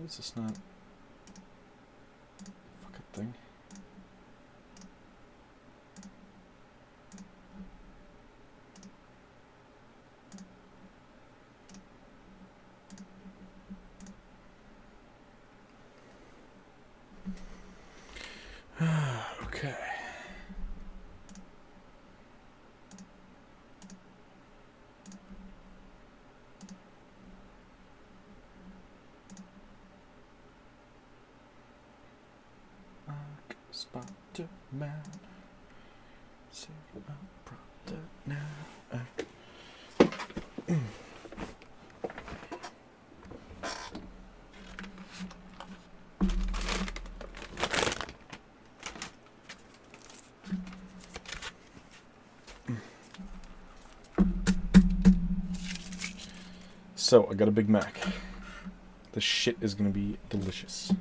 Why is this not fucking thing? Okay. Spider-Man, save a product now. So, I got a Big Mac. This shit is gonna be delicious.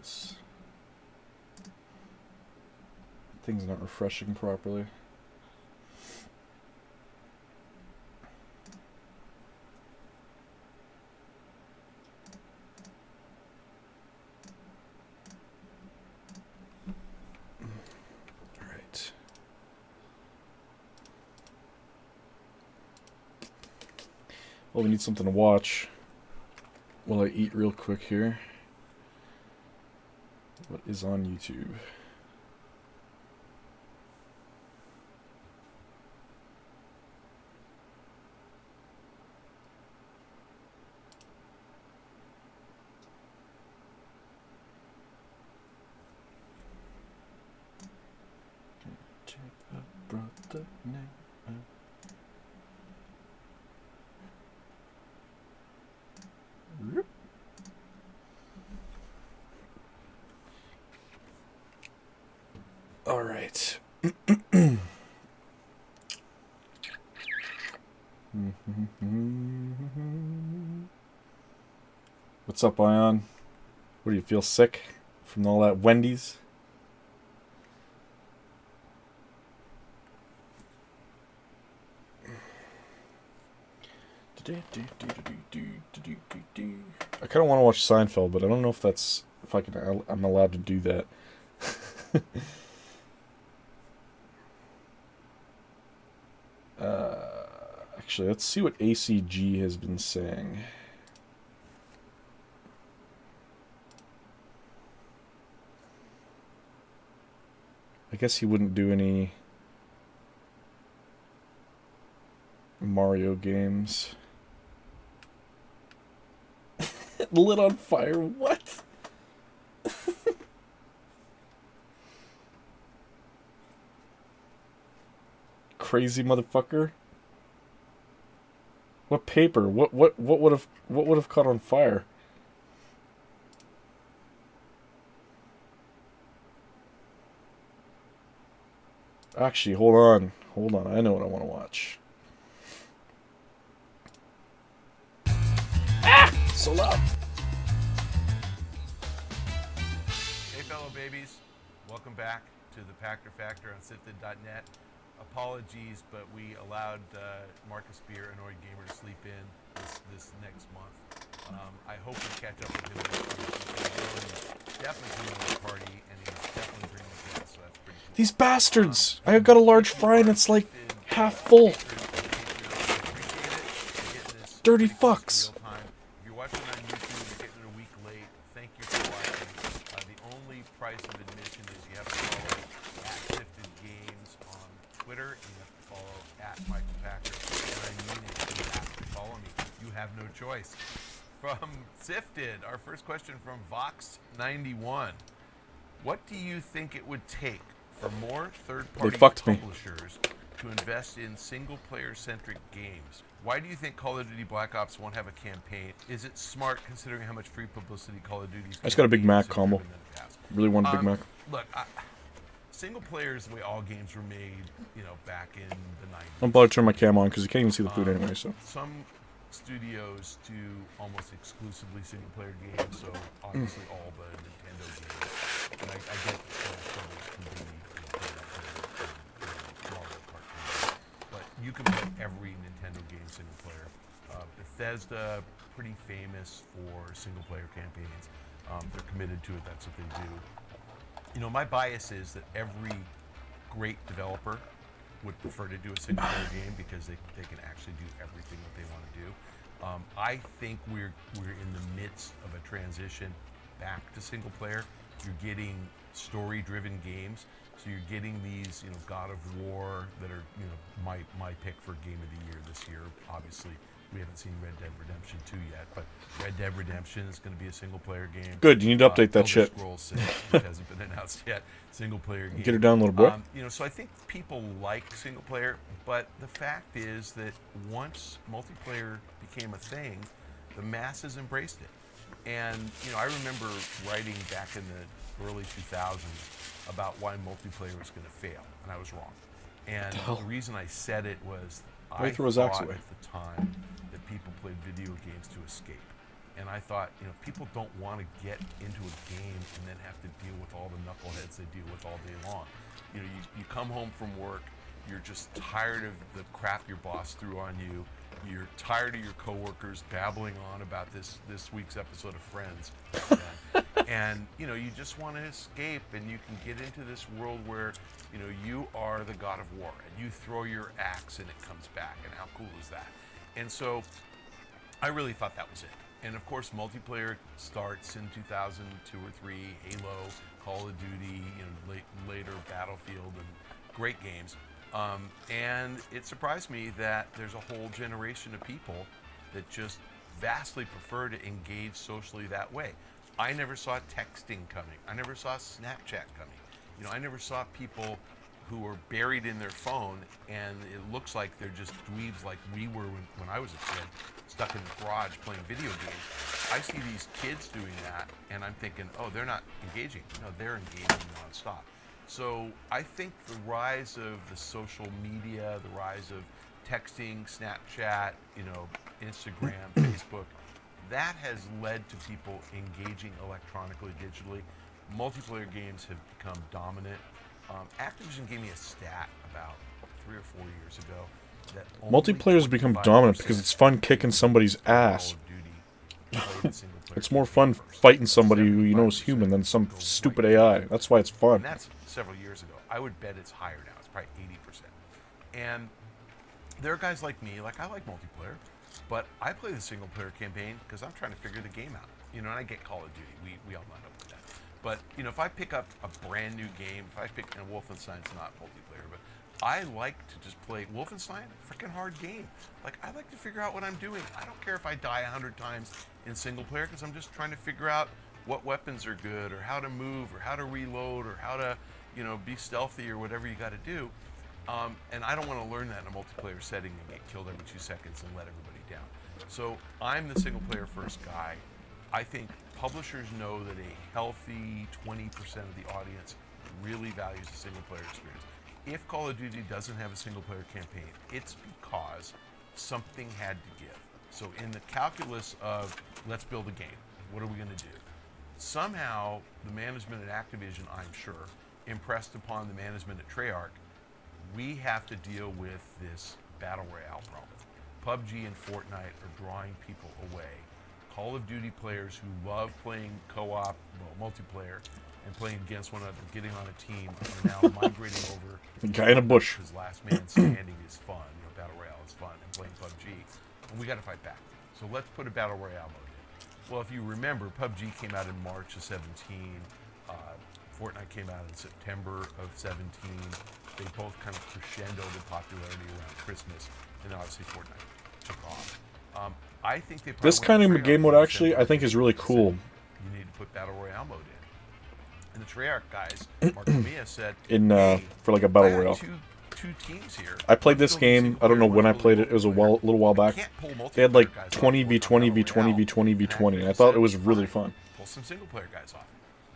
This thing's not refreshing properly. Alright. Well, we need something to watch while I eat real quick here. What is on YouTube? Check the brother now. All right. What's up, Ion? What do you feel sick from all that Wendy's? I kind of want to watch Seinfeld, but I don't know if that's I'm allowed to do that. Actually, let's see what ACG has been saying. I guess he wouldn't do any Mario games. Lit on fire, what? Crazy motherfucker. What paper? What would have caught on fire? Actually, hold on. I know what I want to watch. Ah! So loud. Hey, fellow babies. Welcome back to the Packer Factor on Sifted.net. Apologies, but we allowed Marcus Beer, Annoyed Gamer, to sleep in this next month. I hope we catch up with him next week. He's definitely bringing the party, and he's definitely bringing the guests, so that's pretty cool. These bastards! I got a large fry and it's like half full. Dirty fucks. If you're watching on YouTube, you're getting it a week late. Thank you for watching. The only price of admission is you have to follow @SiftedGames on Twitter, and you have to follow @MichaelPacker. And I mean it, you have to follow me. You have no choice. From Sifted, our first question from Vox91. What do you think it would take for more third-party publishers to invest in single-player-centric games? Why do you think Call of Duty Black Ops won't have a campaign? Is it smart considering how much free publicity Call of Duty's? I just got a Big Mac combo. Really want a Big Mac. Look, single player is the way all games were made, back in the 90s. I'm about to turn my cam on because you can't even see the food anyway. So some studios do almost exclusively single player games, so obviously all the Nintendo games. And I get that some of them can be Mario Kart games, but you can play every Nintendo game single player. Bethesda, pretty famous for single player campaigns. They're committed to it. That's what they do. You know, my bias is that every great developer would prefer to do a single player game because they can actually do everything that they want to do. I think we're in the midst of a transition back to single player. You're getting story driven games. So you're getting these, you know, God of War that are, you know, my pick for game of the year this year. Obviously, we haven't seen Red Dead Redemption 2 yet, but Red Dead Redemption is going to be a single player game. Good, you need to update that Elder shit. Scrolls 6, which hasn't been announced yet, single player game. Get her down, little boy. You know, so I think people like single player, but the fact is that once multiplayer became a thing, the masses embraced it. And, you know, I remember writing back in the early 2000s about why multiplayer was going to fail, and I was wrong. And the reason I said it was I throw his thought axe at away. the time that people played video games to escape. And I thought, you know, people don't want to get into a game and then have to deal with all the knuckleheads they deal with all day long. You know, you come home from work, you're just tired of the crap your boss threw on you. You're tired of your coworkers babbling on about this week's episode of Friends. And, you know, you just want to escape, and you can get into this world where, you know, you are the God of War, and you throw your axe and it comes back, and how cool is that? And so I really thought that was it. And of course, multiplayer starts in 2002 or 3, Halo, Call of Duty, you know, later Battlefield, and great games. And it surprised me that there's a whole generation of people that just vastly prefer to engage socially that way. I never saw texting coming. I never saw Snapchat coming. You know, I never saw people who are buried in their phone, and it looks like they're just dweebs like we were when I was a kid, stuck in the garage playing video games. I see these kids doing that, and I'm thinking, oh, they're not engaging. No, they're engaging nonstop. So I think the rise of the social media, the rise of texting, Snapchat, you know, Instagram, Facebook, that has led to people engaging electronically, digitally. Multiplayer games have become dominant. Activision gave me a stat about 3 or 4 years ago that Multiplayer's become dominant because it's fun kicking somebody's ass. It's more fun fighting somebody who you know is human than some stupid AI. That's why it's fun. And that's several years ago. I would bet it's higher now. It's probably 80%. And there are guys like me, like I like multiplayer, but I play the single player campaign because I'm trying to figure the game out. You know, and I get Call of Duty. We all line up with that. But, you know, if I pick up a brand new game, if I pick, and Wolfenstein's not multiplayer, but I like to just play Wolfenstein, freaking hard game. Like, I like to figure out what I'm doing. I don't care if I die 100 times in single player because I'm just trying to figure out what weapons are good or how to move or how to reload or how to, you know, be stealthy or whatever you got to do. And I don't want to learn that in a multiplayer setting and get killed every 2 seconds and let everybody down. So I'm the single player first guy. I think publishers know that a healthy 20% of the audience really values the single player experience. If Call of Duty doesn't have a single player campaign, it's because something had to give. So in the calculus of let's build a game, what are we going to do? Somehow the management at Activision, I'm sure, impressed upon the management at Treyarch, we have to deal with this battle royale problem. PUBG and Fortnite are drawing people away. Call of Duty players who love playing co-op, well, multiplayer, and playing against one another, getting on a team, are now migrating over. The guy in a bush. Because last man standing is fun. You know, battle royale is fun, and playing PUBG, and we got to fight back. So let's put a battle royale mode in. Well, if you remember, PUBG came out in March of 17. Fortnite came out in September of 17. They both kind of crescendoed in popularity around Christmas, and obviously Fortnite took off. I think they This kind of game mode actually, I think, is really cool. You need to put battle royale mode in. And the Treyarch guys, Mark Mia said, In hey, for like a battle I got royale. two teams here. I played this Let's build a game. single I don't know player, when I let's played build it. It was a multiplayer. little while back. Can't pull They had multiplayer like guys 20 off v work on 20 v battle 20 v royale. 20 v 20. I And thought it Activision was said, really fine, fun. pull some single player guys off.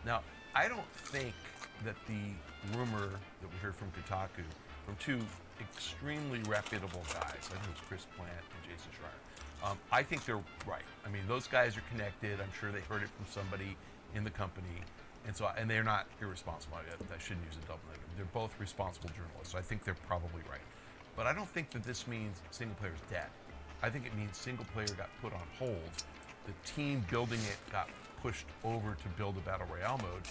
Now, I don't think that the rumor that we heard from Kotaku, from two extremely reputable guys, I think it was Chris Plant and Jason Schreier, I think they're right. I mean, those guys are connected. I'm sure they heard it from somebody in the company. And they're not irresponsible. I shouldn't use a double negative. They're both responsible journalists, so I think they're probably right. But I don't think that this means single player is dead. I think it means single player got put on hold. The team building it got pushed over to build a Battle Royale mode.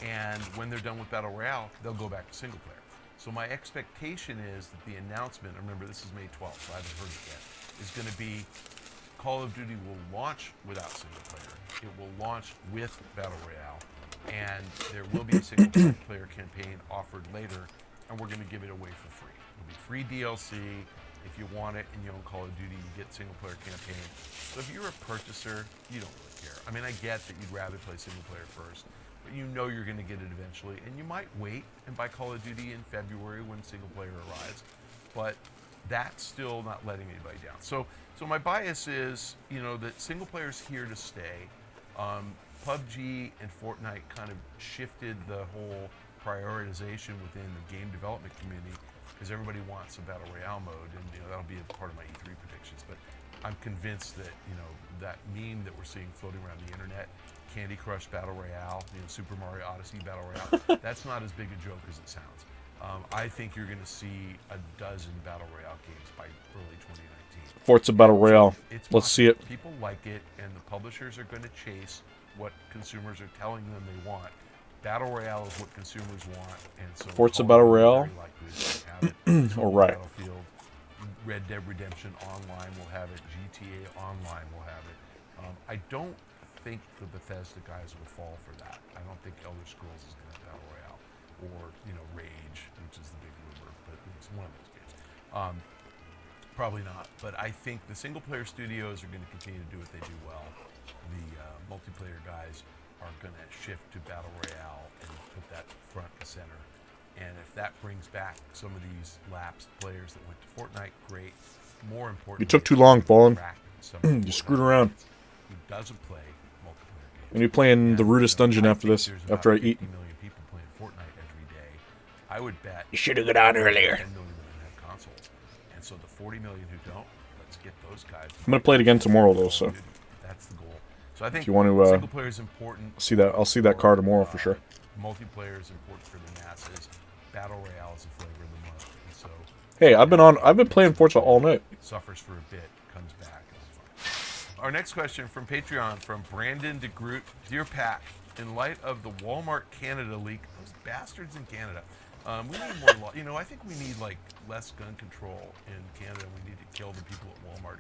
And when they're done with Battle Royale, they'll go back to single player. So my expectation is that the announcement, remember this is May 12th, so I haven't heard it yet, is going to be Call of Duty will launch without single player. It will launch with Battle Royale. And there will be a single player campaign offered later, and we're going to give it away for free. It'll be free DLC. If you want it and you own Call of Duty, you get single player campaign. So if you're a purchaser, you don't really care. I mean, I get that you'd rather play single player first, but you know you're going to get it eventually, and you might wait and buy Call of Duty in February when single player arrives, but that's still not letting anybody down. So my bias is, you know, that single player's here to stay. PUBG and Fortnite kind of shifted the whole prioritization within the game development community because everybody wants a Battle Royale mode, and you know that'll be a part of my E3 predictions. But I'm convinced that, you know, that meme that we're seeing floating around the internet, Candy Crush Battle Royale, you know, Super Mario Odyssey Battle Royale, that's not as big a joke as it sounds. I think you're going to see a dozen Battle Royale games by early 2019. Forza Battle Royale. Let's see it. People like it, and the publishers are going to chase what consumers are telling them they want. Battle Royale is what consumers want, and so Forza Battle Royale. All right. Battlefield, Red Dead Redemption Online will have it. GTA Online will have it. I don't think the Bethesda guys will fall for that. I don't think Elder Scrolls is going to have Battle Royale, or you know Rage, which is the big rumor, but it's one of those games. Probably not. But I think the single player studios are going to continue to do what they do well. The multiplayer guys are going to shift to Battle Royale and put that front and center. And if that brings back some of these lapsed players that went to Fortnite, great. More important, You took too long, Fallen. You screwed around. Who doesn't play multiplayer games? And you're playing the rudest dungeon after this, after I eat. 50 million people playing Fortnite every day. I would bet You should have got on earlier. 10 million of them have consoles. And so the 40 million who don't, let's get those guys. I'm gonna play it again tomorrow, though, so That's the goal. So I think if you want to single player is important. I'll see that car tomorrow for sure. Multiplayer is important for the masses. Battle Royale is the flavor of the month. And so Hey, I've been playing Forza all night. suffers for a bit, comes back. It's fine. Our next question from Patreon from Brandon DeGroot. Dear Pat, in light of the Walmart Canada leak, those bastards in Canada, we need more law. You know, I think we need like less gun control in Canada. We need to kill the people at Walmart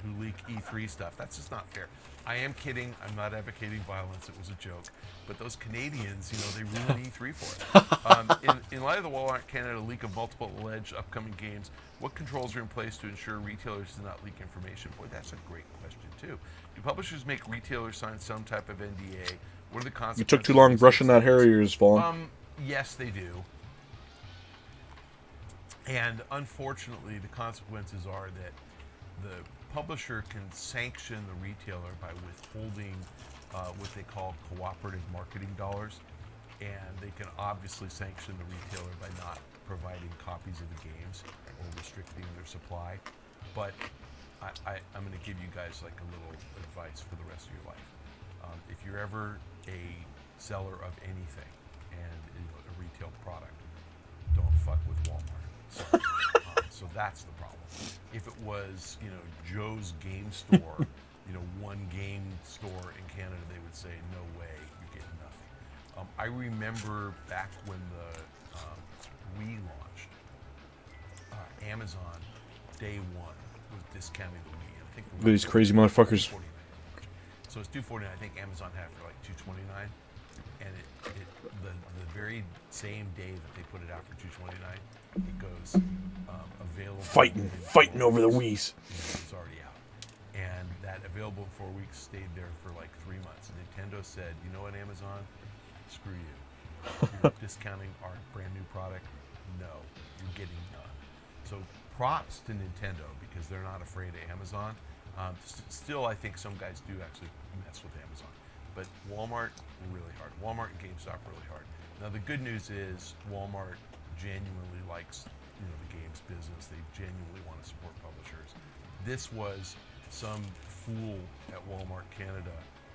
who leak E3 stuff. That's just not fair. I am kidding. I'm not advocating violence. It was a joke. But those Canadians, you know, they ruin E3 for us. In light of the Walmart Canada leak of multiple alleged upcoming games, what controls are in place to ensure retailers do not leak information? Boy, that's a great question, too. Do publishers make retailers sign some type of NDA? What are the consequences? You took too long brushing that hair of yours, Fallen. Yes, they do. And unfortunately, the consequences are that the publisher can sanction the retailer by withholding what they call cooperative marketing dollars, and they can obviously sanction the retailer by not providing copies of the games or restricting their supply. But I'm going to give you guys like a little advice for the rest of your life. If you're ever a seller of anything and a retail product, don't fuck with Walmart. So that's the problem. If it was, Joe's Game Store, one game store in Canada, they would say, no way, you're getting nothing. I remember back when the Wii launched, Amazon, day one, was discounting the Wii. I think the Wii These crazy motherfuckers. $249. So it's $249. I think Amazon had it for like $229, and the very same day that they put it out for $229, it goes available. Fighting over the Wii's. It's already out, and that available in 4 weeks stayed there for like 3 months. And Nintendo said, "You know what, Amazon? Screw you. You're discounting our brand new product. No, you're getting none." So props to Nintendo because they're not afraid of Amazon. Still, I think some guys do actually mess with Amazon, but Walmart really hard. Walmart and GameStop really hard. Now the good news is Walmart genuinely likes the games business. They genuinely want to support publishers. This was some fool at Walmart Canada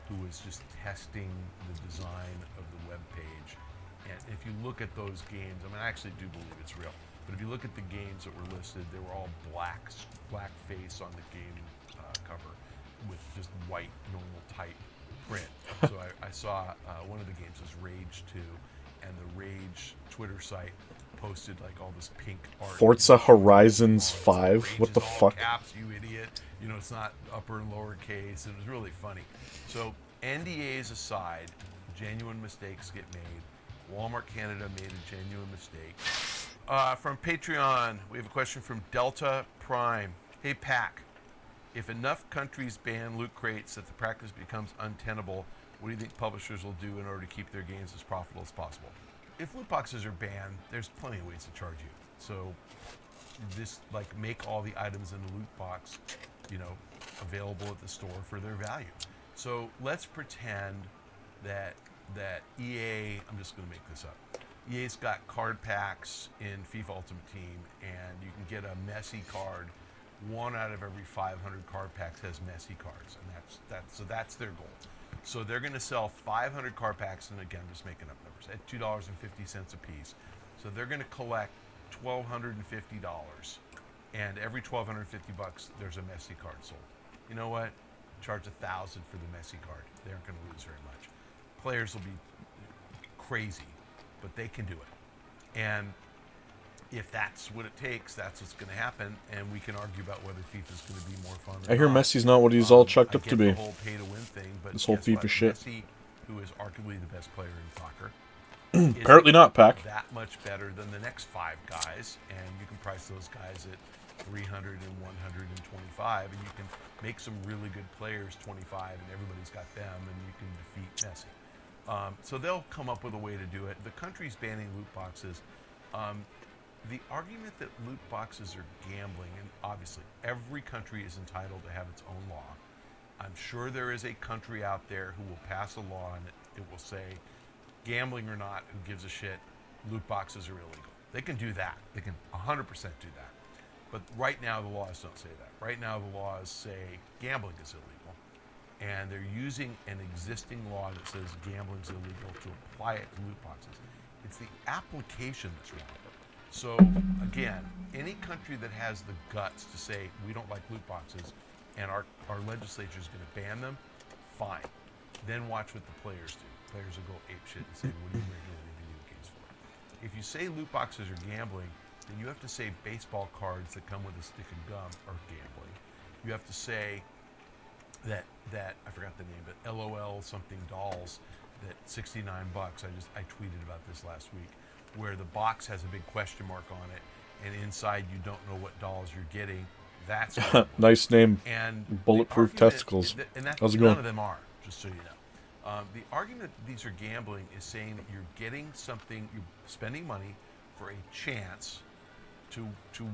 who was just testing the design of the web page. And if you look at those games, I actually do believe it's real. But if you look at the games that were listed, they were all black face on the game cover with just white normal type print. So I saw one of the games is Rage 2, and the Rage Twitter site posted like all this pink art. Forza Horizons 5? Rage What the is all fuck? caps, you idiot. You know, it's not upper and lower case. It was really funny. So NDAs aside, genuine mistakes get made. Walmart Canada made a genuine mistake. From Patreon, we have a question from Delta Prime. Hey, Pack, if enough countries ban loot crates that the practice becomes untenable, what do you think publishers will do in order to keep their games as profitable as possible? If loot boxes are banned, there's plenty of ways to charge you. So this, like, make all the items in the loot box, you know, available at the store for their value. So let's pretend that EA, I'm just going to make this up. EA's got card packs in FIFA Ultimate Team, and you can get a Messi card. 1 out of every 500 card packs has Messi cards, and that's their goal. So they're going to sell 500 card packs, and again, just making up numbers, at $2.50 a piece. So they're going to collect $1,250, and every $1,250 bucks, there's a Messi card sold. You know what? Charge $1,000 for the Messi card. They aren't going to lose very much. Players will be crazy, but they can do it. And if that's what it takes, that's what's going to happen, and we can argue about whether FIFA's going to be more fun or I hear not. Messi's not what he's all chucked I up get to be. the whole pay-to-win thing, but This whole guess FIFA what? shit. Messi, who is arguably the best player in soccer, Apparently not, Pack. that much better than the next 5 guys, and you can price those guys at 300 and 125, and you can make some really good players 25, and everybody's got them, and you can defeat Messi. So they'll come up with a way to do it. The country's banning loot boxes. The argument that loot boxes are gambling, and obviously every country is entitled to have its own law. I'm sure there is a country out there who will pass a law and it will say, gambling or not, who gives a shit, loot boxes are illegal. They can do that. They can 100% do that. But right now the laws don't say that. Right now the laws say gambling is illegal. And they're using an existing law that says gambling is illegal to apply it to loot boxes. It's the application that's wrong. So again, any country that has the guts to say we don't like loot boxes and our legislature is going to ban them, fine. Then watch what the players do. Players will go apeshit and say, what are you regulating video games for? If you say loot boxes are gambling, then you have to say baseball cards that come with a stick of gum are gambling. You have to say that I forgot the name, but LOL something dolls that $69. I tweeted about this last week, where the box has a big question mark on it, and inside you don't know what dolls you're getting. That's gambling. Nice name. And Bulletproof the argument- testicles. And that, How's it none going? of them are, just so you know. The argument that these are gambling is saying that you're getting something, you're spending money for a chance to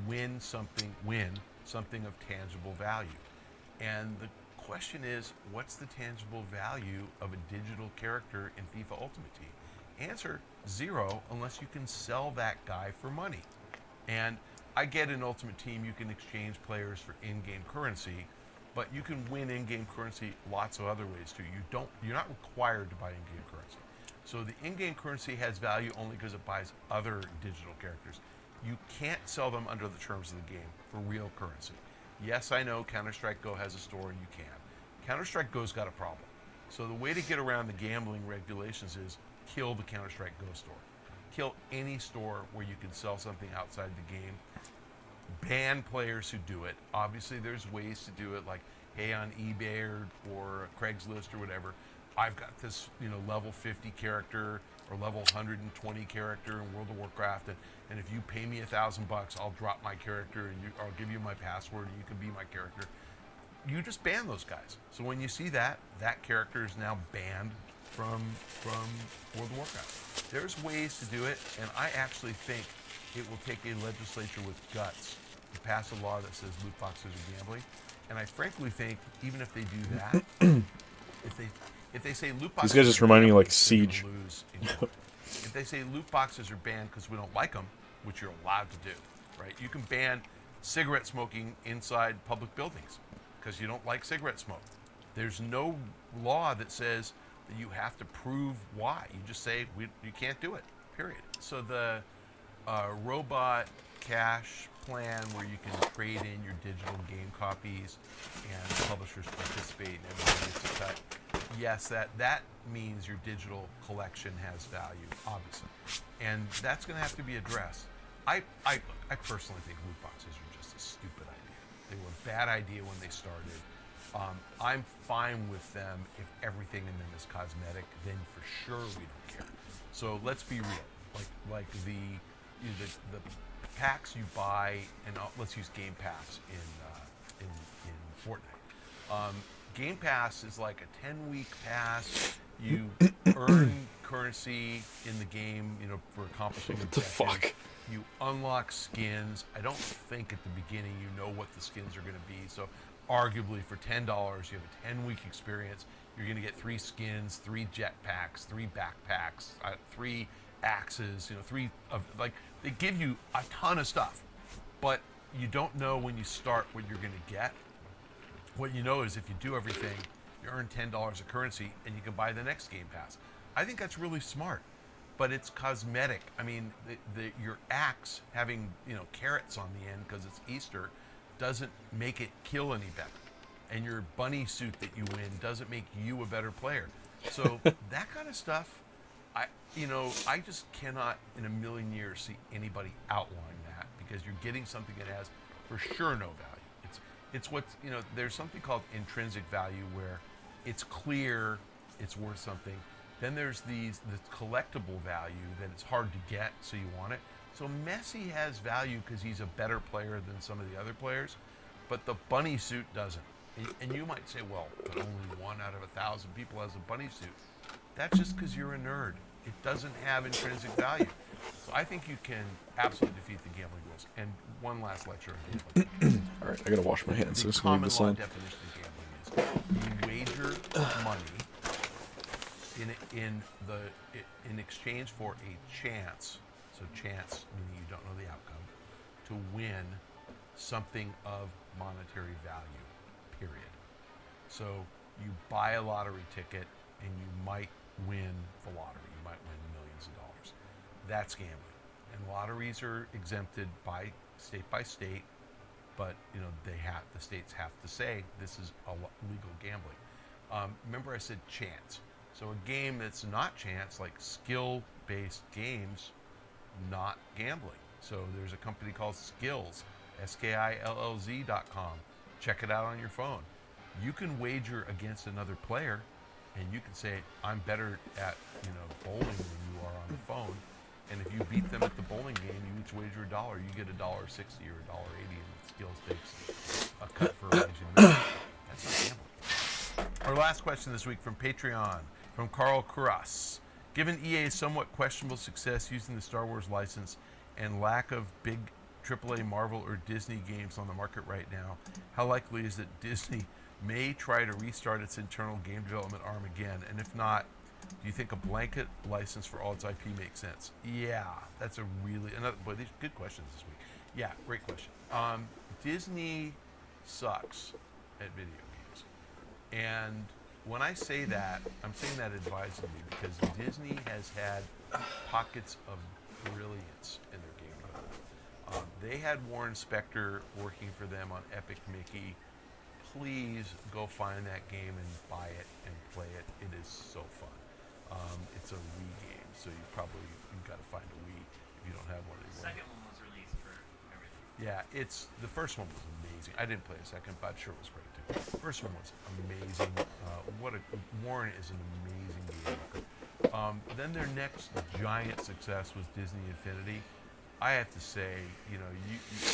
win something of tangible value. And the question is, what's the tangible value of a digital character in FIFA Ultimate Team? Answer, 0, unless you can sell that guy for money. And I get in Ultimate Team you can exchange players for in-game currency, but you can win in-game currency lots of other ways too. You're not required to buy in-game currency. So the in-game currency has value only because it buys other digital characters. You can't sell them under the terms of the game for real currency. Yes, I know Counter-Strike Go has a store and you can. Counter-Strike Go's got a problem. So the way to get around the gambling regulations is kill the Counter-Strike Go store. Kill any store where you can sell something outside the game. Ban players who do it. Obviously, there's ways to do it, like, hey, on eBay or Craigslist or whatever, I've got this, level 50 character or level 120 character in World of Warcraft, and if you pay me $1,000, I'll drop my character and I'll give you my password and you can be my character. You just ban those guys. So when you see that character is now banned from World of Warcraft. There's ways to do it, and I actually think it will take a legislature with guts to pass a law that says loot boxes are gambling. And I frankly think even if they do that, if they say loot boxes, These guys just remind me of, like, Siege. If they say loot boxes are banned because we don't like them, which you're allowed to do, right? You can ban cigarette smoking inside public buildings because you don't like cigarette smoke. There's no law that says that you have to prove why. You just say you can't do it, period. So the robot cash plan where you can trade in your digital game copies and publishers participate and everybody gets a cut. Yes, that means your digital collection has value, obviously. And that's going to have to be addressed. I personally think loot boxes are just a stupid idea. They were a bad idea when they started. I'm fine with them if everything in them is cosmetic. Then for sure we don't care. So let's be real. Like the packs you buy, and let's use Game Pass in Fortnite. Game Pass is like a 10-week pass. You earn currency in the game, for accomplishing objectives. What the fuck? You unlock skins. I don't think at the beginning you know what the skins are going to be. So arguably for $10, you have a 10-week experience. You're going to get 3 skins, 3 jetpacks, 3 backpacks, 3 axes, 3 of they give you a ton of stuff, but you don't know when you start what you're going to get. What you know is if you do everything, you earn $10 of currency and you can buy the next Game Pass. I think that's really smart, but it's cosmetic. I mean, your axe having carrots on the end because it's Easter doesn't make it kill any better, and your bunny suit that you win doesn't make you a better player. So that kind of stuff, I just cannot in a million years see anybody outlawing that, because you're getting something that has for sure no value. It's what's, there's something called intrinsic value where it's clear it's worth something. Then there's the collectible value that it's hard to get, so you want it. So Messi has value because he's a better player than some of the other players, but the bunny suit doesn't. And you might say, well, but only 1 out of 1,000 people has a bunny suit. That's just because you're a nerd. It doesn't have intrinsic value. So I think you can absolutely defeat the gambling rules. And one last lecture on gambling. All right, I gotta wash my hands. The Just gonna leave common this law on. definition of gambling is you wager money in exchange for a chance. So chance meaning you don't know the outcome, to win something of monetary value. Period. So you buy a lottery ticket and you might win the lottery. You might win millions of dollars. That's gambling. And lotteries are exempted by state, but the states have to say this is legal gambling. Remember I said chance. So a game that's not chance, like skill-based games, not gambling. So there's a company called Skills, skillz.com. Check it out on your phone. You can wager against another player, and you can say, I'm better at bowling than you are on the phone. And if you beat them at the bowling game, you each wager $1. You get $1.60 or $1.80, and Skills takes a cut for a wagering. That's not gambling. Our last question this week from Patreon, from Carl Kuras. Given EA's somewhat questionable success using the Star Wars license and lack of big AAA Marvel or Disney games on the market right now, how likely is it Disney may try to restart its internal game development arm again? And if not, do you think a blanket license for all its IP makes sense? Yeah, that's these good questions this week. Yeah, great question. Disney sucks at video games. And when I say that, I'm saying that advisedly, because Disney has had pockets of brilliance in their game development. They had Warren Spector working for them on Epic Mickey. Please go find that game and buy it and play it. It is so fun. It's a Wii game, so you've got to find a Wii if you don't have one anymore. The second one was released for everything. Yeah, the first one was amazing. I didn't play the second, but I'm sure it was great too. The first one was amazing. Warren is an amazing game maker. Then their next giant success was Disney Infinity. I have to say,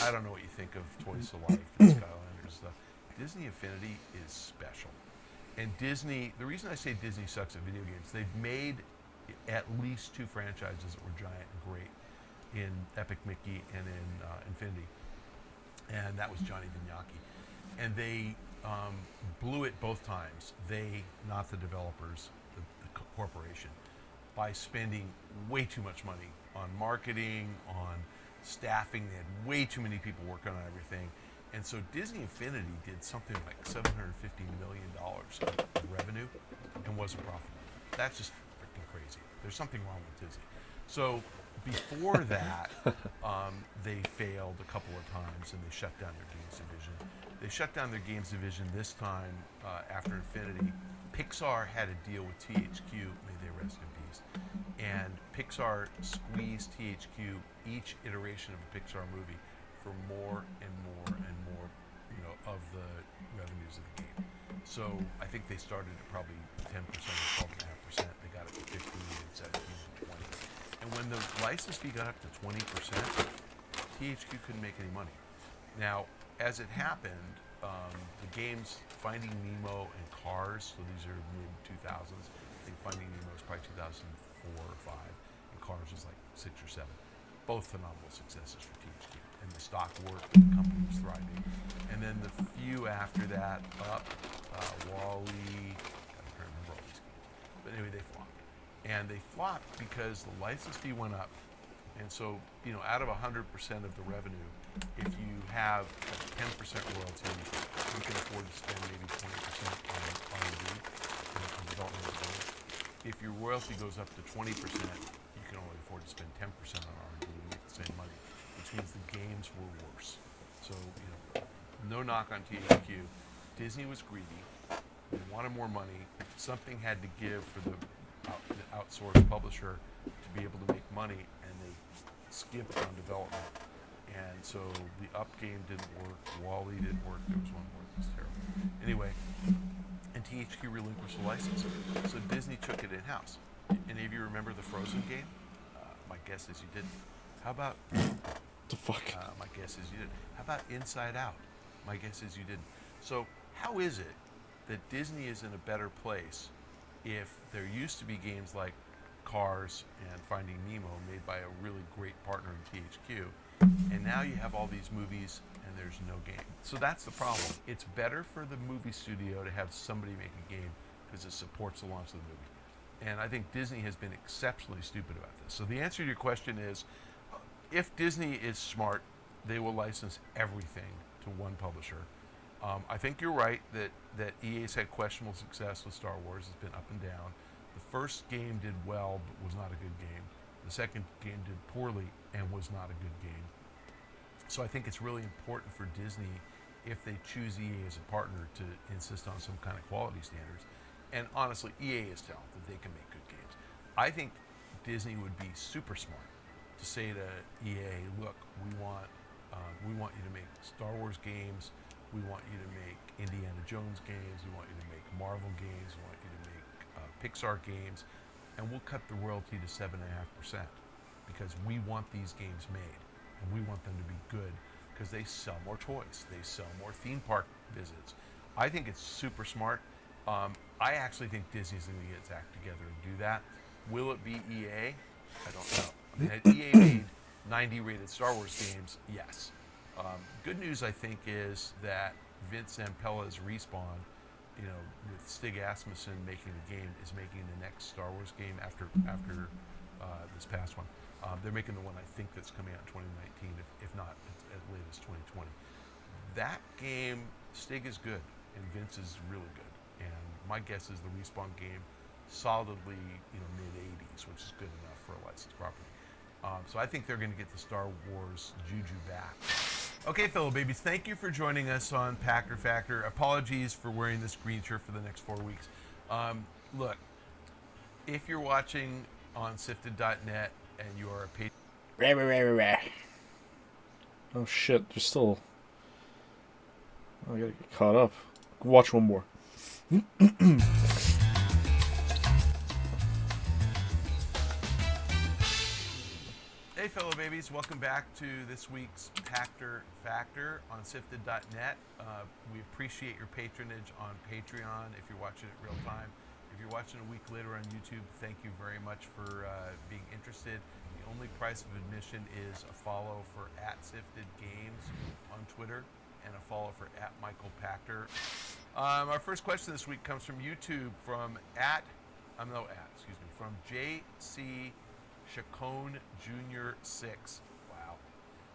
I don't know what you think of Toys to Life and Skylanders stuff. Disney Infinity is special. And Disney, the reason I say Disney sucks at video games, they've made at least 2 franchises that were giant and great in Epic Mickey and in Infinity. And that was Johnny Vignacchi. And they blew it both times. They, not the developers, the corporation, by spending way too much money on marketing, on staffing. They had way too many people working on everything. And so Disney Infinity did something like $750 million of revenue and wasn't profitable. That's just freaking crazy. There's something wrong with Disney. So before that, they failed a couple of times and they shut down their games division. They shut down their games division this time after Infinity. Pixar had a deal with THQ, may they rest in peace, and Pixar squeezed THQ each iteration of a Pixar movie for more and more and more, of the revenues of the game. So I think they started at probably 10% or 12.5%. They got it to 15 and 17 and 20. And when the license fee got up to 20%, THQ couldn't make any money. Now, as it happened, the games Finding Nemo and Cars, so these are mid-2000s. I think Finding Nemo was probably 2004 or 5, and Cars was like 6 or 7. Both phenomenal successes for THQ. And the stock worked, and the company was thriving. And then the few after that up, Wall-E, I can't remember all these games. But anyway, they flopped. And they flopped because the license fee went up. And so, out of 100% of the revenue, if you have a 10% royalty, you can afford to spend maybe 20% on R&D, on development of the game. If your royalty goes up to 20%, you can only afford to spend 10% on R&D to make the same money, which means the games were worse. So, no knock on THQ. Disney was greedy. They wanted more money. Something had to give for the outsourced publisher to be able to make money, and they skipped on development. And so the Up game didn't work. Wall-E didn't work. There was one more that was terrible. Anyway, and THQ relinquished the license. So Disney took it in-house. Any of you remember the Frozen game? My guess is you didn't. How about... The fuck? My guess is you didn't. How about Inside Out? My guess is you didn't. So how is it that Disney is in a better place if there used to be games like Cars and Finding Nemo made by a really great partner in THQ, and now you have all these movies and there's no game? So that's the problem. It's better for the movie studio to have somebody make a game because it supports the launch of the movie. And I think Disney has been exceptionally stupid about this. So the answer to your question is, if Disney is smart, they will license everything to one publisher. I think you're right that EA's had questionable success with Star Wars. It's been up and down. The first game did well, but was not a good game. The second game did poorly and was not a good game. So I think it's really important for Disney, if they choose EA as a partner, to insist on some kind of quality standards. And honestly, EA is talented. They can make good games. I think Disney would be super smart to say to EA, look, we want you to make Star Wars games. We want you to make Indiana Jones games. We want you to make Marvel games. We want you to make Pixar games. And we'll cut the royalty to 7.5% because we want these games made. And we want them to be good because they sell more toys. They sell more theme park visits. I think it's super smart. I actually think Disney's going to get its act together and do that. Will it be EA? I don't know. I mean, had EA made 90 rated Star Wars games, yes. Good news, I think, is that Vince Zampella's Respawn, with Stig Asmussen making the game, is making the next Star Wars game after this past one. They're making the one, I think, that's coming out in 2019, if not at latest 2020. That game, Stig is good, and Vince is really good. And my guess is the Respawn game solidly, mid-80s, which is good enough for a licensed property. So I think they're going to get the Star Wars juju back. Okay, fellow babies, thank you for joining us on Packer Factor. Apologies for wearing this green shirt for the next 4 weeks. Look, if you're watching on sifted.net and you are a patron... Oh shit, there's still... I gotta get caught up. Watch one more. Hey, fellow babies, welcome back to this week's Packer Factor on sifted.net. We appreciate your patronage on Patreon if you're watching it real time. If you're watching a week later on YouTube, thank you very much for being interested. The only price of admission is a follow for @SiftedGames on Twitter and a follow for @MichaelPachter. Our first question this week comes from YouTube from from JC Chacon Jr. 6. Wow.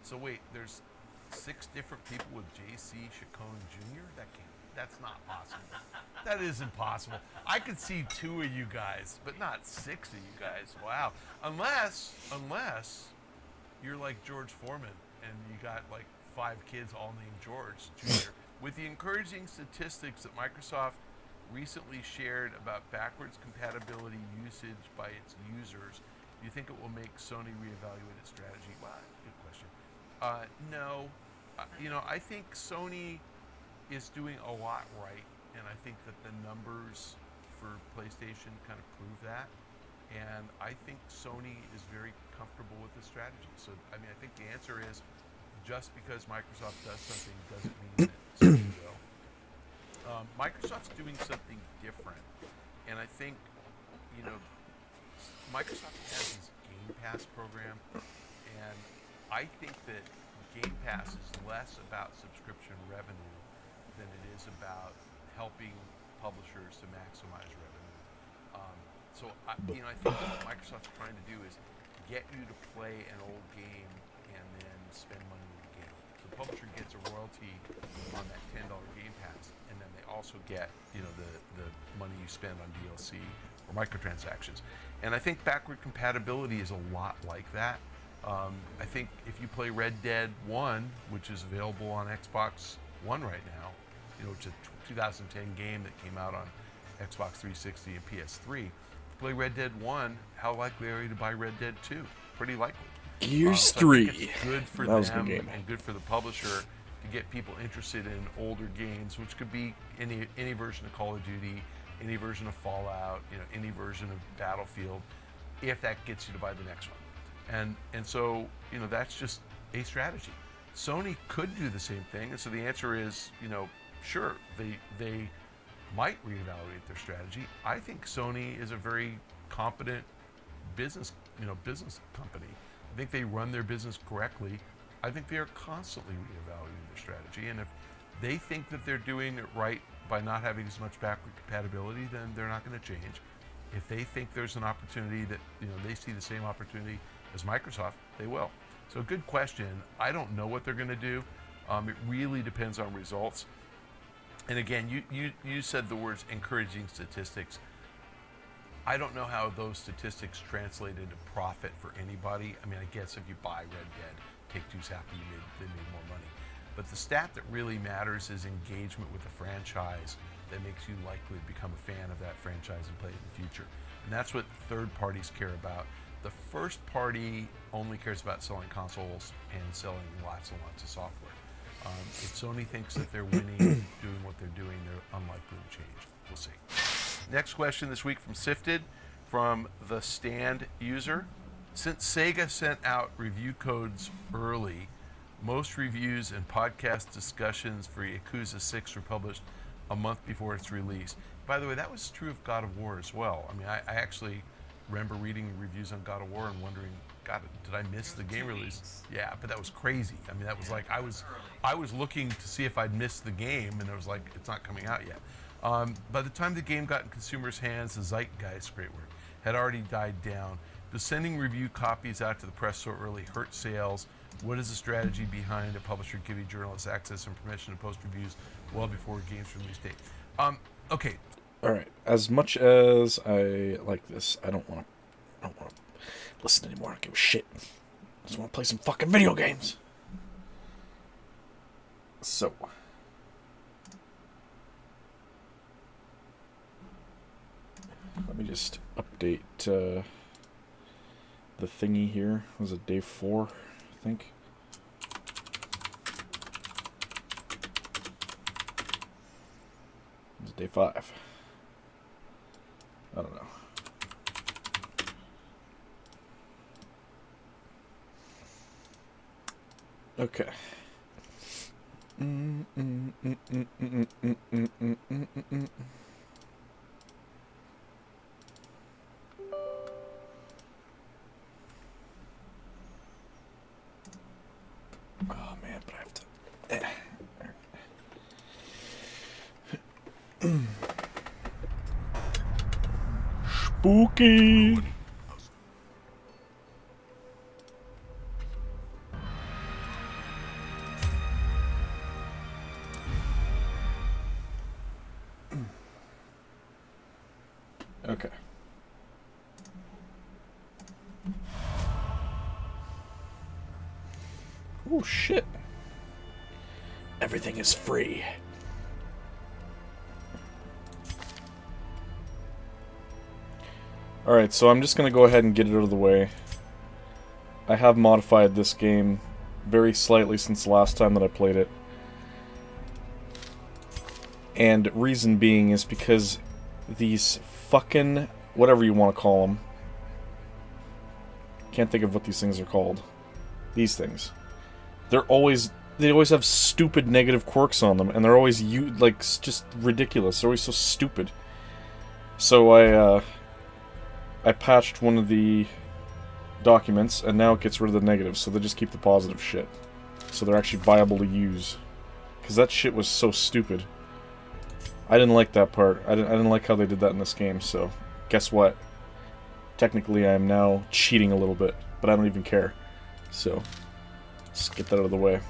So wait, there's 6 different people with JC Chacon Jr.? That can't be. That's not possible. That isn't possible. I could see 2 of you guys, but not 6 of you guys. Wow. Unless you're like George Foreman and you got like 5 kids all named George Jr. With the encouraging statistics that Microsoft recently shared about backwards compatibility usage by its users, do you think it will make Sony reevaluate its strategy? Well, good question. No. I think Sony is doing a lot right, and I think that the numbers for PlayStation kind of prove that. And I think Sony is very comfortable with the strategy. So, I think the answer is just because Microsoft does something doesn't mean that Sony will. Microsoft's doing something different, and I think, Microsoft has this Game Pass program, and I think that Game Pass is less about subscription revenue than it is about helping publishers to maximize revenue. I think what Microsoft's trying to do is get you to play an old game and then spend money in the game. So the publisher gets a royalty on that $10 Game Pass, and then they also get the money you spend on DLC or microtransactions. And I think backward compatibility is a lot like that. I think if you play Red Dead 1, which is available on Xbox One right now, it's a 2010 game that came out on Xbox 360 and PS3. If you play Red Dead 1, how likely are you to buy Red Dead 2? Pretty likely. Gears So 3. I think it's good for That was a them good game. and good for the publisher to get people interested in older games, which could be any version of Call of Duty, any version of Fallout, any version of Battlefield, if that gets you to buy the next one. And so, that's just a strategy. Sony could do the same thing, and so the answer is, sure, they might reevaluate their strategy. I think Sony is a very competent business company. I think they run their business correctly. I think they are constantly reevaluating their strategy, and if they think that they're doing it right by not having as much backward compatibility, then they're not going to change. If they think there's an opportunity that they see the same opportunity as Microsoft, they will. So good question. I don't know what they're going to do. It really depends on results. And again, you said the words encouraging statistics. I don't know how those statistics translate into profit for anybody. I guess if you buy Red Dead, Take-Two's happy they made more money. But the stat that really matters is engagement with the franchise that makes you likely to become a fan of that franchise and play it in the future. And that's what third parties care about. The first party only cares about selling consoles and selling lots and lots of software. If Sony thinks that they're winning, doing what they're doing, they're unlikely to change. We'll see. Next question this week from Sifted, from the Stand user. Since Sega sent out review codes early, most reviews and podcast discussions for Yakuza 6 were published a month before its release. By the way, that was true of God of War as well. I actually remember reading reviews on God of War and wondering, God, did I miss the game release? Yeah, but that was crazy. That was like I was looking to see if I'd missed the game, and it was like, it's not coming out yet. By the time the game got in consumers' hands, the zeitgeist, great word, had already died down. Does sending review copies out to the press so early hurt sales? What is the strategy behind a publisher giving journalists access and permission to post reviews well before a game's release date? Okay. All right. As much as I like this, I don't want to listen anymore. I don't give a shit. I just want to play some fucking video games. So, let me just update the thingy here. Was it day 4, I think? It was day 5. I don't know. Okay. Oh man, but I have to. Spooky. Okay. Oh shit. Everything is free. Alright, so I'm just going to go ahead and get it out of the way. I have modified this game very slightly since the last time that I played it. And reason being is because these fucking, whatever you want to call them, can't think of what these things are called. These things. They always have stupid negative quirks on them, and they're always like just ridiculous. They're always so stupid. So I patched one of the documents, and now it gets rid of the negatives, so they just keep the positive shit. So they're actually viable to use. Because that shit was so stupid. I didn't like that part. I didn't like how they did that in this game, so guess what? Technically I am now cheating a little bit, but I don't even care. So, let's get that out of the way.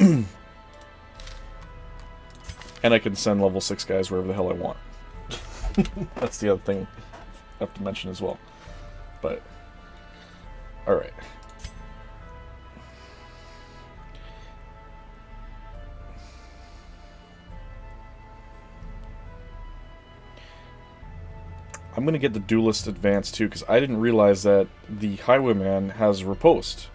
And I can send level 6 guys wherever the hell I want. That's the other thing I have to mention as well. But, alright. I'm going to get the Duelist Advanced too, because I didn't realize that the Highwayman has riposte.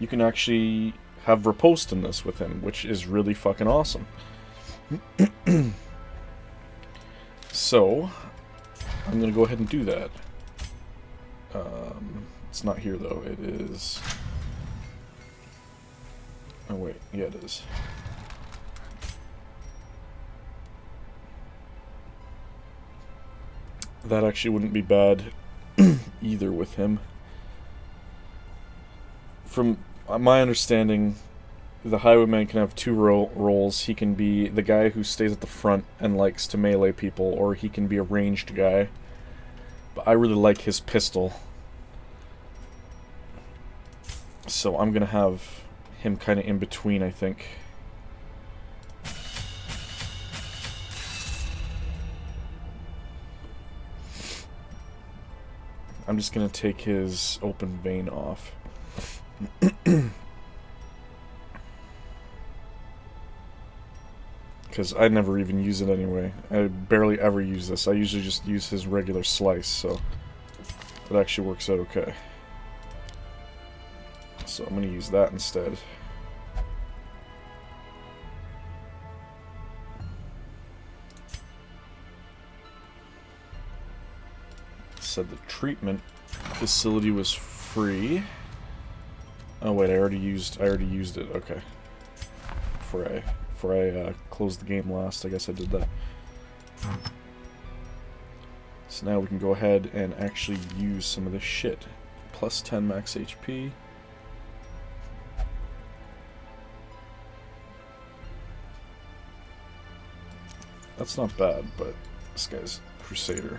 You can actually have riposte in this with him, which is really fucking awesome. So, I'm going to go ahead and do that. It's not here though, it is... Oh wait, yeah it is. That actually wouldn't be bad either with him. From my understanding, the Highwayman can have two roles. He can be the guy who stays at the front and likes to melee people, or he can be a ranged guy. But I really like his pistol. So I'm gonna have him kind of in between, I think. I'm just gonna take his open vein off. Because I never even use it anyway. I barely ever use this. I usually just use his regular slice, so it actually works out okay. So I'm gonna use that instead. Said the treatment facility was free. Oh wait, I already used it. Okay. Before I closed the game last, I guess I did that. So now we can go ahead and actually use some of this shit. Plus 10 max HP. That's not bad, but this guy's Crusader.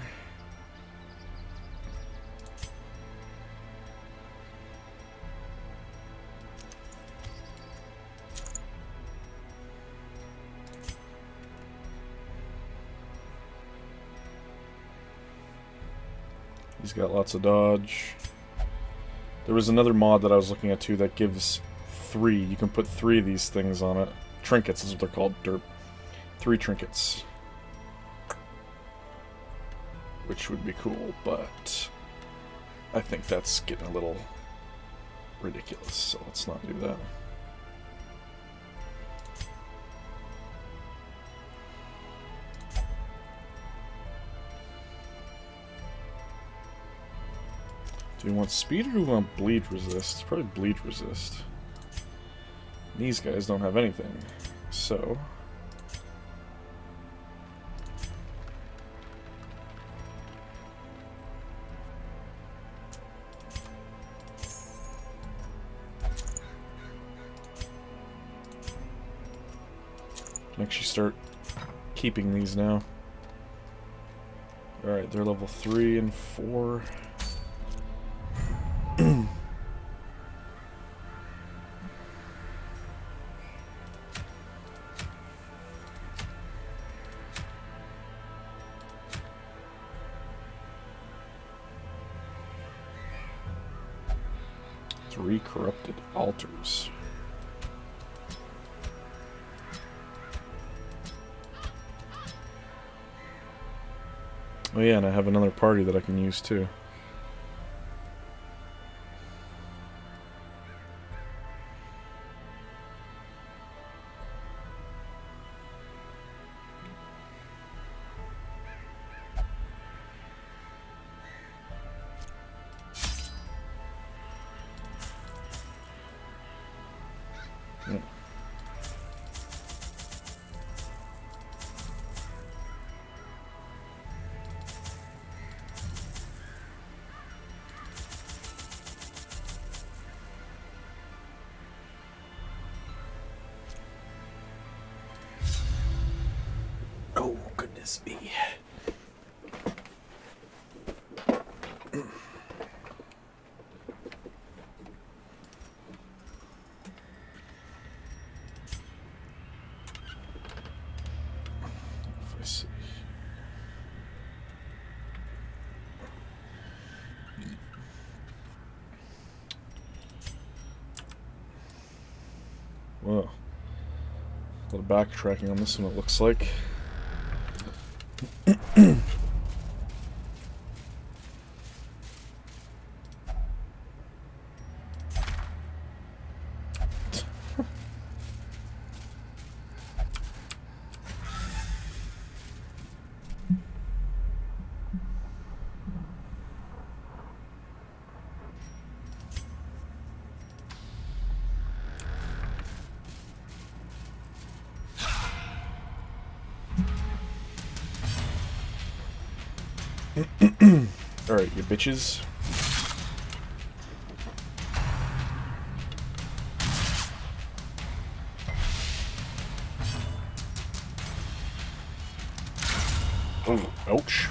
He's got lots of dodge. There was another mod that I was looking at too that gives 3. You can put 3 of these things on it. Trinkets is what they're called. Derp. 3 trinkets. Which would be cool, but I think that's getting a little ridiculous, so let's not do that. Do we want speed or do we want bleed resist? Probably bleed resist. These guys don't have anything, so... can actually start keeping these now. Alright, they're level 3 and 4. 3 corrupted altars. Oh yeah, and I have another party that I can use too. Oh, goodness me. If I see. Well, a little backtracking on this one, it looks like. Alright, you bitches. Oh, ouch.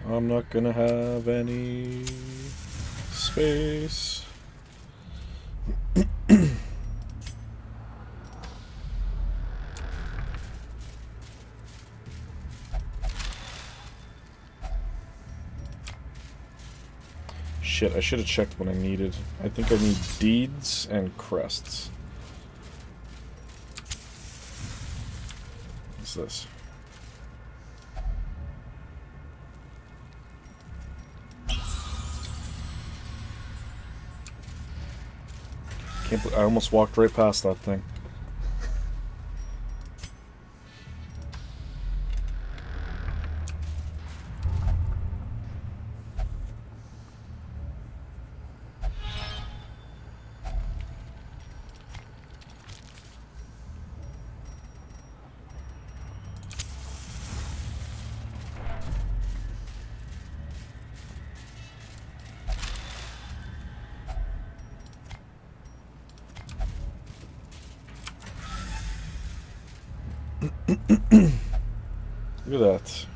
I'm not gonna have any space. Shit, I should have checked what I needed. I think I need deeds and crests. What's this? I almost walked right past that thing. Look at that.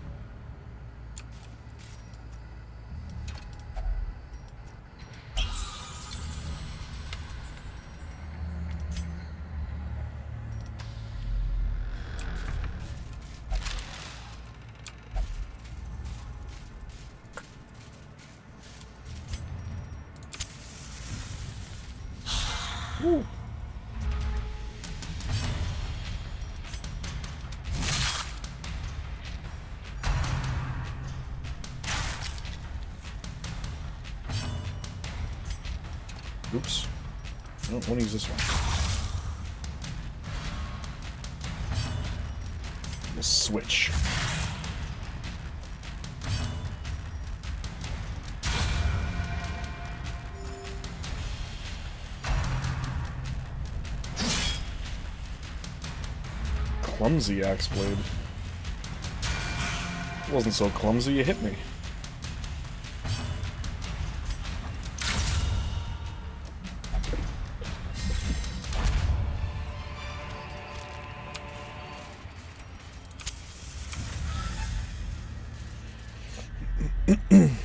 Ooh. Oops. I don't want to use this one. We'll switch. Clumsy axe blade. It wasn't so clumsy, you hit me. I'm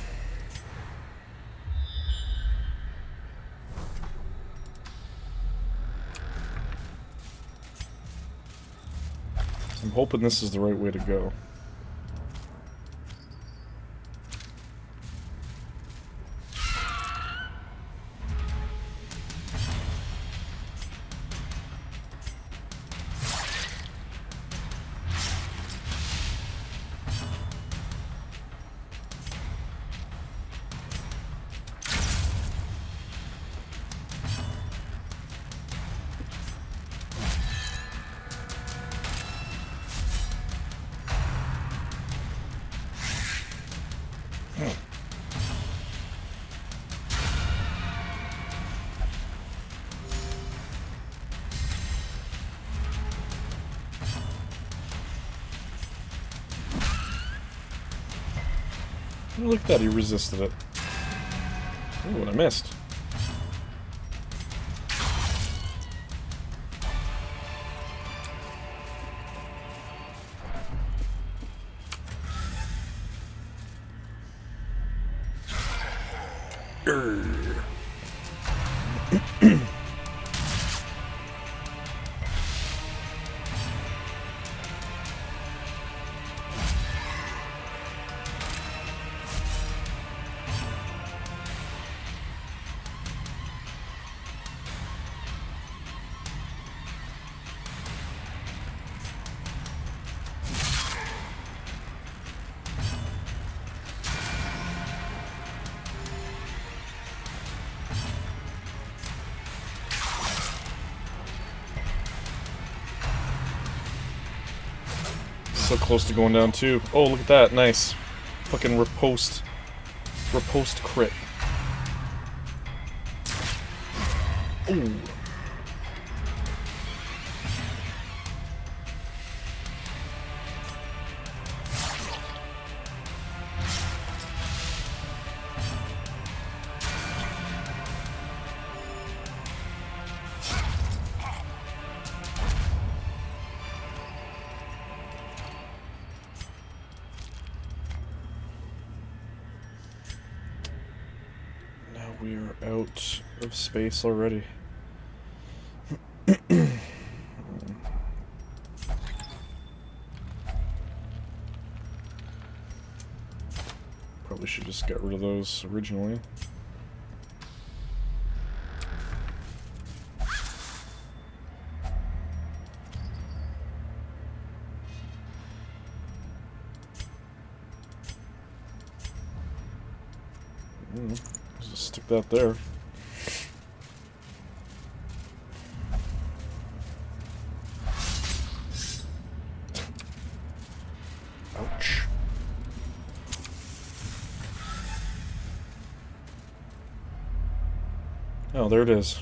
hoping this is the right way to go. Oh, look at that, he resisted it. Ooh, what I missed. So close to going down too. Oh, look at that, nice. Fucking riposte crit. Ooh. We are out of space already. Probably should just get rid of those originally. Just stick that there. Ouch. Oh, there it is.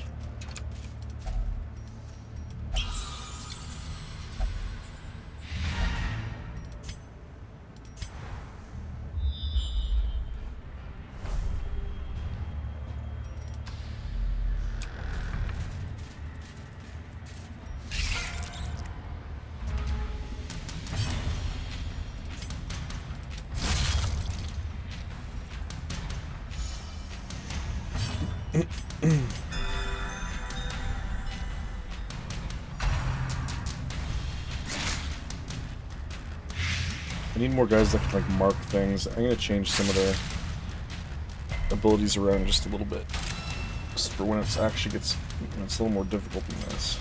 I need more guys that can, like, mark things. I'm gonna change some of the abilities around just a little bit. Just for when it's actually gets... it's a little more difficult than this.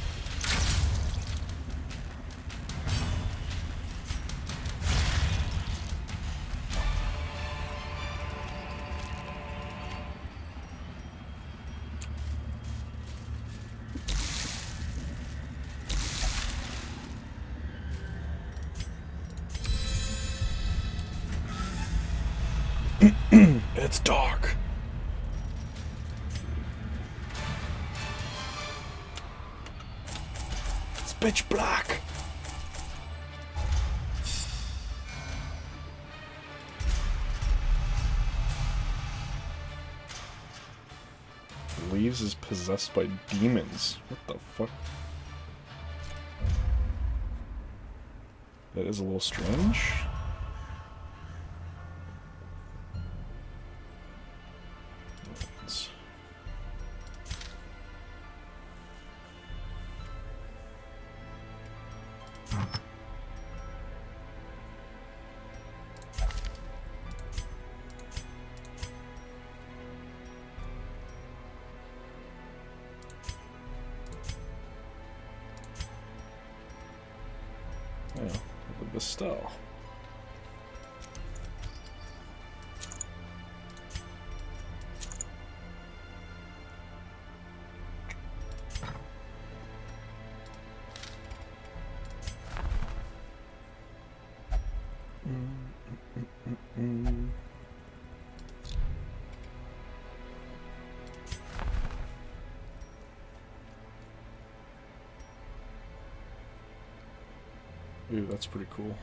It's dark. It's pitch black. Leaves is possessed by demons. What the fuck? That is a little strange. know, with the style. Ooh, that's pretty cool.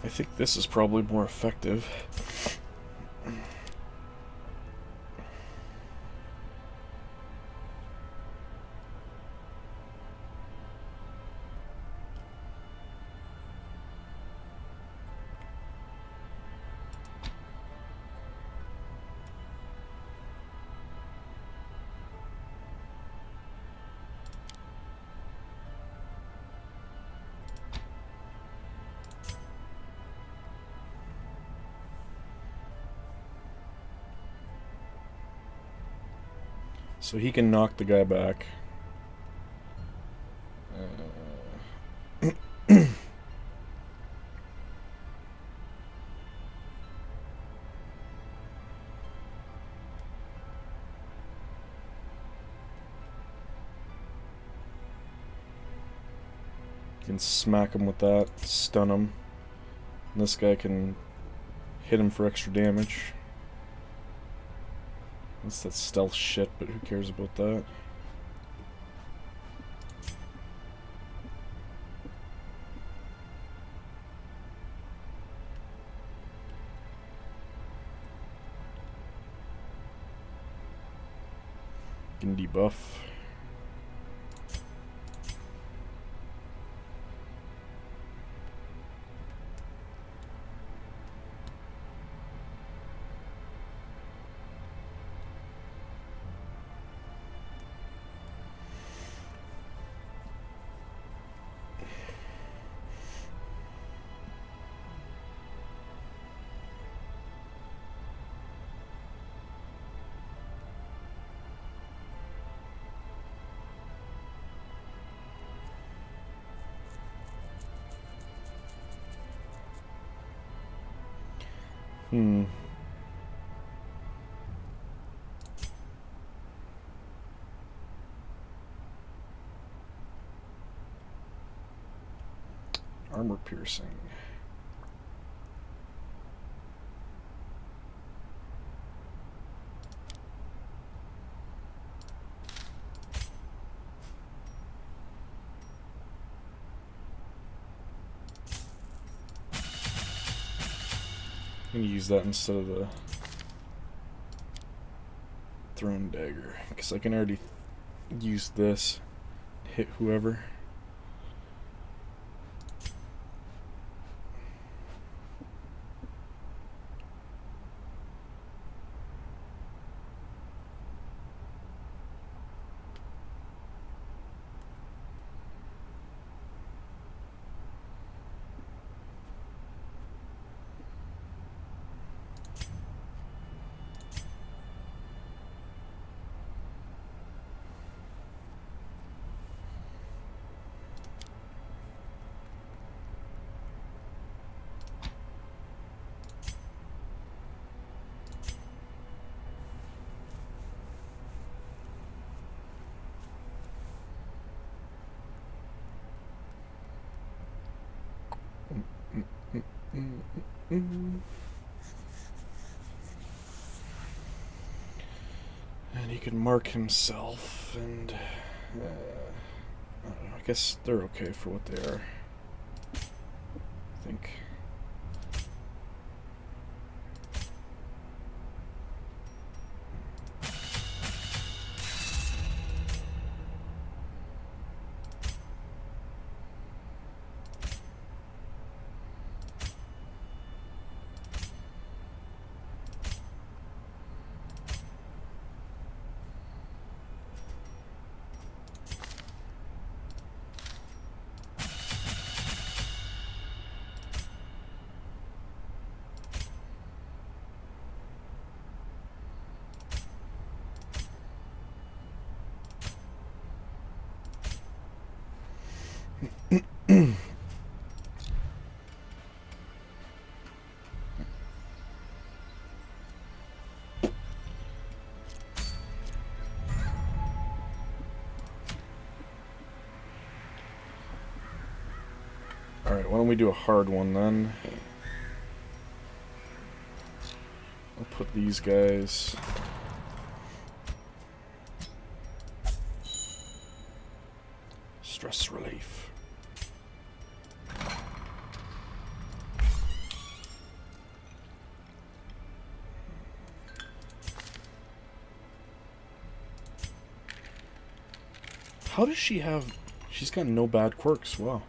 I think this is probably more effective. So he can knock the guy back. Can smack him with that, stun him. And this guy can hit him for extra damage. That's that stealth shit, but who cares about that? Can debuff. Armor piercing. I'm gonna use that instead of the thrown dagger, because I can already use this to hit whoever. And he can mark himself, and I don't know, I guess they're okay for what they are. I think. Alright, why don't we do a hard one then? I'll put these guys. Stress relief. How does she have... She's got no bad quirks, wow.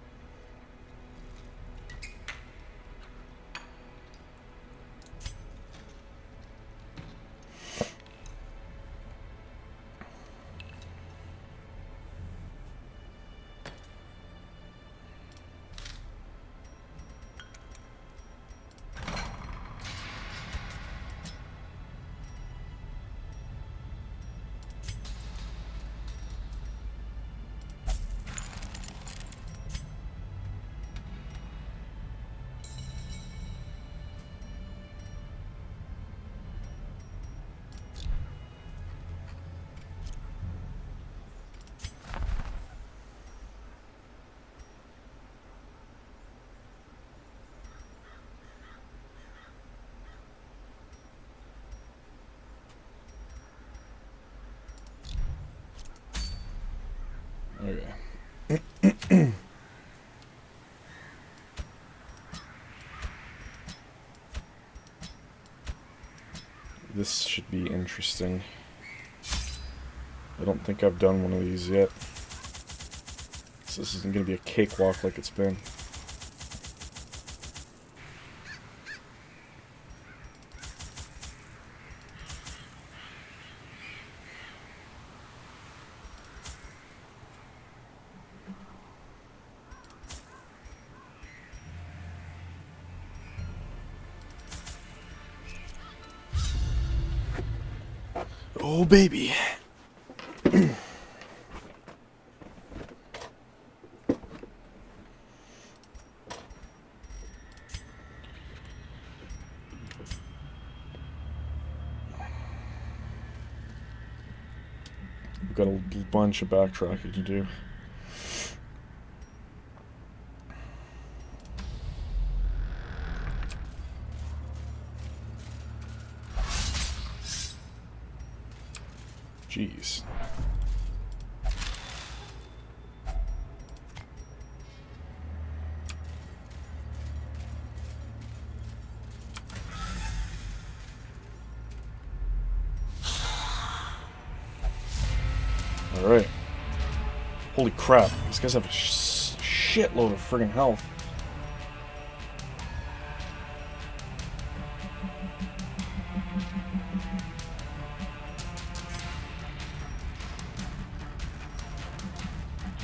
Okay. This should be interesting. I don't think I've done one of these yet. So this isn't going to be a cakewalk like it's been. Oh, baby. We've got a bunch of backtracking to do. Jeez. Alright. Holy crap. These guys have a shitload of friggin' health.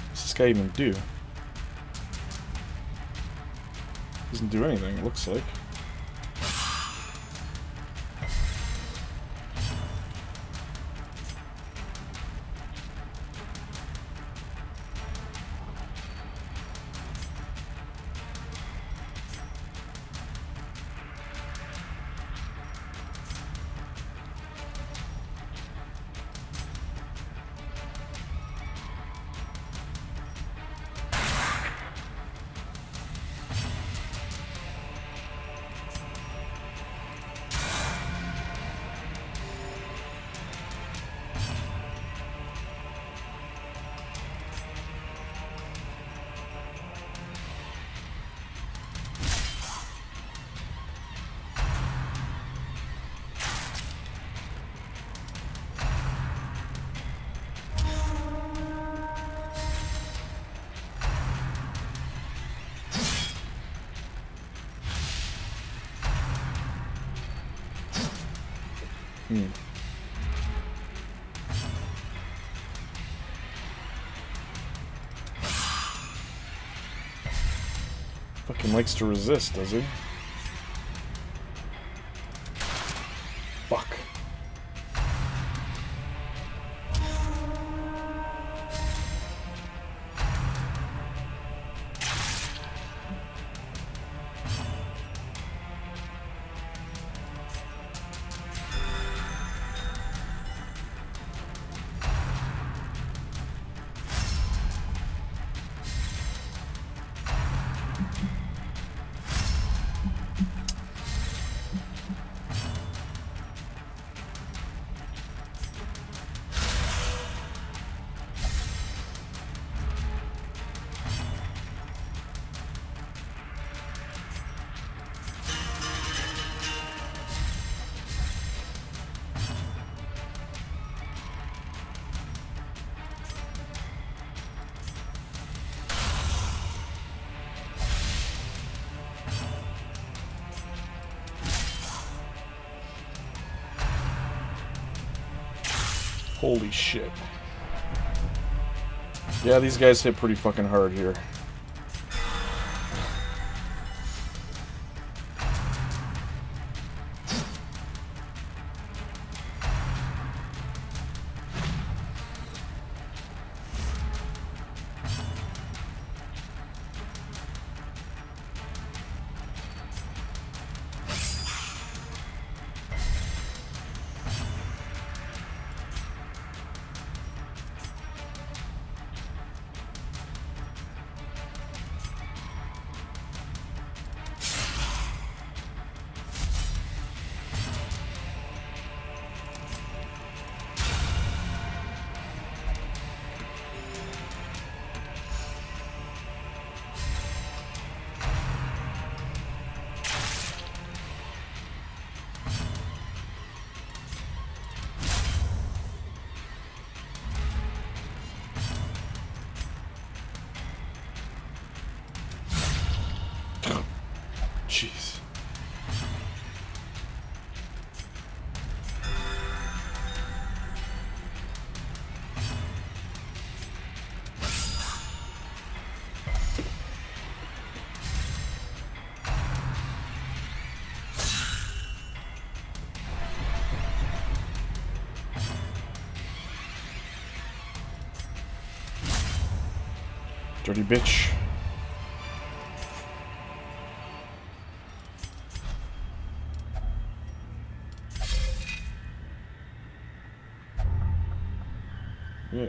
What's this guy even do? Doesn't do anything, it looks like. Fucking likes to resist, does he? Fuck. Holy shit. Yeah, these guys hit pretty fucking hard here. Jeez. Dirty bitch. Yeah.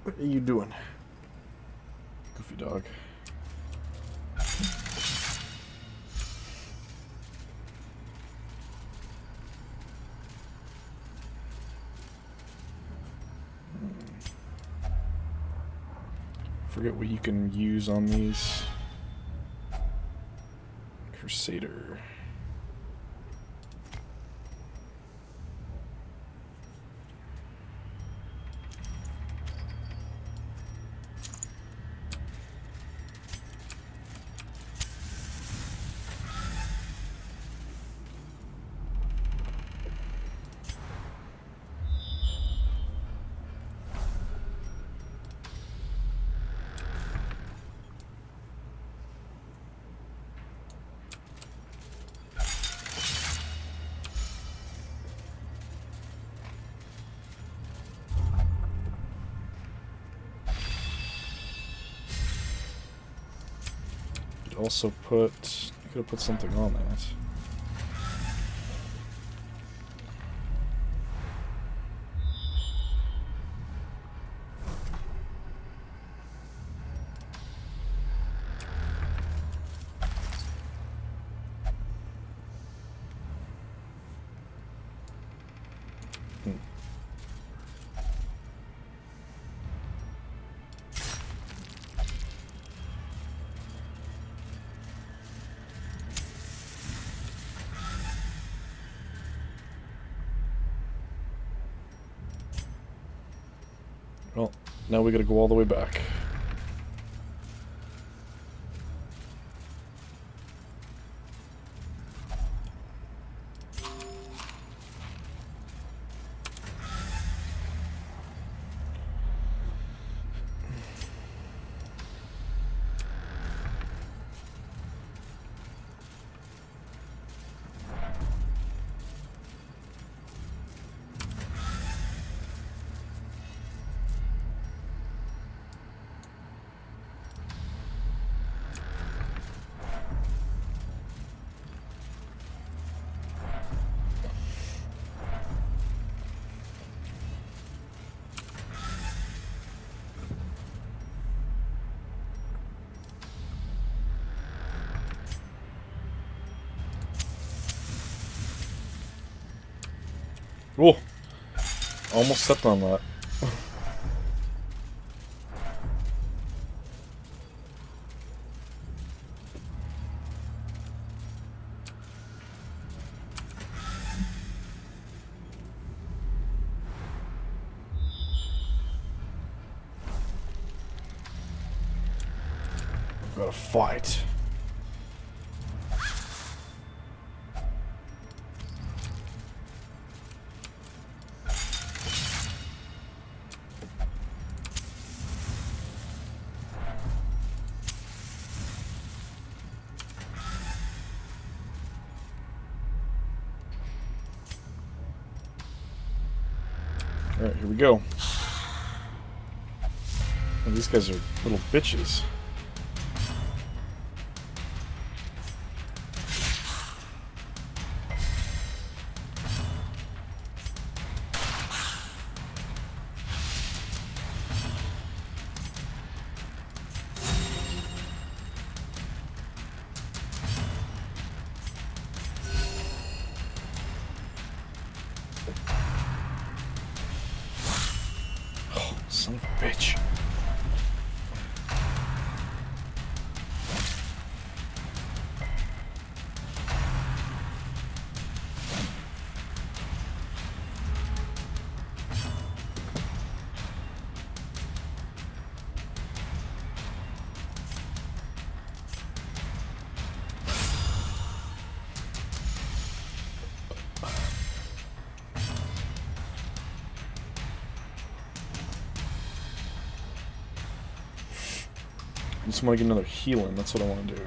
What are you doing? Goofy dog. Forget what you can use on these. Crusader. Also put, I could have put something on that. Well, now we gotta go all the way back. Whoa! Almost stepped on that. I've got to fight. Alright, here we go. Oh, these guys are little bitches. Son of a bitch. I just want to get another healing. That's what I want to do.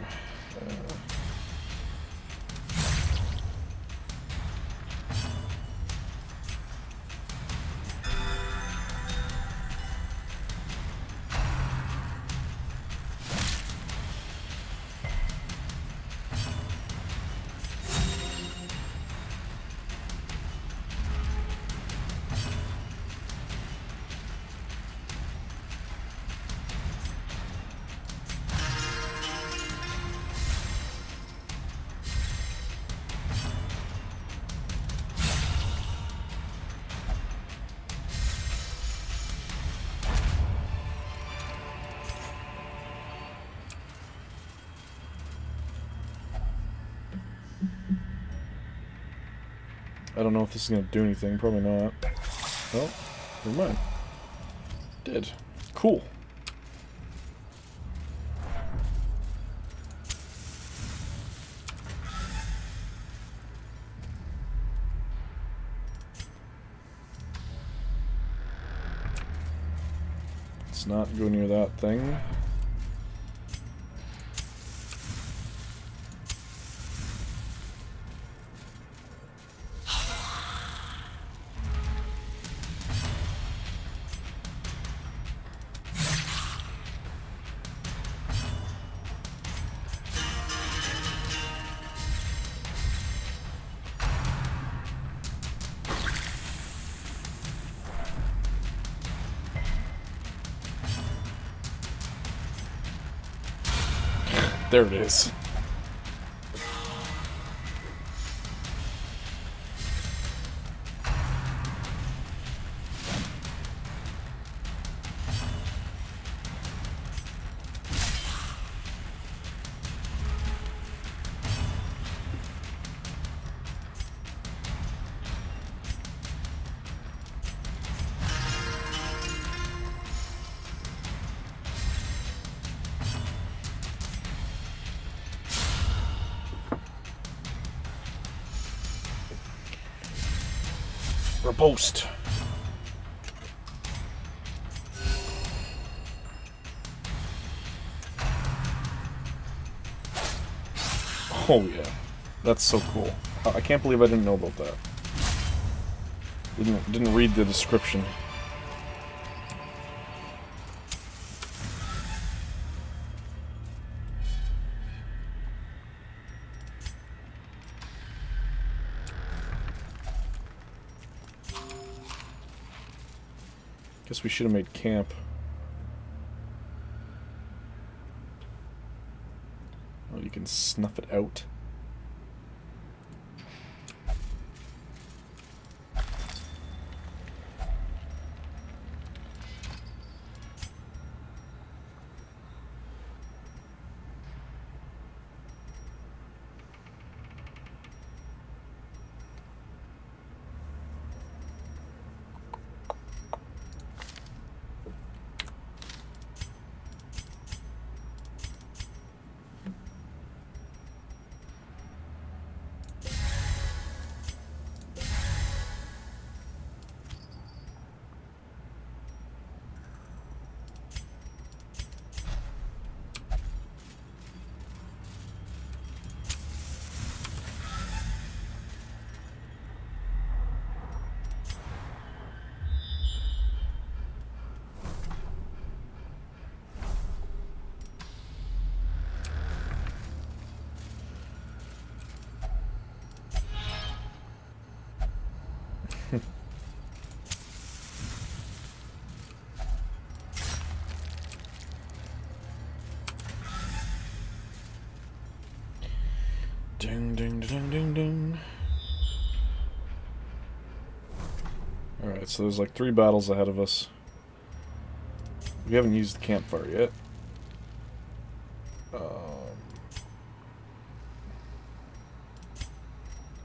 I don't know if this is going to do anything. Probably not. Well, never mind. Did. Cool. Let's not go near that thing. There it is. Riposte. Oh yeah, that's so cool. I can't believe I didn't know about that. Didn't read the description. Guess we should have made camp. Oh, you can snuff it out. Ding, ding, ding, ding, ding. Alright, so there's like 3 battles ahead of us. We haven't used the campfire yet.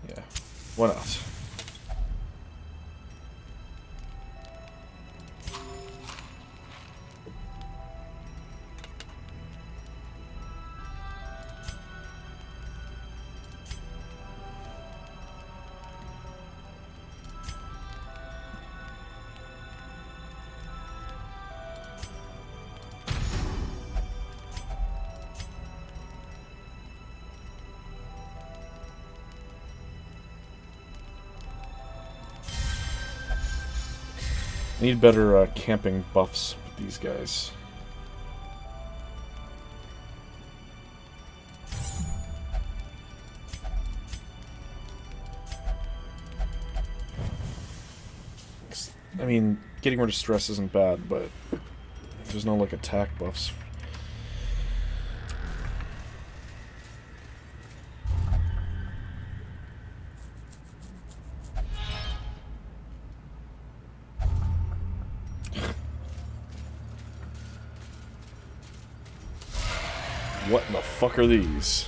Yeah, why not? Need better camping buffs with these guys. I mean, getting rid of stress isn't bad, but there's no like attack buffs. What the fuck are these?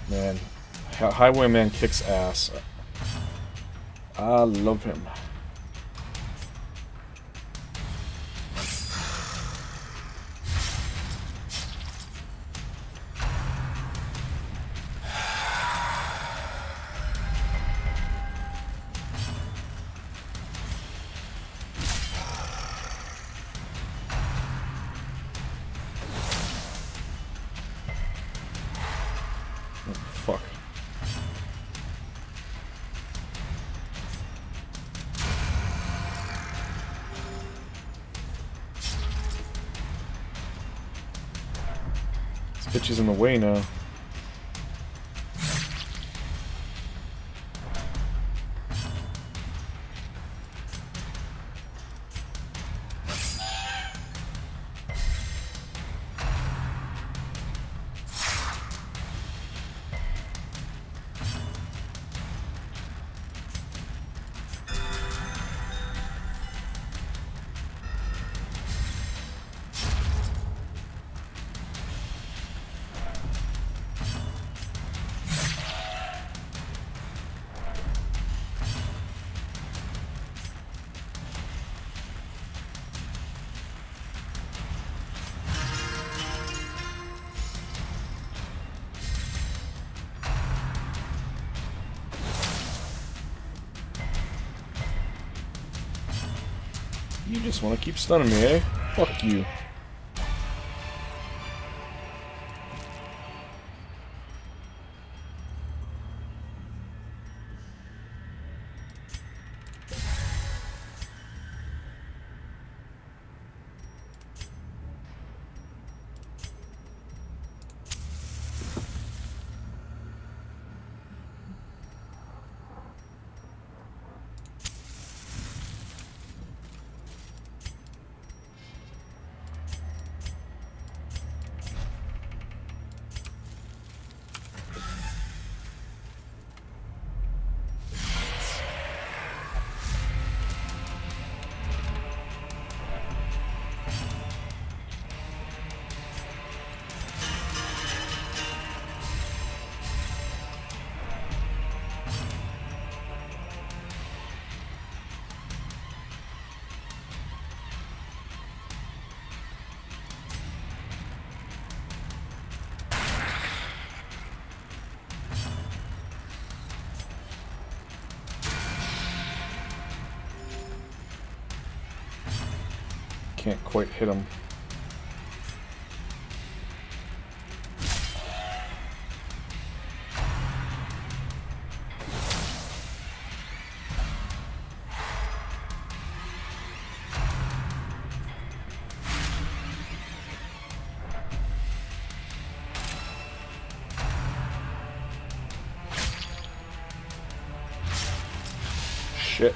Man, Highwayman kicks ass. I love him. Fuck. Bitch is in the way now. You just want to keep stunning me, eh? Fuck you. Can't quite hit him. Shit.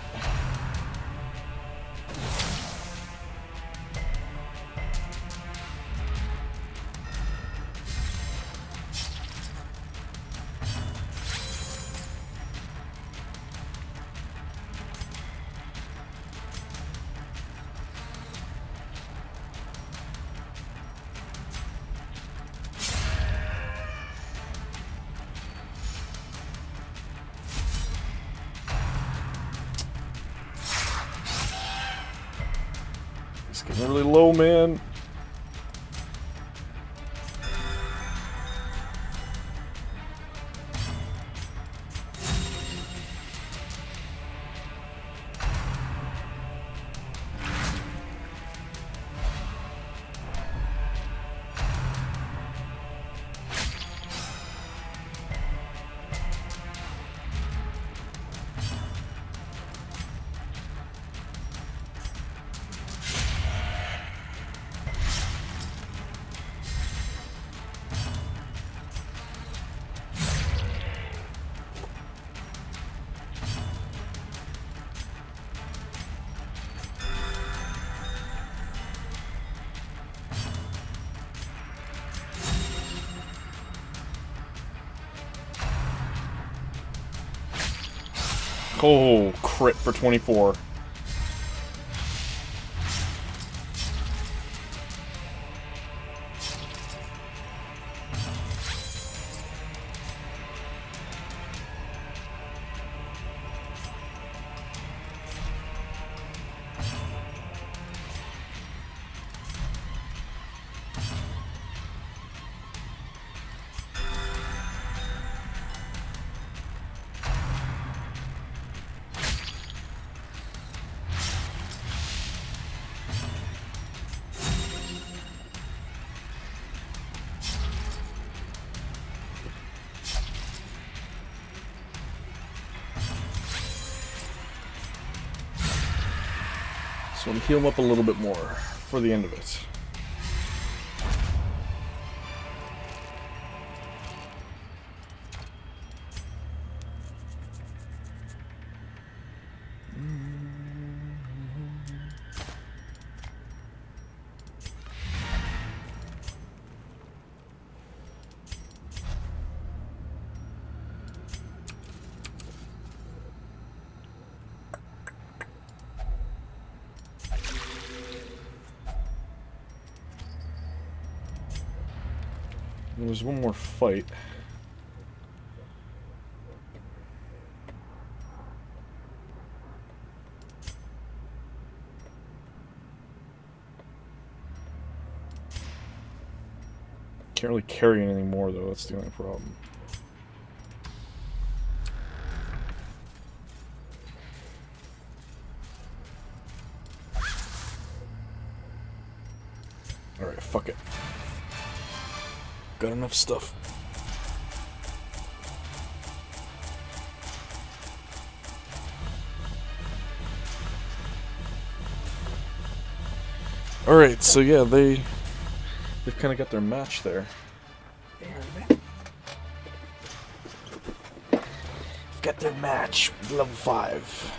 It's getting really low, man. Oh, crit for 24. So I'm going to heal him up a little bit more for the end of it. There was one more fight. Can't really carry it anymore though, that's the only problem. Alright, fuck it. Got enough stuff. Alright, so yeah, they've kind of got their match there. They've got their match, level 5.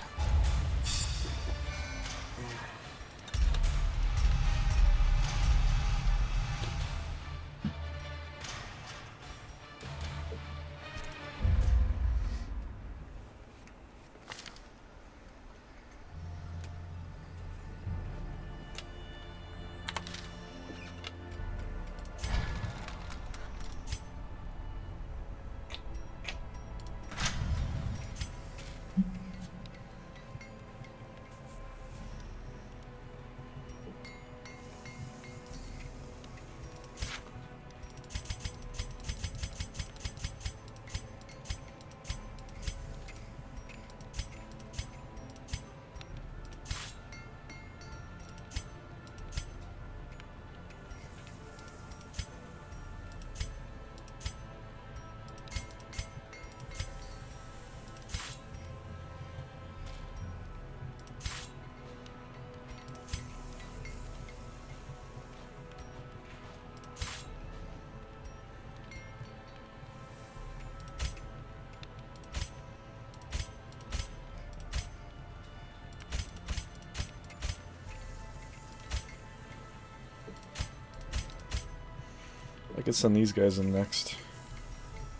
I could send these guys in next.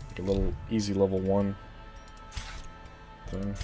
Like a little easy level 1 thing.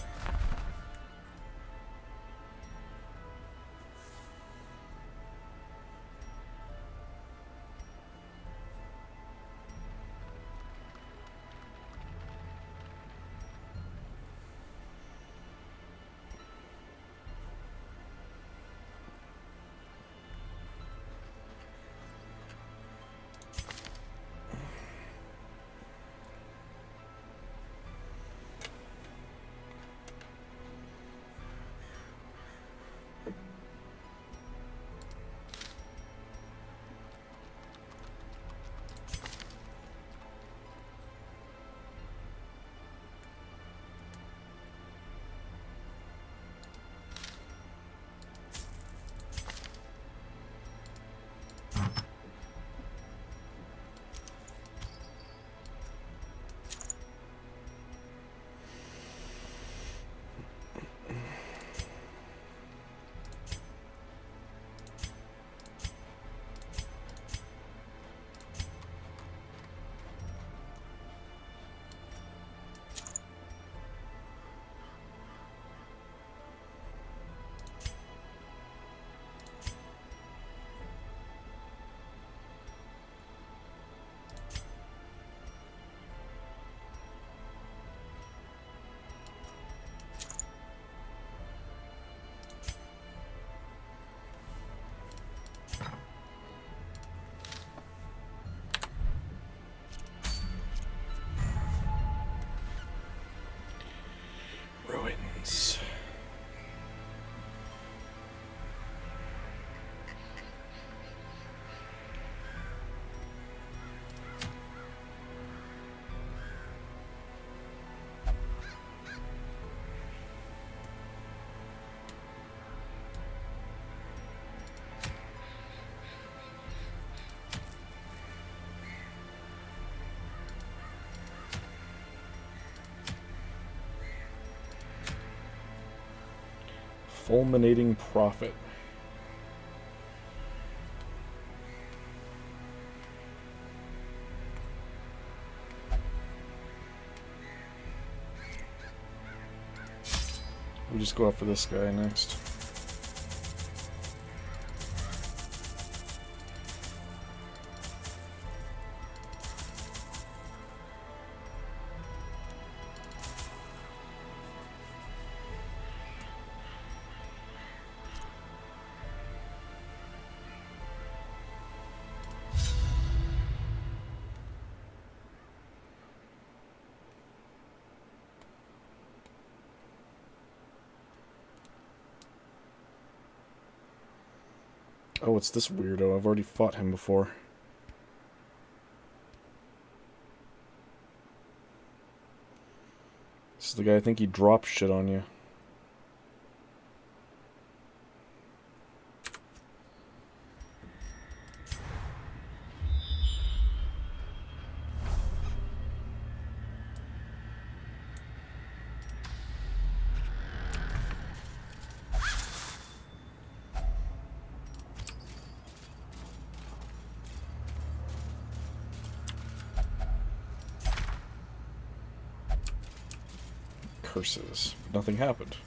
Ruins. Fulminating Prophet. We'll just go after this guy next. Oh, it's this weirdo. I've already fought him before. This is the guy I think he drops shit on you. Curses. Nothing happened.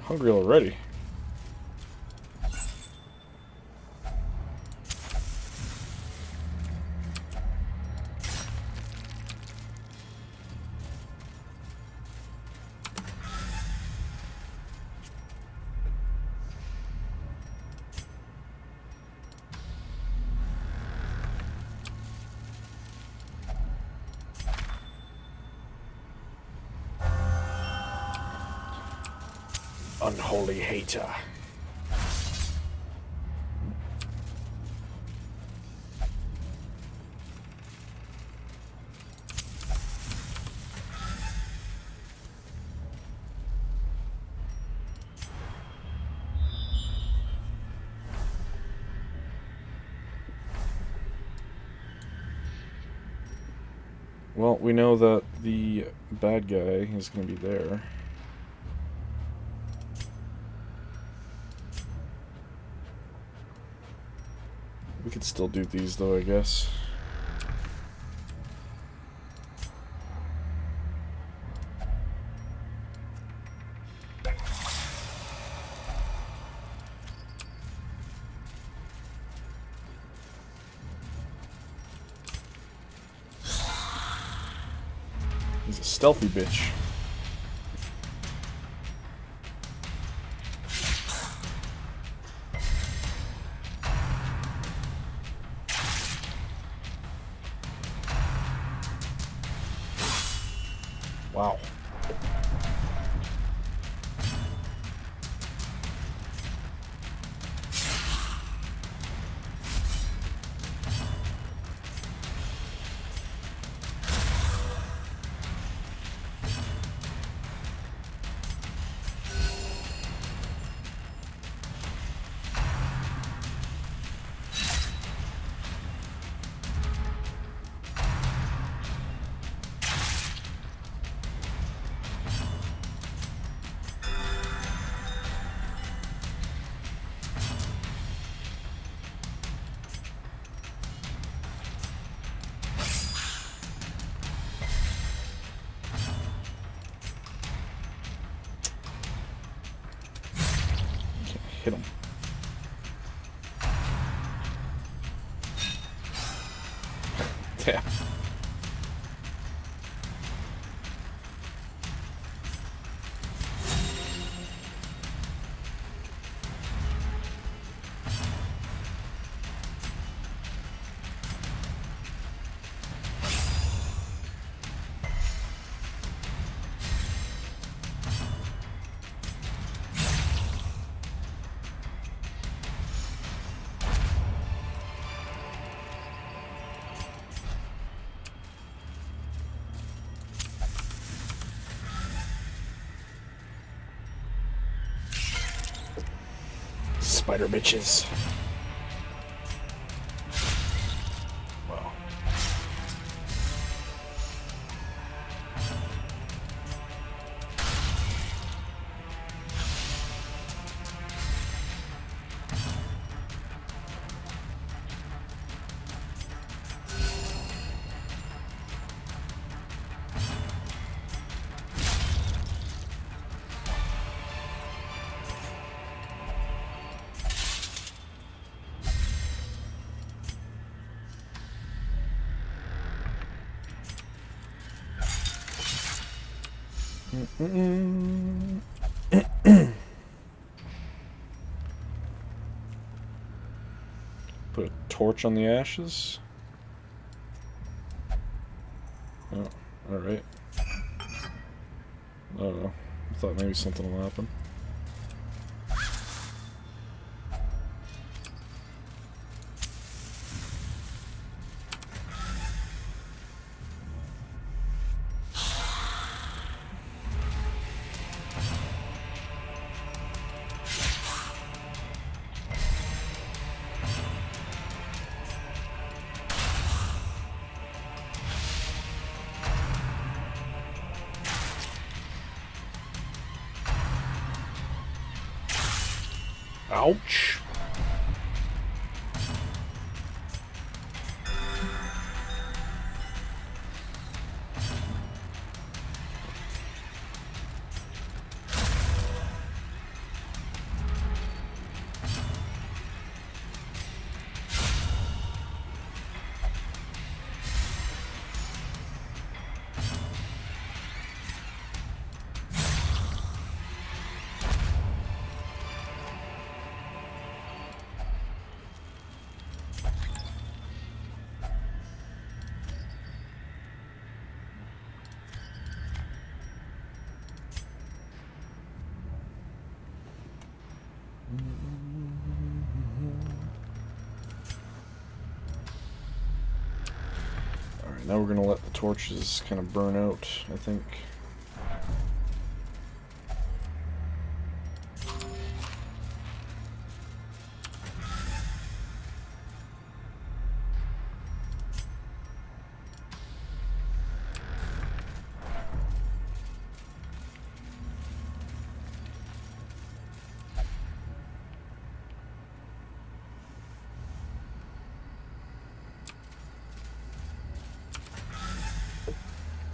Hungry already. Unholy hater. Well, we know that the bad guy is going to be there. We could still do these, though, I guess. He's a stealthy bitch. Wow. Hit him. Damn. Spider bitches. Put a torch on the ashes. Oh, alright. Oh, I thought maybe something will happen. Ouch. Alright, now we're gonna let the torches kind of burn out, I think.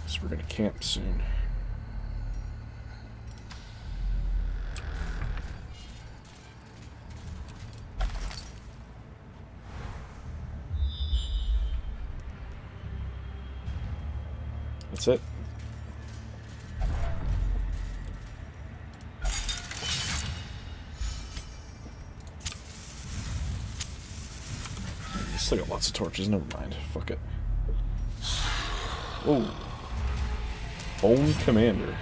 So we're gonna camp soon. That's it. Still got lots of torches, never mind. Fuck it. Oh. Own commander.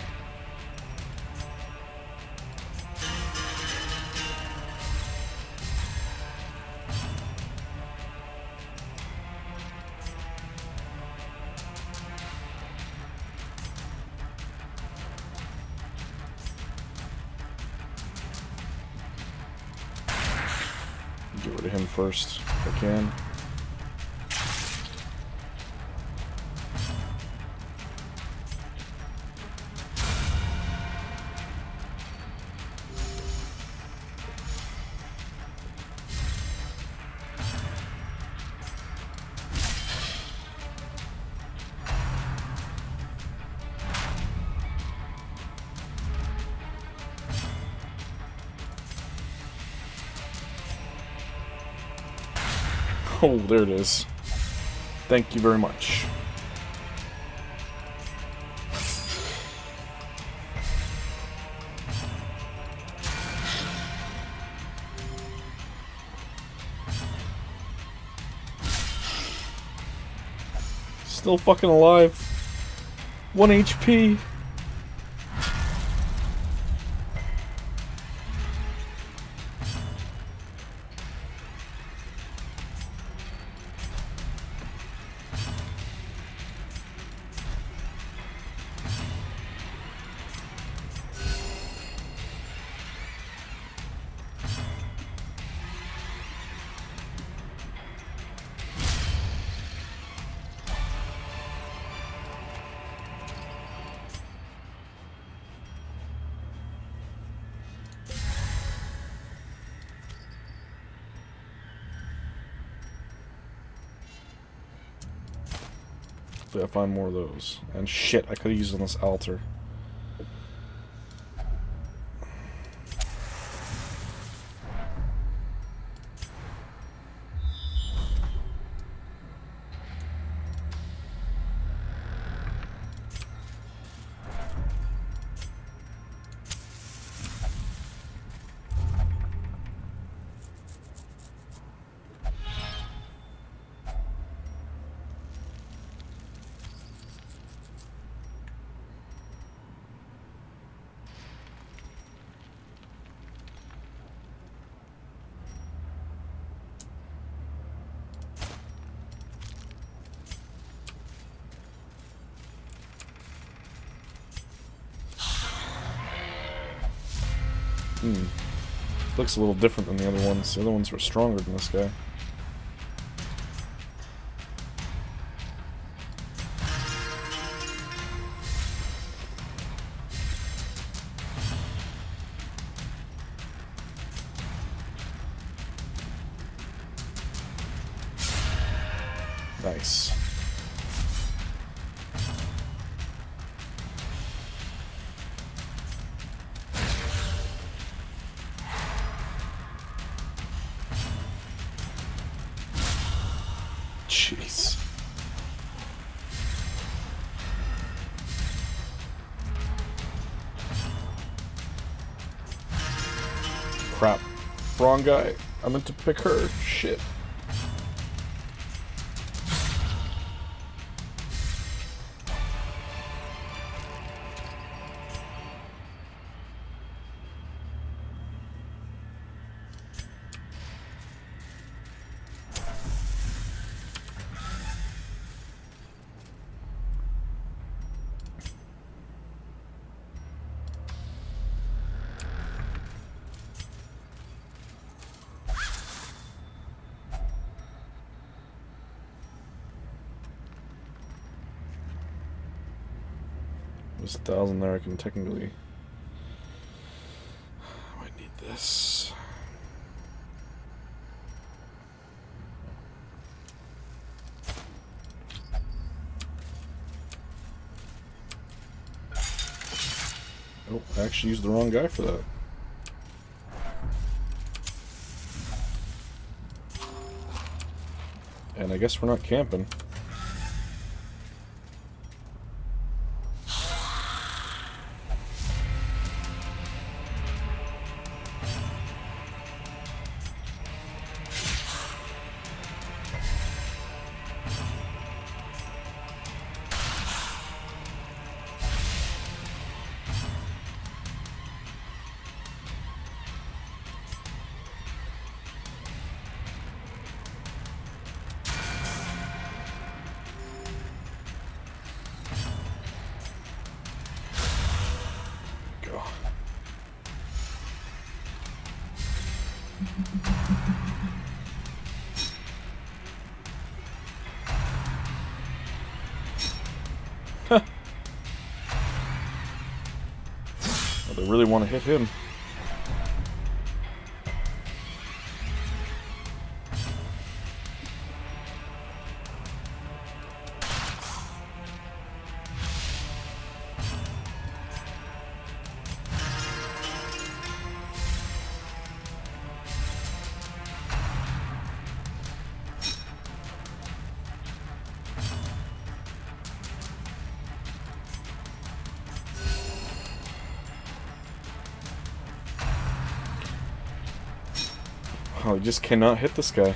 Get rid of him first, if I can. Oh, there it is. Thank you very much. Still fucking alive. 1 HP. Hopefully I find more of those. And shit, I could have used on this altar. Looks a little different than the other ones. The other ones were stronger than this guy. Nice. Jeez. Crap. Wrong guy. I meant to pick her. Shit. There's 1,000 there. I can technically. I might need this. Oh, I actually used the wrong guy for that. And I guess we're not camping. Go. Huh. Well, they really want to hit him. Oh, he just cannot hit this guy.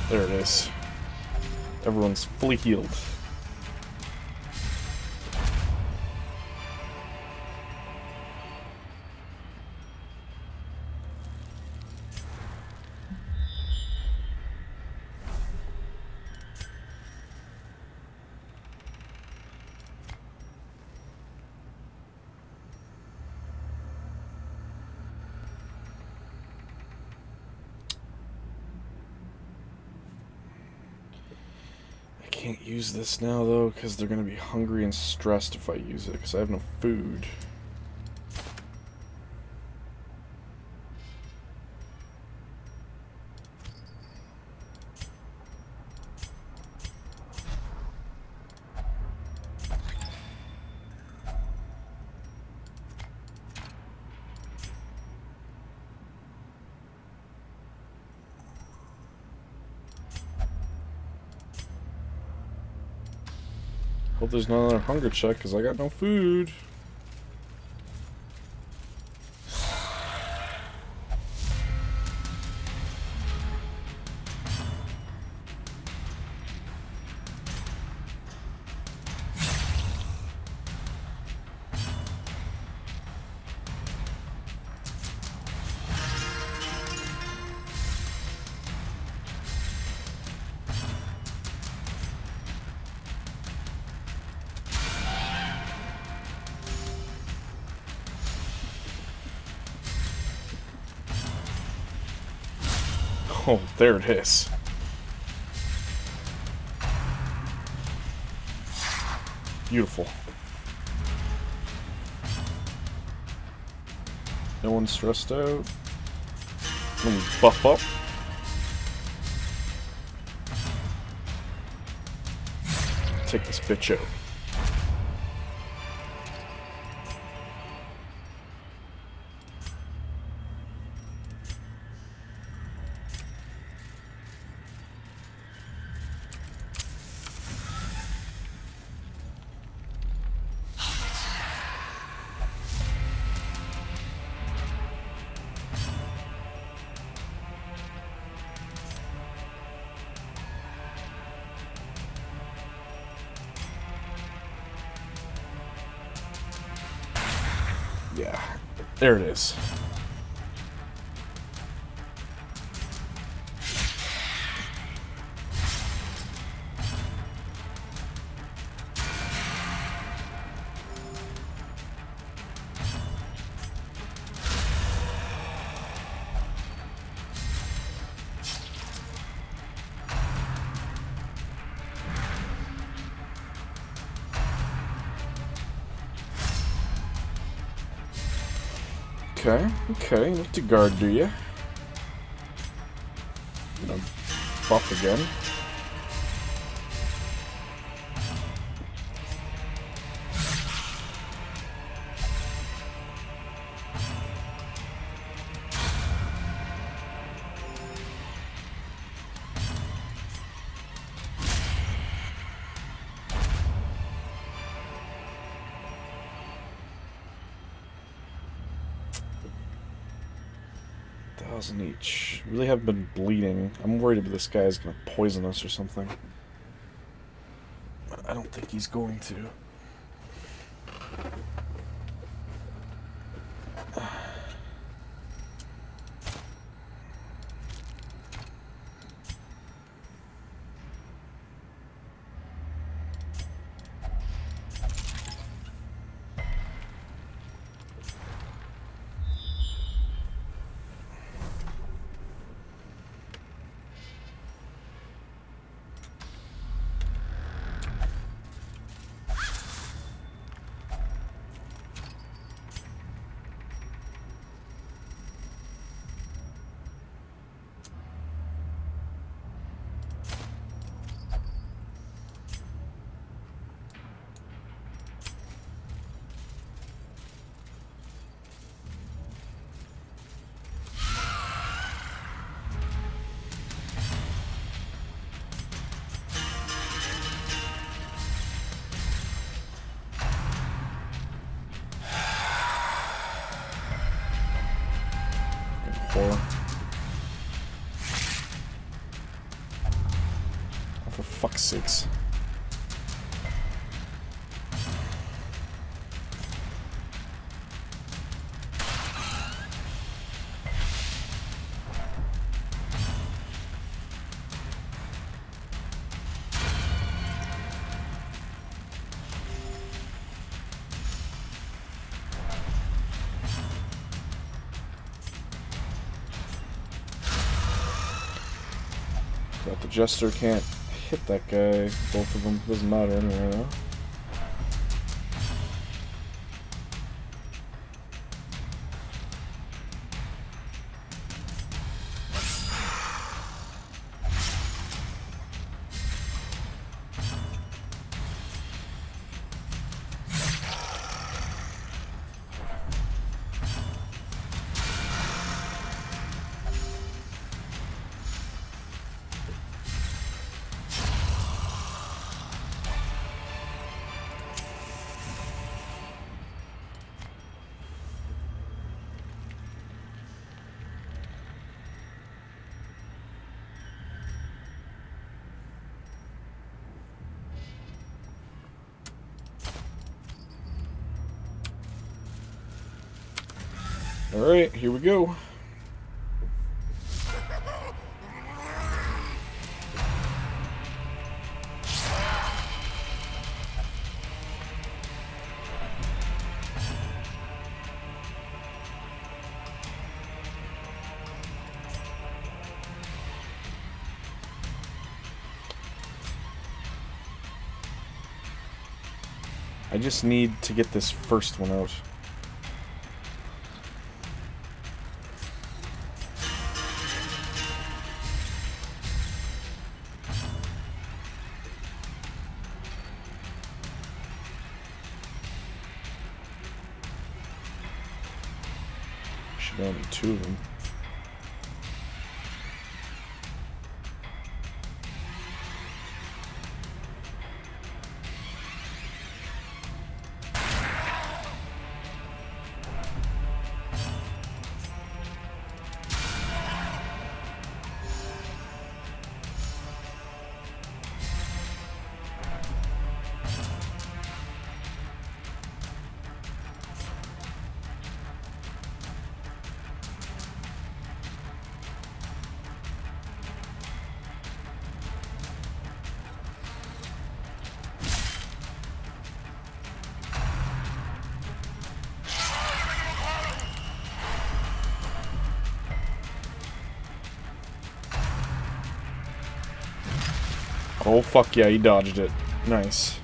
There it is. Everyone's fully healed. Can't use this now though because they're gonna be hungry and stressed if I use it because I have no food. Hope there's not another hunger check, because I got no food. Oh, there it is. Beautiful. No one's stressed out. Let me buff up. Take this bitch out. Yeah, there it is. Okay, what to guard do you? Gonna buff again. Each. Really have been bleeding. I'm worried if this guy's gonna poison us or something. I don't think he's going to. Oh, for fuck's sakes. But the Jester can't hit that guy. Both of them. Doesn't matter anyway, though. Alright, here we go. I just need to get this first one out. Should only be 2 of them. Oh, fuck yeah, he dodged it. Nice.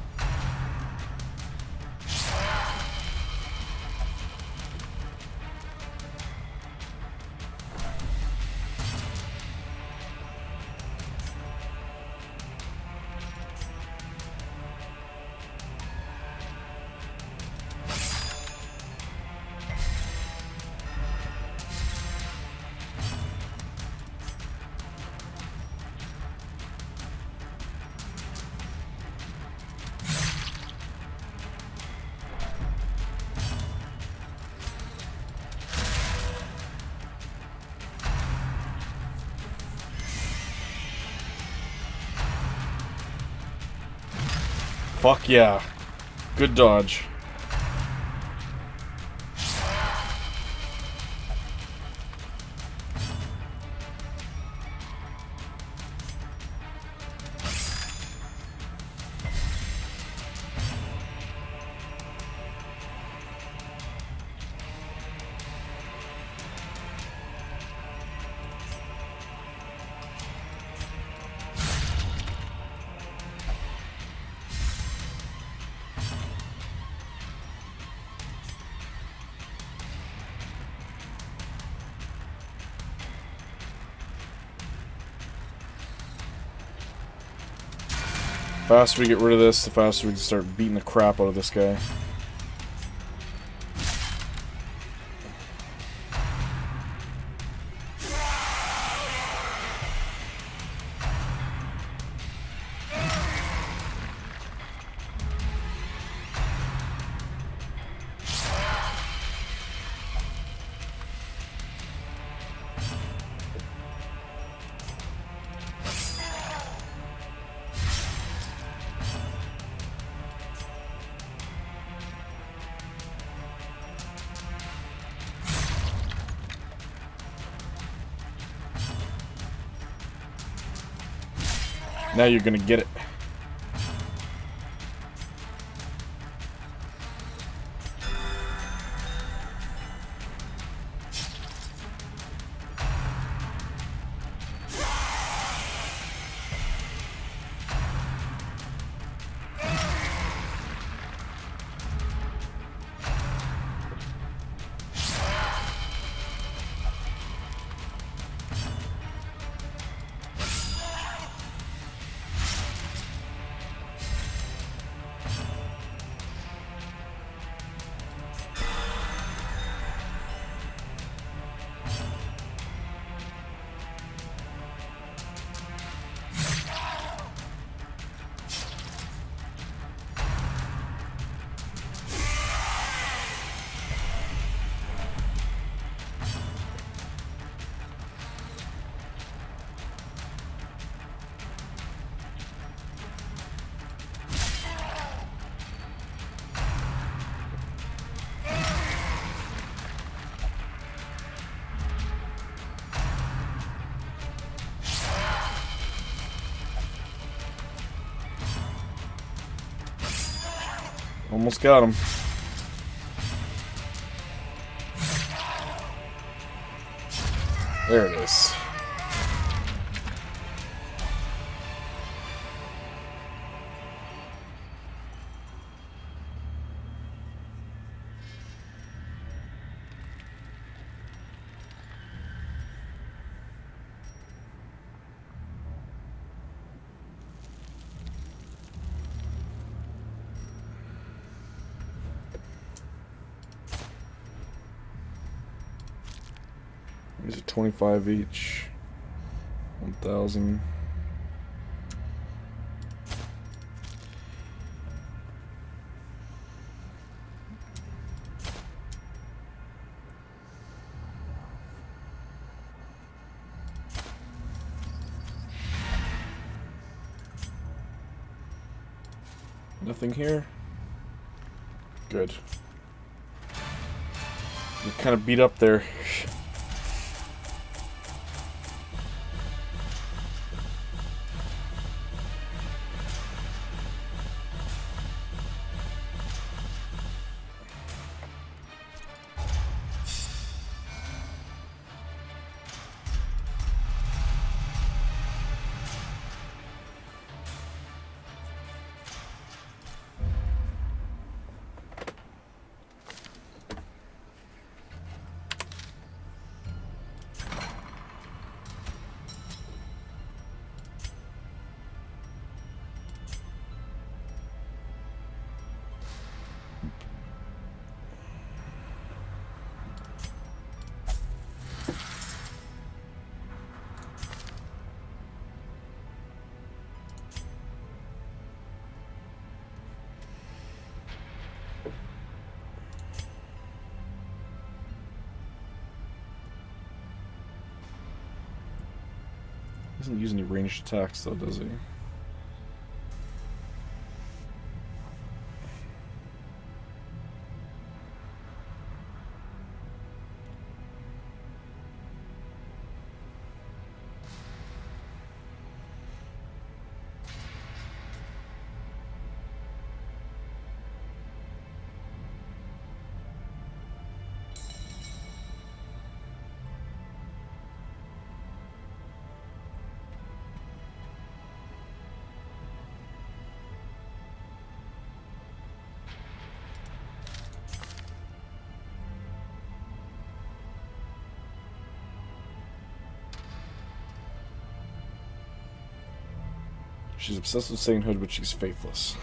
Fuck yeah. Good dodge. The faster we get rid of this, the faster we can start beating the crap out of this guy. Now you're gonna get it. Almost got him. There it is. These are 25 each. 1,000. Nothing here. Good. You're kind of beat up there. Doesn't use any ranged attacks though, does he? She's obsessed with sainthood, but she's faithless.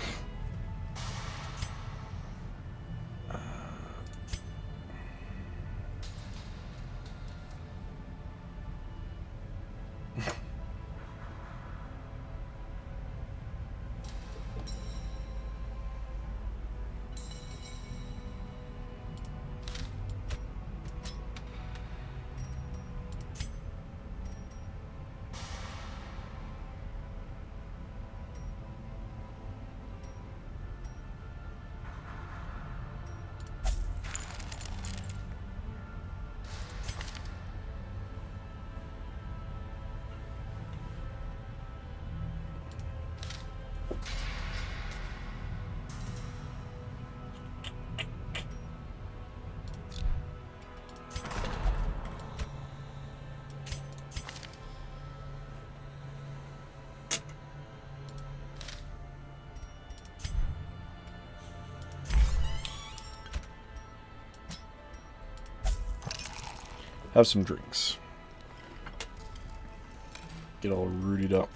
Have some drinks. Get all rooted up.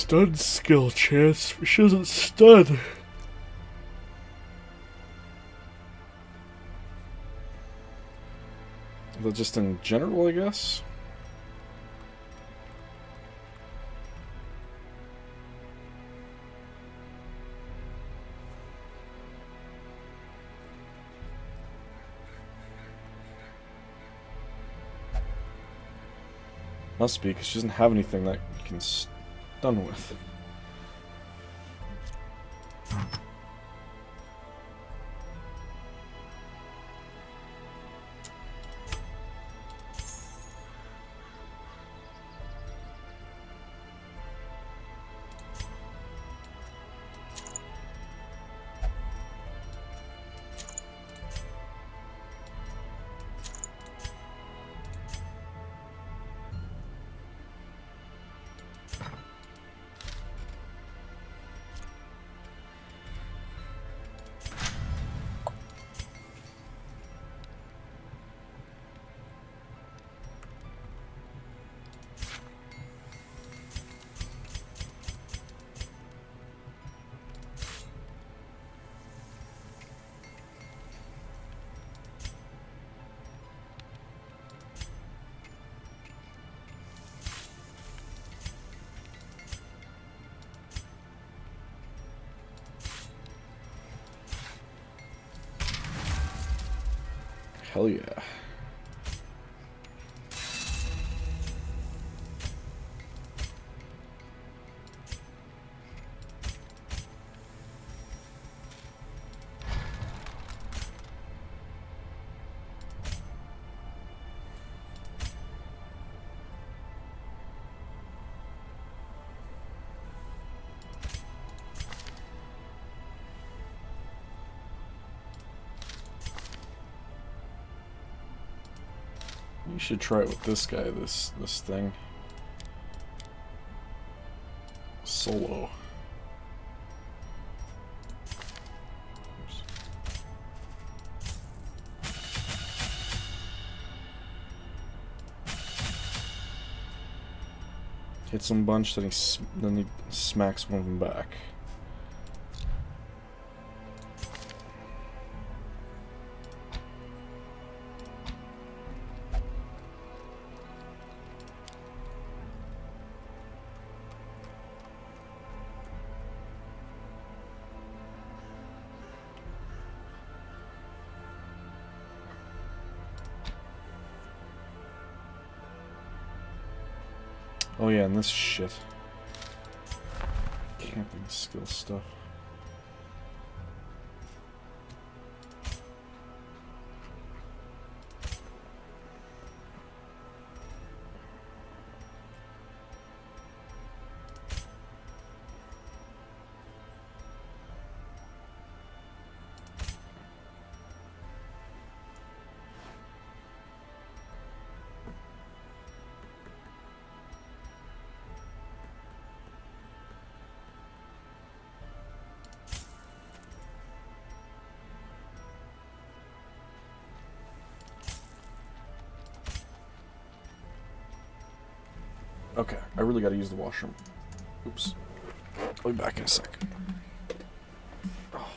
Stun skill chance. She doesn't stun. But just in general, I guess. Must be, because she doesn't have anything that you can stun with. Hell yeah. You should try it with this guy, this thing. Solo. Oops. Hits him a bunch, then he smacks one of them back. Oh yeah, and this shit. Camping skill stuff. Okay, I really gotta use the washroom. Oops. I'll be back in a sec. Oh.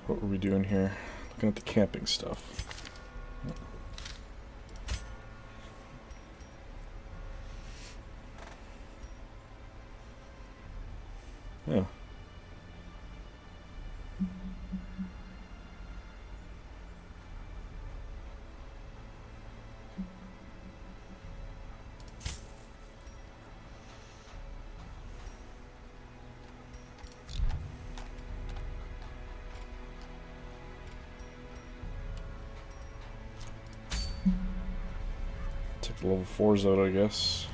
What were we doing here? Looking at the camping stuff. Yeah. Take the level 4s out, I guess.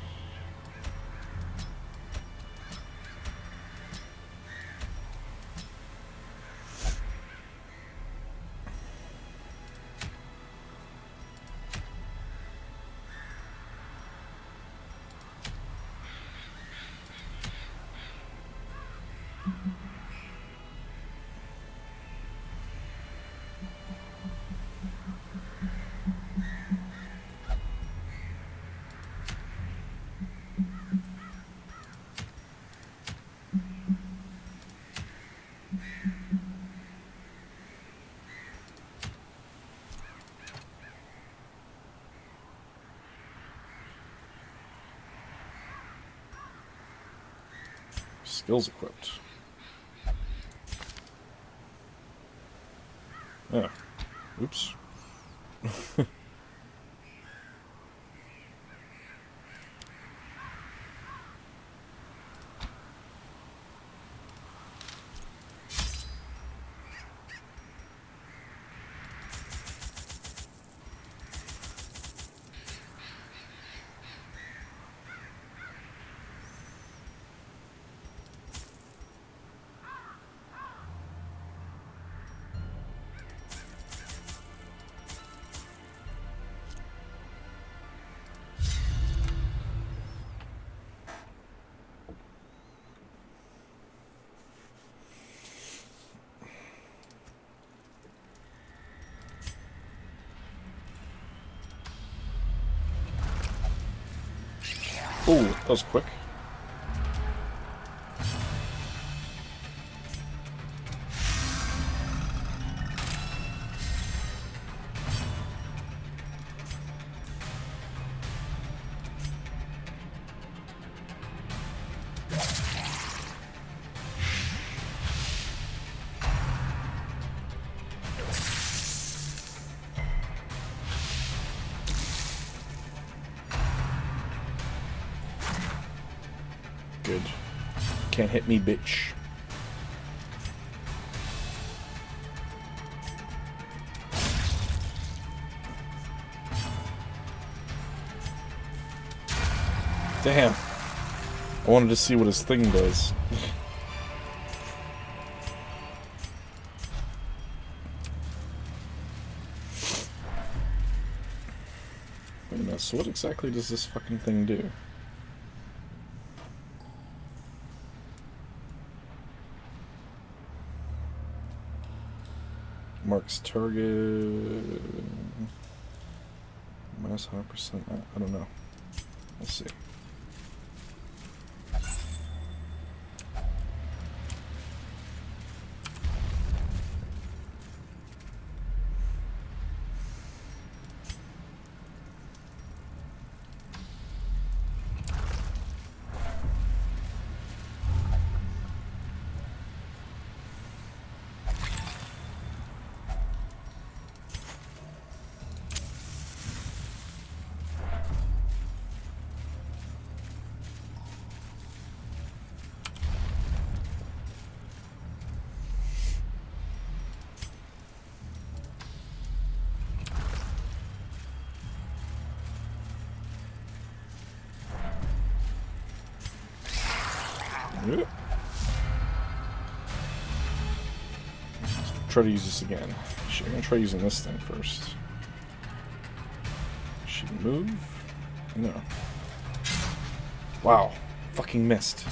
Skills equipped. Yeah. Oops. Oh, that was quick. Good. Can't hit me, bitch. Damn. I wanted to see what his thing does. Wait a minute, so what exactly does this fucking thing do? Marks target. Minus 100%. I don't know. Let's see. Let's try to use this again. Shit, I'm gonna try using this thing first. Should move? No. Wow. Fucking missed.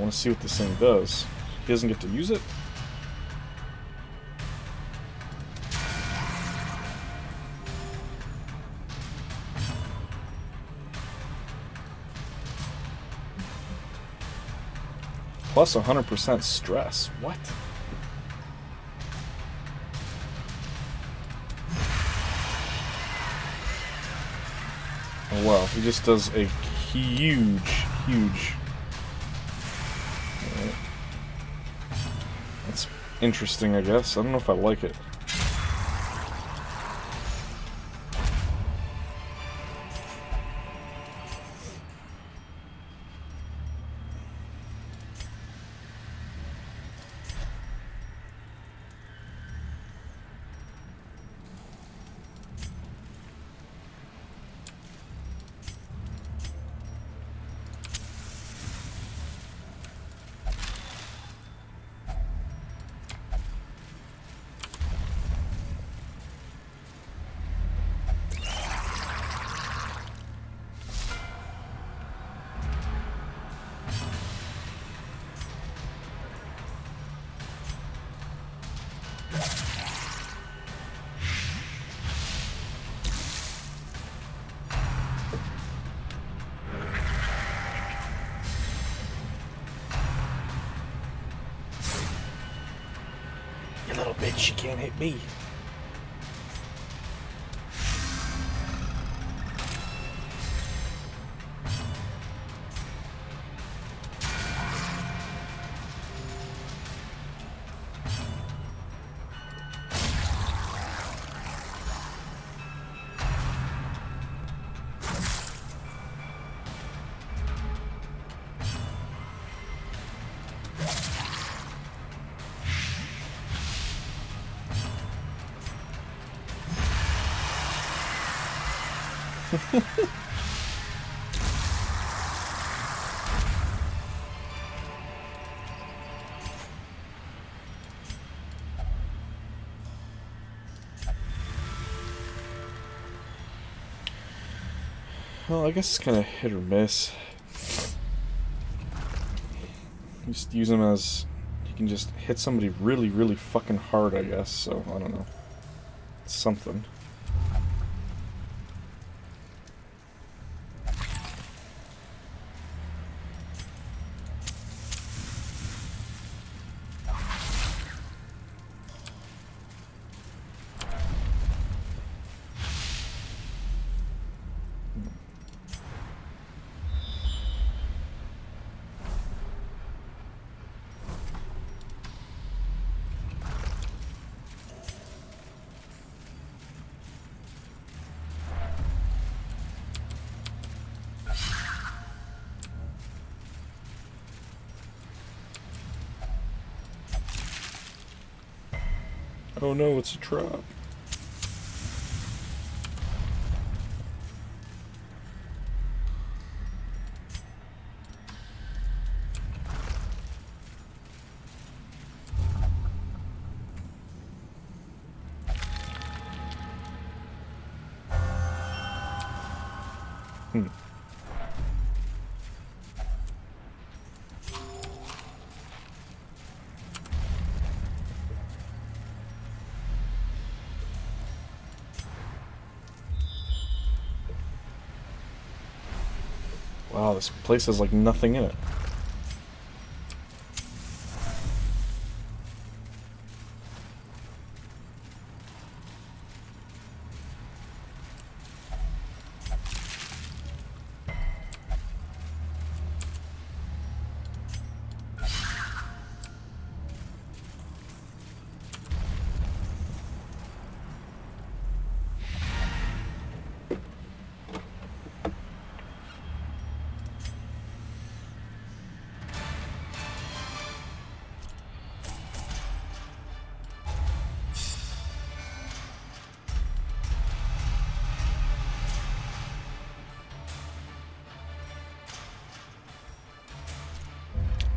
want to see what this thing does. He doesn't get to use it? Plus 100% stress. What? Oh wow, he just does a huge. Alright. That's interesting, I guess. I don't know if I like it. You little bitch, you can't hit me. Well, I guess it's kind of hit or miss. Just use him as... you can just hit somebody really fucking hard, I guess, so I don't know. It's something. Oh no, it's a trap. Wow, this place has like nothing in it.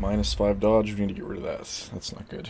-5 dodge, we need to get rid of that. That's not good.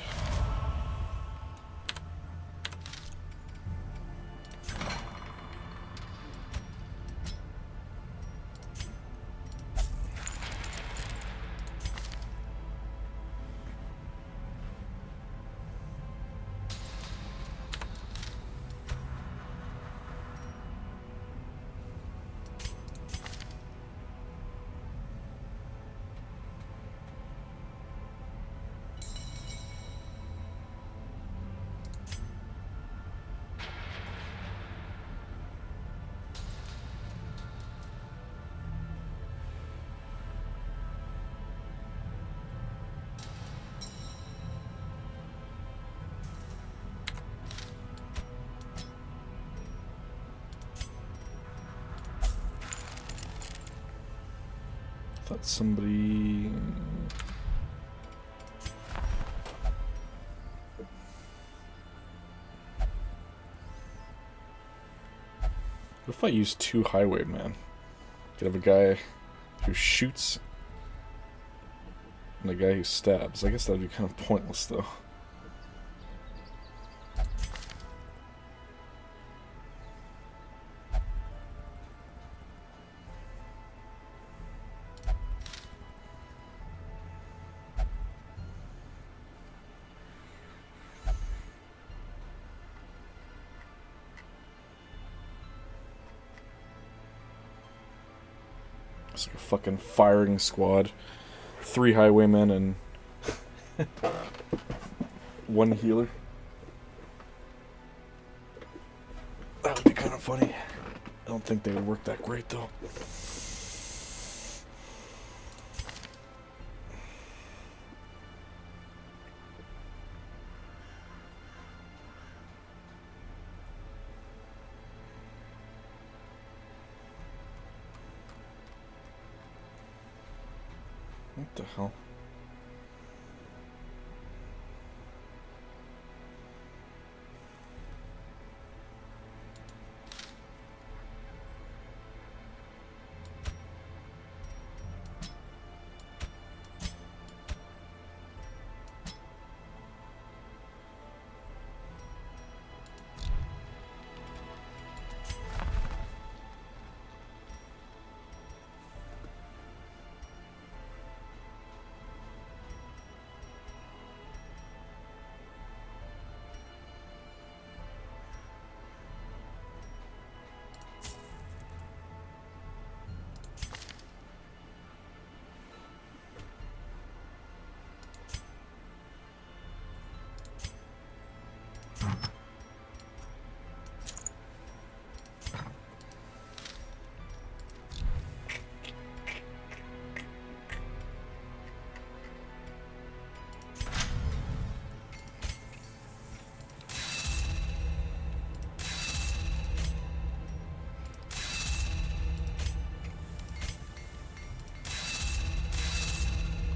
thought somebody... What if I use 2 highwaymen? Could have a guy who shoots and a guy who stabs. I guess that would be kind of pointless, though. It's like a fucking firing squad. 3 highwaymen and 1 healer. That would be kind of funny. I don't think they would work that great, though. What the hell?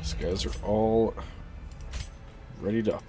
These guys are all readied up.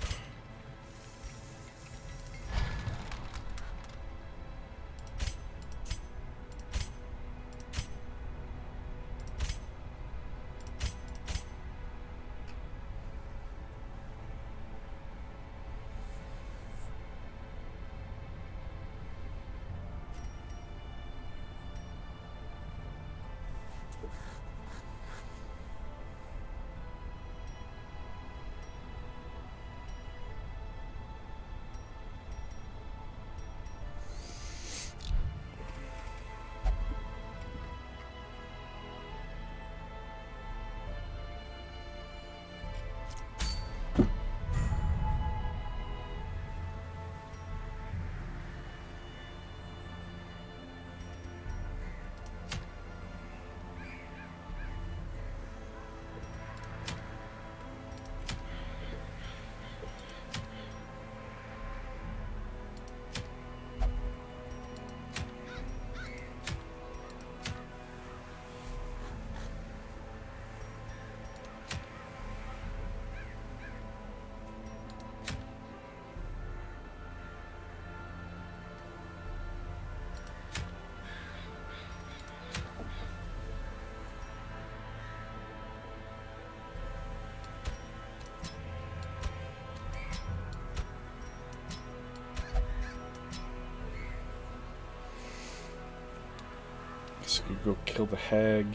So we go kill the hag.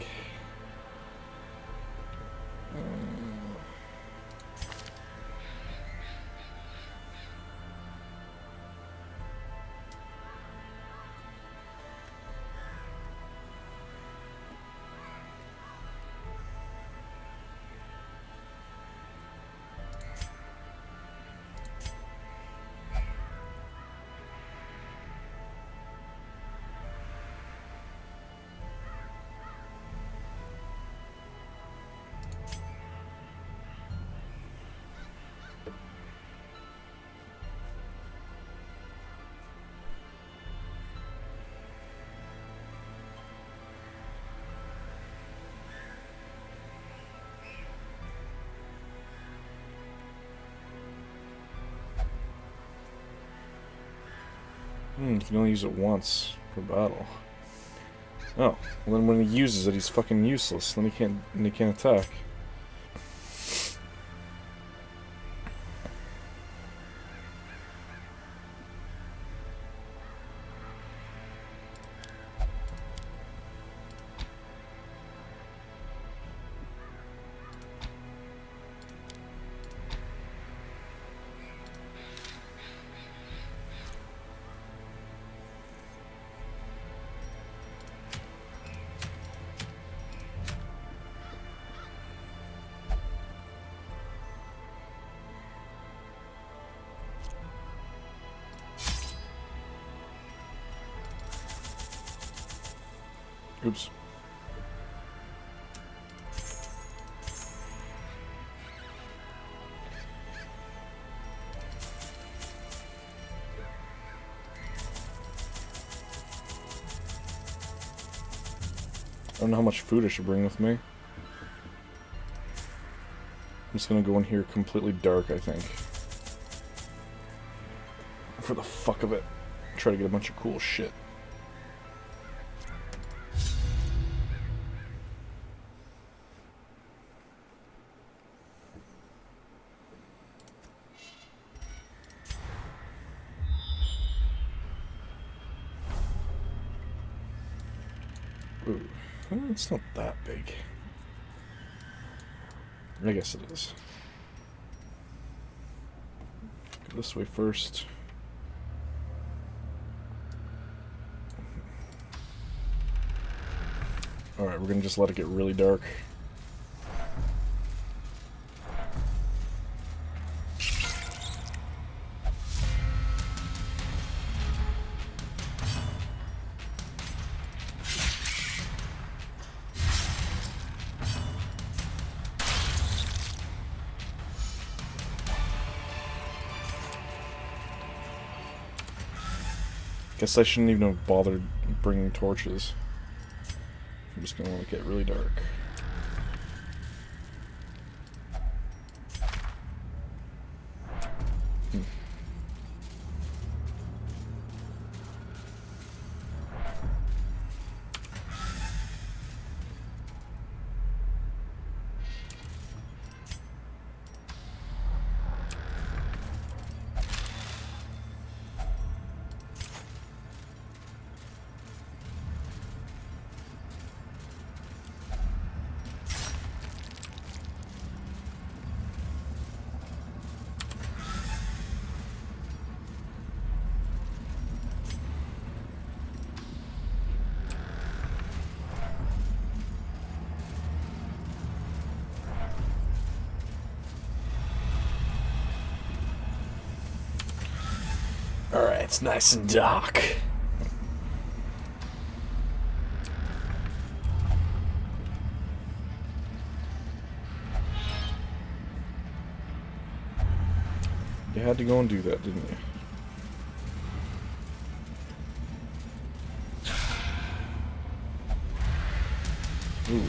You can only use it once per battle. Oh, well then when he uses it, he's fucking useless. Then he can't attack. Oops. I don't know how much food I should bring with me. I'm just gonna go in here completely dark, I think. For the fuck of it. Try to get a bunch of cool shit. Ooh, well, it's not that big. I guess it is. Go this way first. Alright, we're gonna just let it get really dark. Guess I shouldn't even have bothered bringing torches. I'm just gonna let it get really dark. Alright, it's nice and dark. You had to go and do that, didn't you? Ooh.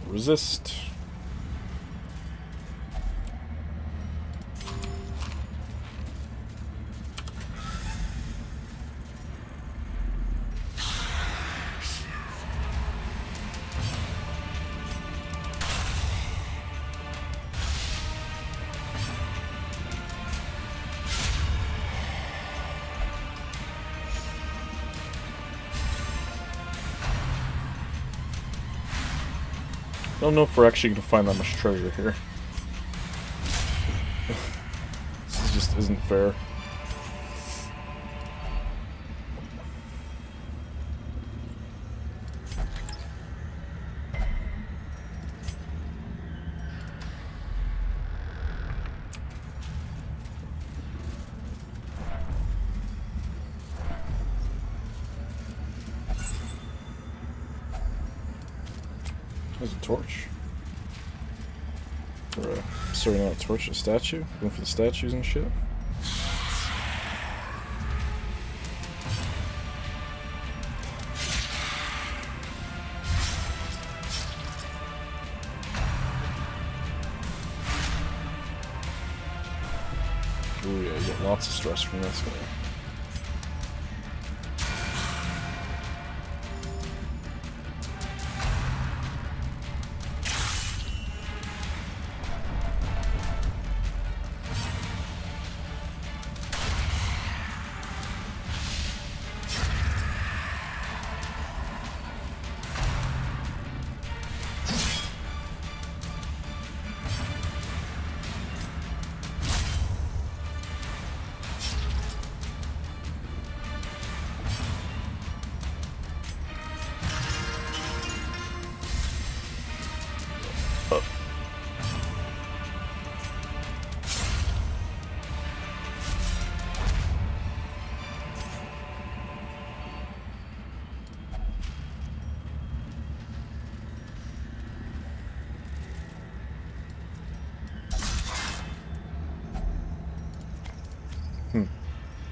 Resist. don't know if we're actually going to find that much treasure here. This just isn't fair. There's a torch. Or sorry, not a torch, a statue. Going for the statues and shit. Oh yeah, you get lots of stress from this guy.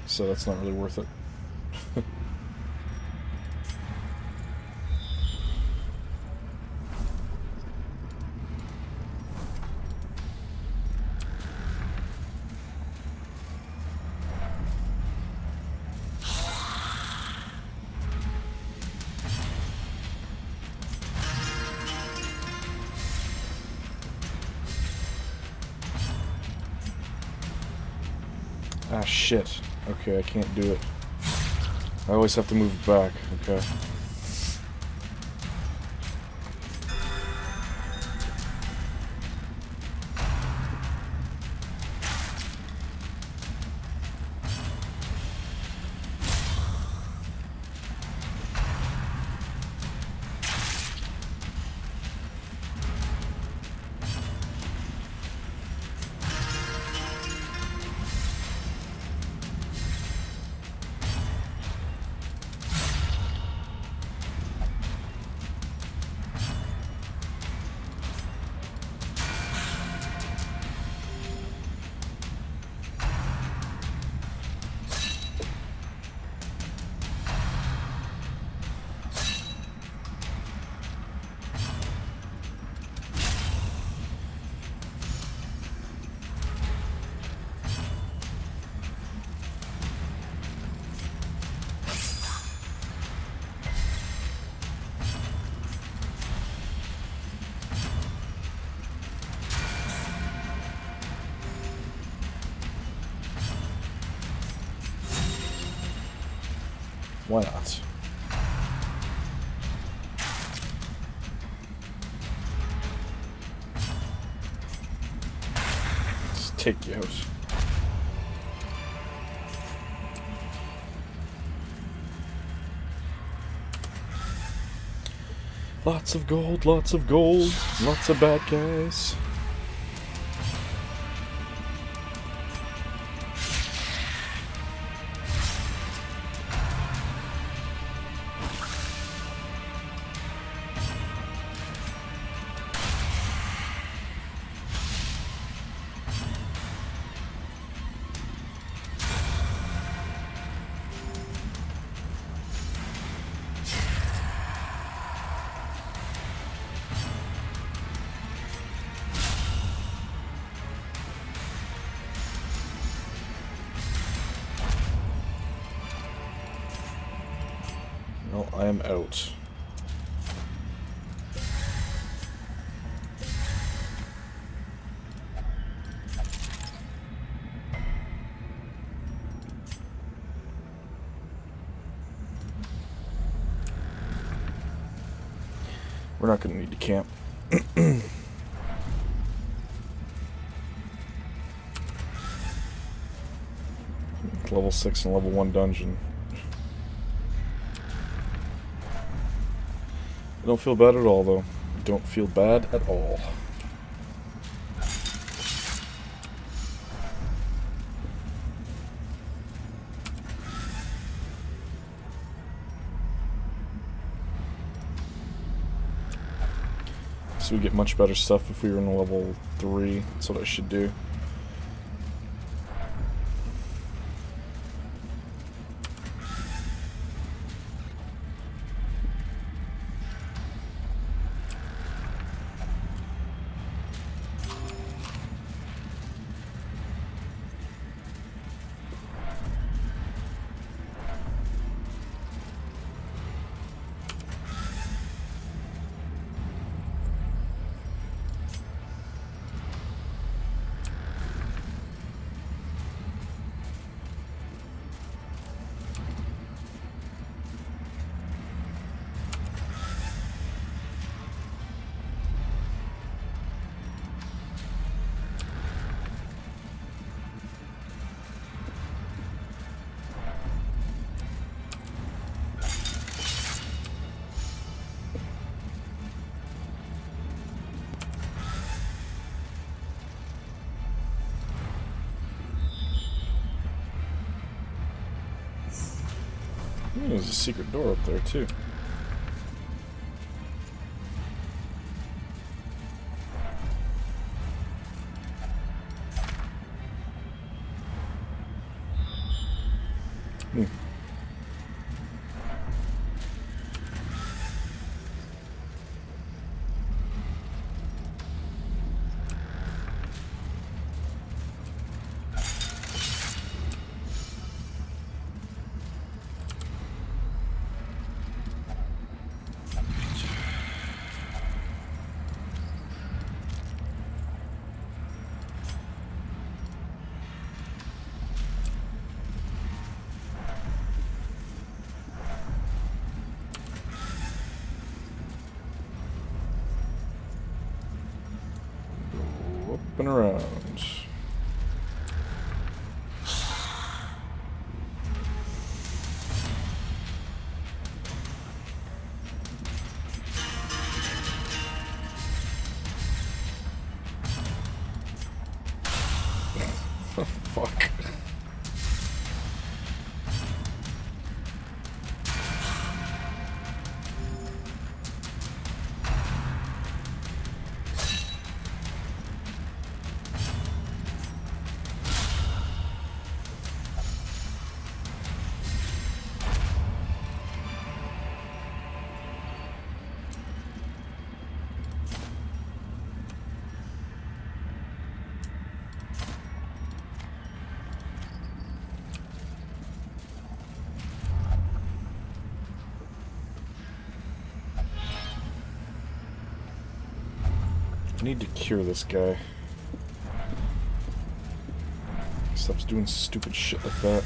So that's not really worth it. Ah, shit. Okay, I can't do it. I always have to move it back. Okay. Why not? Let's take you out. Lots of gold, lots of bad guys. Well, I am out. We're not going to need to camp. Level 6 and level 1 dungeon. I don't feel bad at all, though. Don't feel bad at all. So we get much better stuff if we were in level 3. That's what I should do. There's a secret door up there, too. Up and around. Oh, fuck. I need to cure this guy. He stops doing stupid shit like that.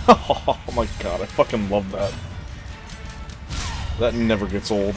Oh my god, I fucking love that. That never gets old.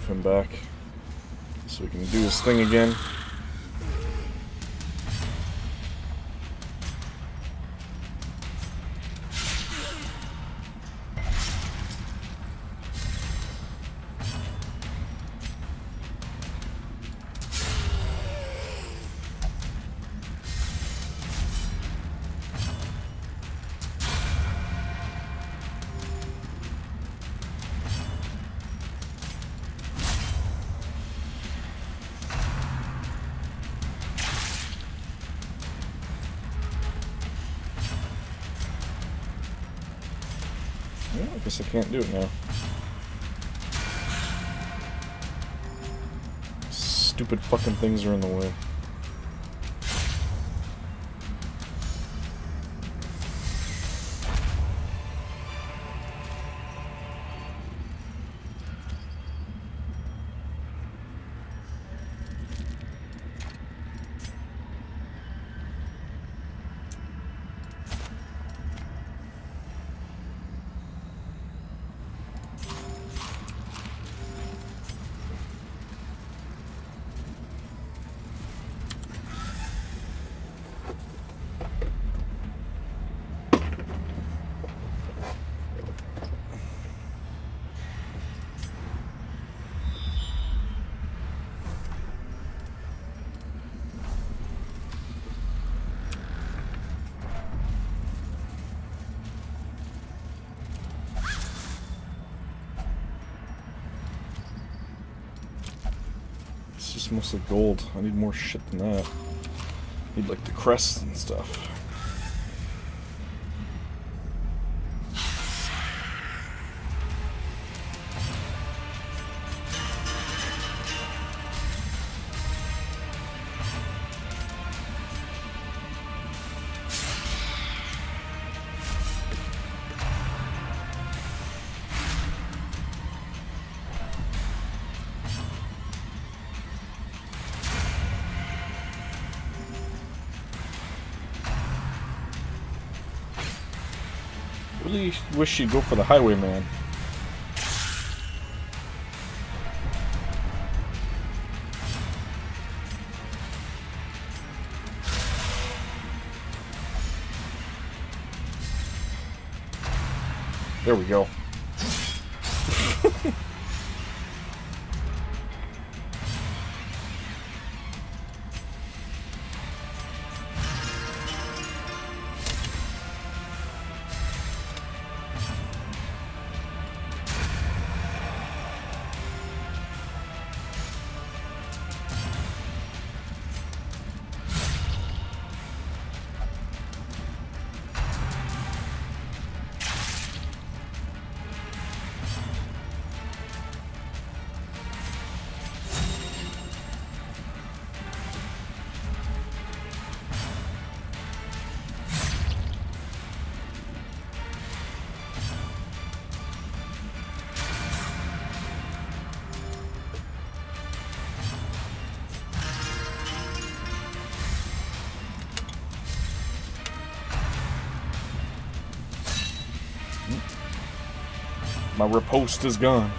him back so he can do his thing again. Well, I guess I can't do it now. Stupid fucking things are in the way. It's just mostly gold. I need more shit than that. I need like the crests and stuff. Really wish she'd go for the highwayman. There we go. My riposte is gone.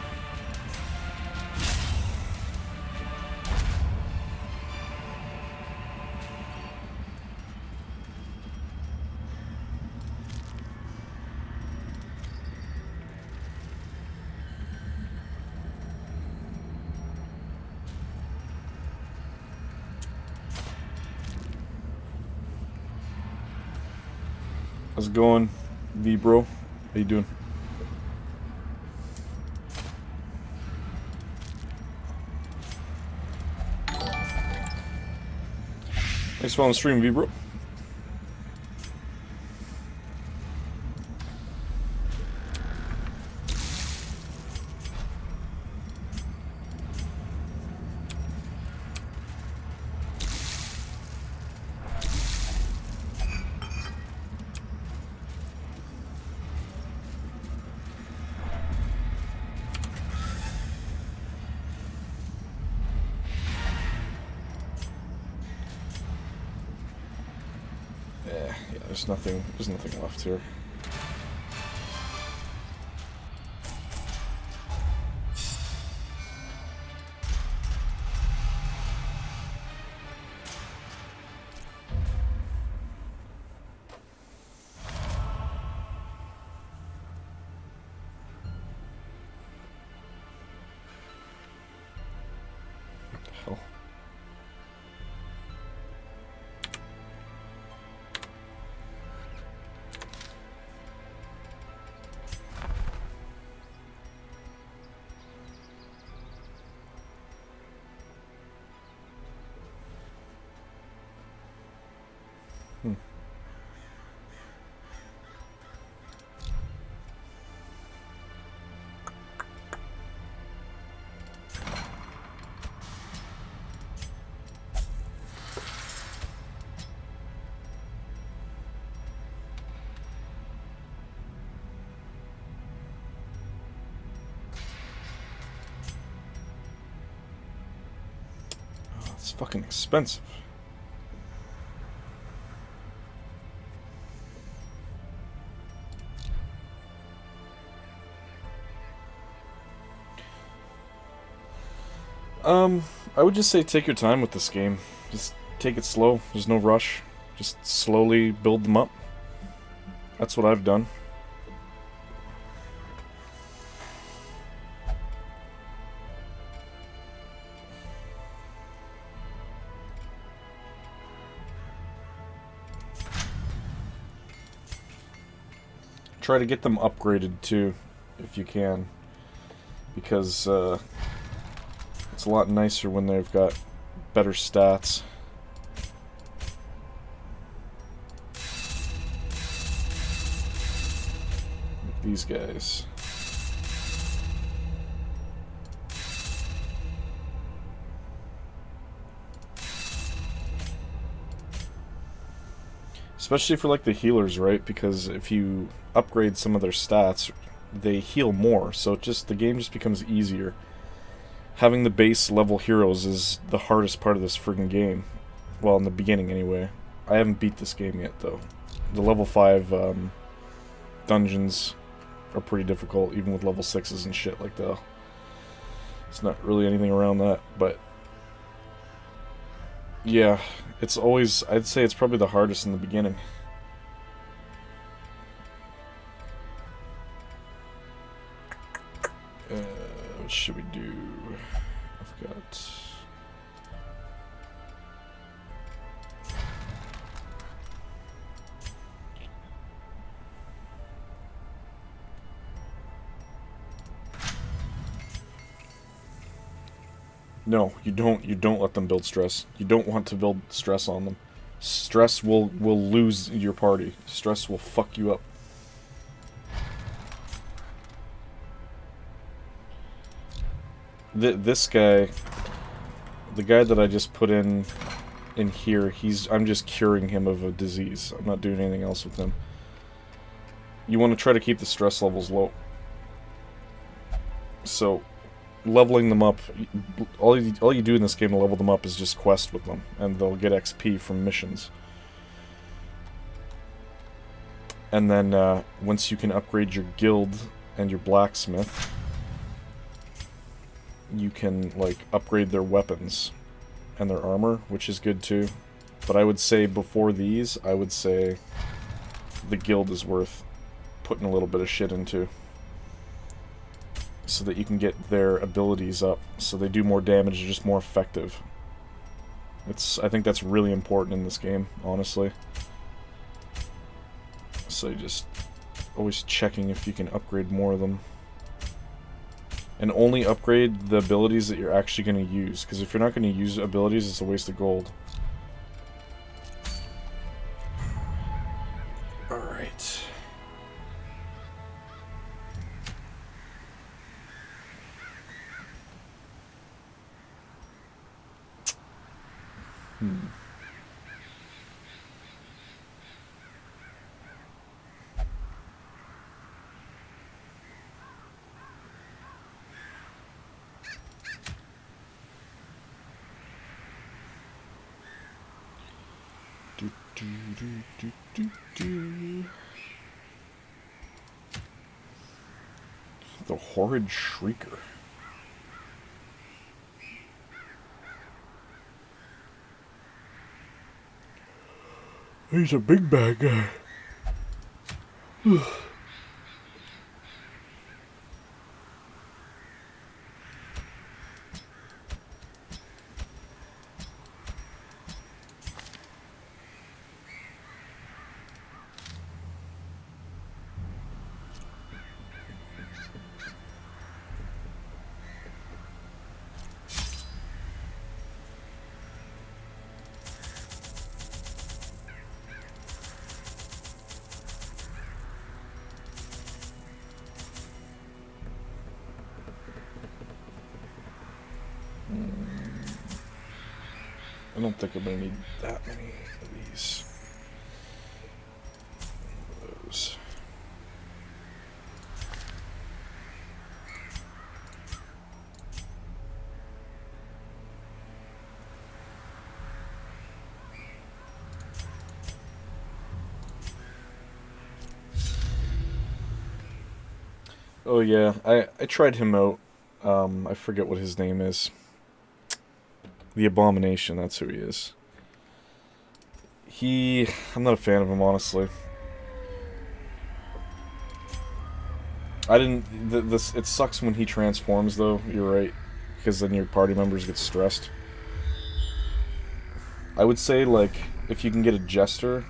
How's it going, V bro? How you doing? Thanks for on the stream, V bro. Yeah, there's nothing left here. It's fucking expensive. I would just say take your time with this game. Just take it slow. There's no rush. Just slowly build them up. That's what I've done. Try to get them upgraded too, if you can, because it's a lot nicer when they've got better stats. Like these guys. Especially for like the healers, right? Because if you upgrade some of their stats, they heal more, so the game just becomes easier. Having the base level heroes is the hardest part of this friggin' game. Well, in the beginning anyway. I haven't beat this game yet though. The level 5 dungeons are pretty difficult, even with level 6s and shit like that. It's not really anything around that, but yeah, it's always, I'd say it's probably the hardest in the beginning. What should we do? I've got... No, you don't let them build stress. You don't want to build stress on them. Stress will lose your party. Stress will fuck you up. This guy, the guy that I just put in here, I'm just curing him of a disease. I'm not doing anything else with him. You want to try to keep the stress levels low. So, leveling them up, all you do in this game to level them up is just quest with them, and they'll get XP from missions. And then once you can upgrade your guild and your blacksmith, you can like upgrade their weapons and their armor, which is good too. But I would say before these, I would say the guild is worth putting a little bit of shit into, so that you can get their abilities up, so they do more damage, they're just more effective. I think that's really important in this game, honestly. So just always checking if you can upgrade more of them. And only upgrade the abilities that you're actually going to use, because if you're not going to use abilities, it's a waste of gold. Alright. The Horrid Shrieker. He's a big bad guy. don't think I'm gonna need that many of these. Those. Oh yeah, I tried him out. I forget what his name is. The Abomination, that's who he is. I'm not a fan of him, honestly. It sucks when he transforms, though, you're right. Because then your party members get stressed. I would say, like, if you can get a Jester,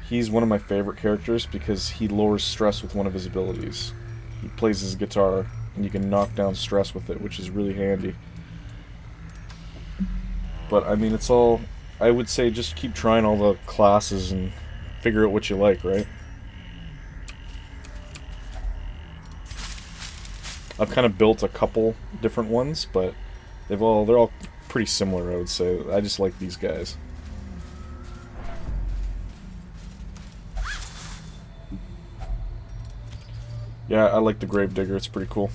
he's one of my favorite characters because he lowers stress with one of his abilities. He plays his guitar, and you can knock down stress with it, which is really handy. But, I mean, it's all... I would say just keep trying all the classes and figure out what you like, right? I've kind of built a couple different ones, but they're all pretty similar, I would say. I just like these guys. Yeah, I like the Gravedigger, it's pretty cool.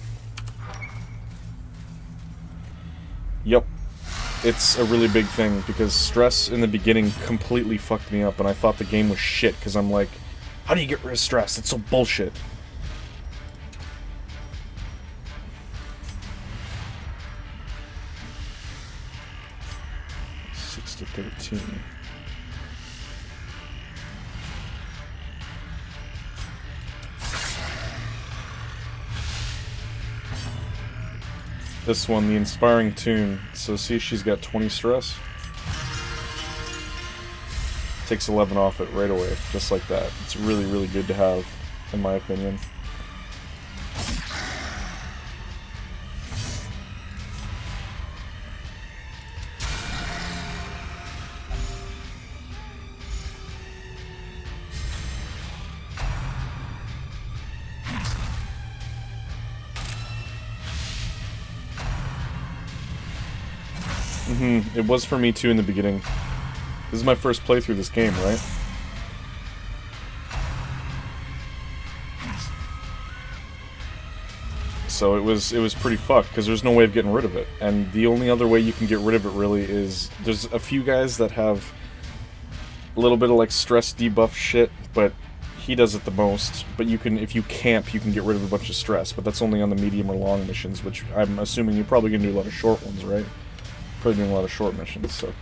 Yep. It's a really big thing, because stress in the beginning completely fucked me up, and I thought the game was shit, because I'm like, how do you get rid of stress? It's so bullshit. To 13. This one, the Inspiring Tune. So see, she's got 20 stress. Takes 11 off it right away, just like that. It's really, really good to have, in my opinion. It was for me too in the beginning. This is my first playthrough of this game, right? So it was pretty fucked, because there's no way of getting rid of it. And the only other way you can get rid of it, really, is... There's a few guys that have a little bit of, like, stress debuff shit, but he does it the most. But you can, if you camp, you can get rid of a bunch of stress, but that's only on the medium or long missions, which I'm assuming you're probably gonna do a lot of short ones, right? Probably doing a lot of short missions, so...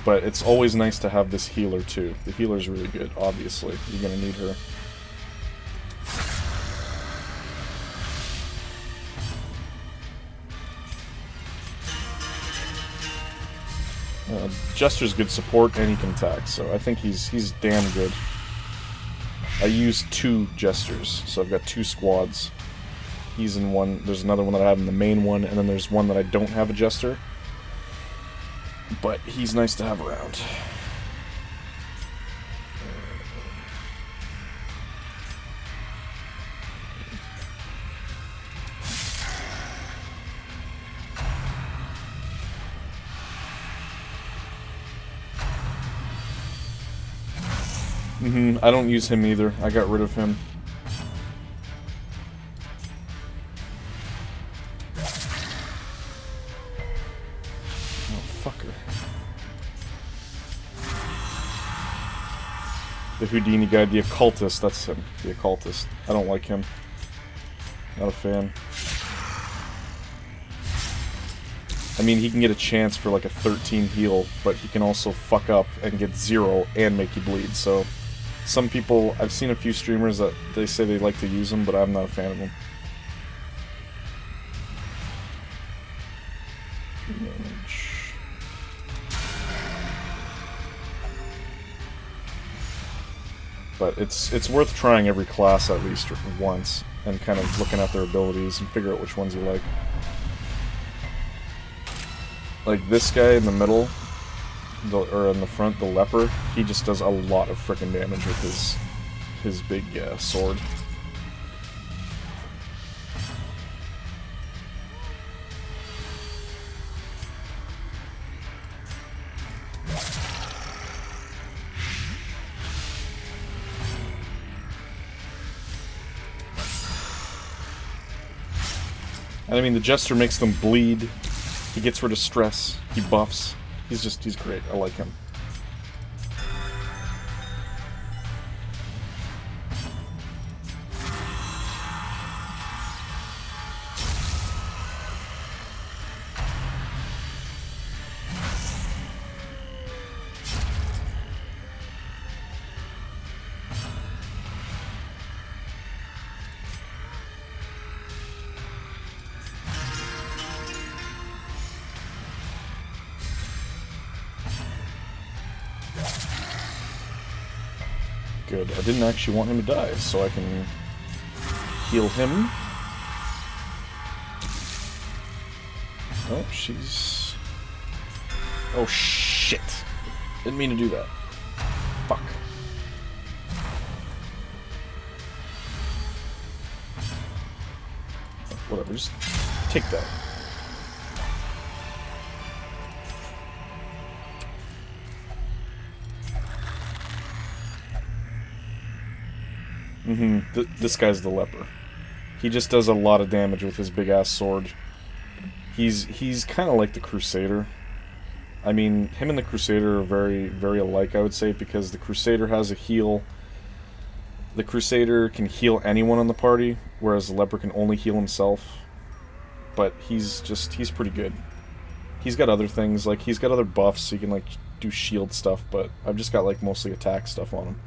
But it's always nice to have this healer, too. The healer's really good, obviously. You're gonna need her. Jester's good support, and he can attack, so I think he's damn good. I use 2 Jesters, so I've got 2 squads. He's in one, there's another one that I have in the main one, and then there's one that I don't have a Jester. But he's nice to have around. I don't use him either. I got rid of him. Oh, fucker. The Houdini guy, the Occultist, that's him. The Occultist. I don't like him. Not a fan. I mean, he can get a chance for like a 13 heal, but he can also fuck up and get 0 and make you bleed, so... Some people, I've seen a few streamers that they say they like to use him, but I'm not a fan of him. But it's worth trying every class at least once, and kind of looking at their abilities and figure out which ones you like. Like this guy in the middle, or in the front, the leper, he just does a lot of frickin' damage with his big sword. And I mean, the Jester makes them bleed. He gets rid of stress. He buffs. He's great. I like him. Good. I didn't actually want him to die, so I can heal him. Oh, she's... Oh, shit. Didn't mean to do that. Fuck. Whatever, just take that. This guy's the leper. He just does a lot of damage with his big-ass sword. He's kind of like the Crusader. I mean, him and the Crusader are very, very alike, I would say, because the Crusader has a heal. The Crusader can heal anyone on the party, whereas the leper can only heal himself. But he's pretty good. He's got other things, like, he's got other buffs, so he can, like, do shield stuff, but I've just got, like, mostly attack stuff on him.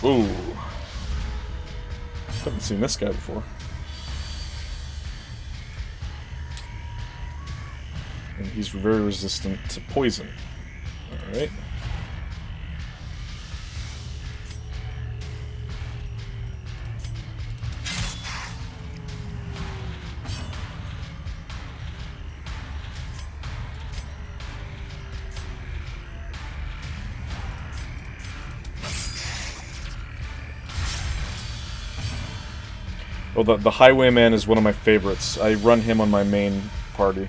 Ooh. Haven't seen this guy before. And he's very resistant to poison. Alright. Well, the Highwayman is one of my favorites. I run him on my main party.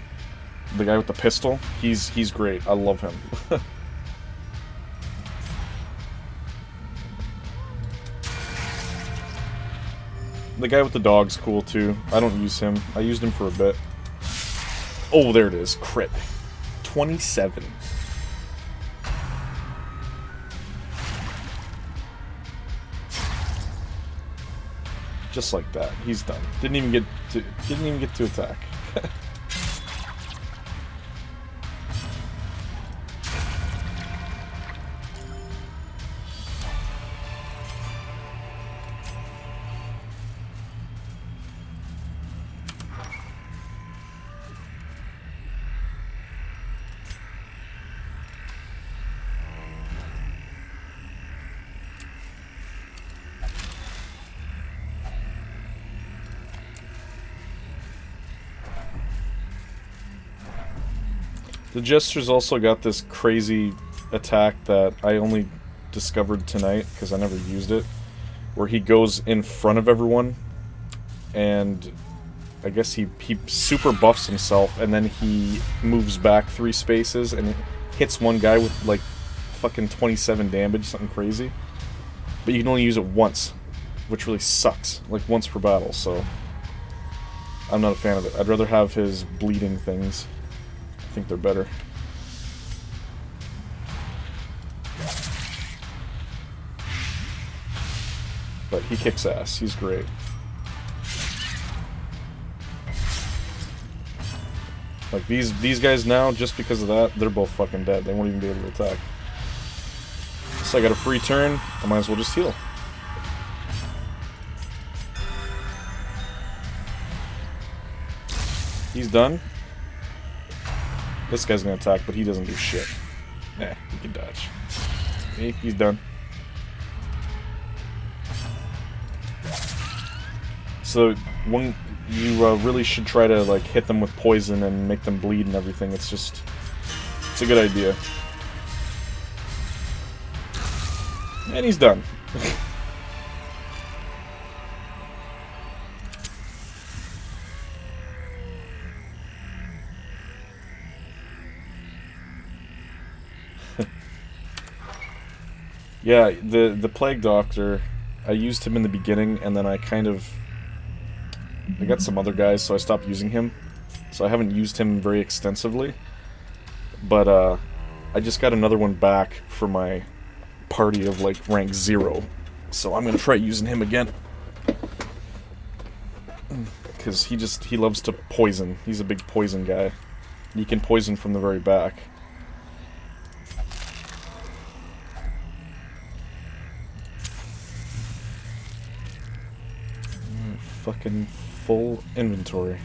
The guy with the pistol, he's great. I love him. The guy with the dog's cool too. I don't use him. I used him for a bit. Oh, there it is. Crit. 27. Just like that. He's done. Didn't even get to attack. The Jester's also got this crazy attack that I only discovered tonight because I never used it, where he goes in front of everyone and I guess he super buffs himself and then he moves back 3 spaces and hits one guy with like fucking 27 damage, something crazy. But you can only use it once, which really sucks, like once per battle, so I'm not a fan of it. I'd rather have his bleeding things. I think they're better. But he kicks ass. He's great. Like these guys now, just because of that, they're both fucking dead. They won't even be able to attack. So I got a free turn. I might as well just heal. He's done. This guy's gonna attack, but he doesn't do shit. Nah, he can dodge. He's done. So, one, you really should try to like hit them with poison and make them bleed and everything. It's a good idea. And he's done. Yeah, the Plague Doctor, I used him in the beginning, and then I got some other guys, so I stopped using him. So I haven't used him very extensively. But, I just got another one back for my party of, like, rank 0. So I'm gonna try using him again. Because he loves to poison. He's a big poison guy. He can poison from the very back. Fucking full inventory.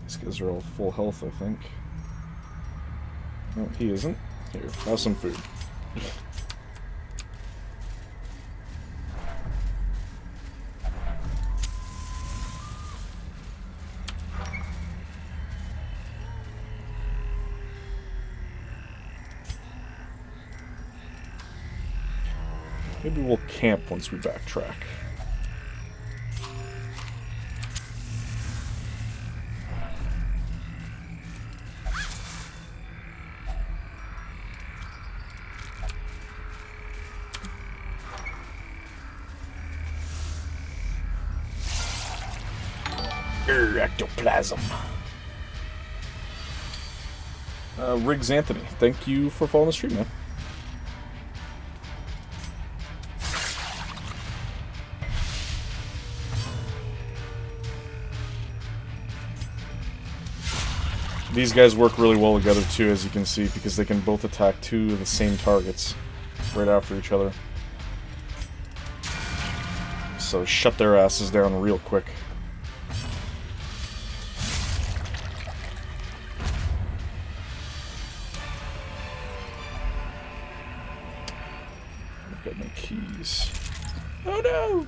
These guys are all full health, I think. No, he isn't. Here, have some food. Maybe we'll camp once we backtrack. Ectoplasm. Riggs Anthony, thank you for following the stream, man. These guys work really well together too, as you can see, because they can both attack 2 of the same targets right after each other. So shut their asses down real quick. I've got my keys. Oh no!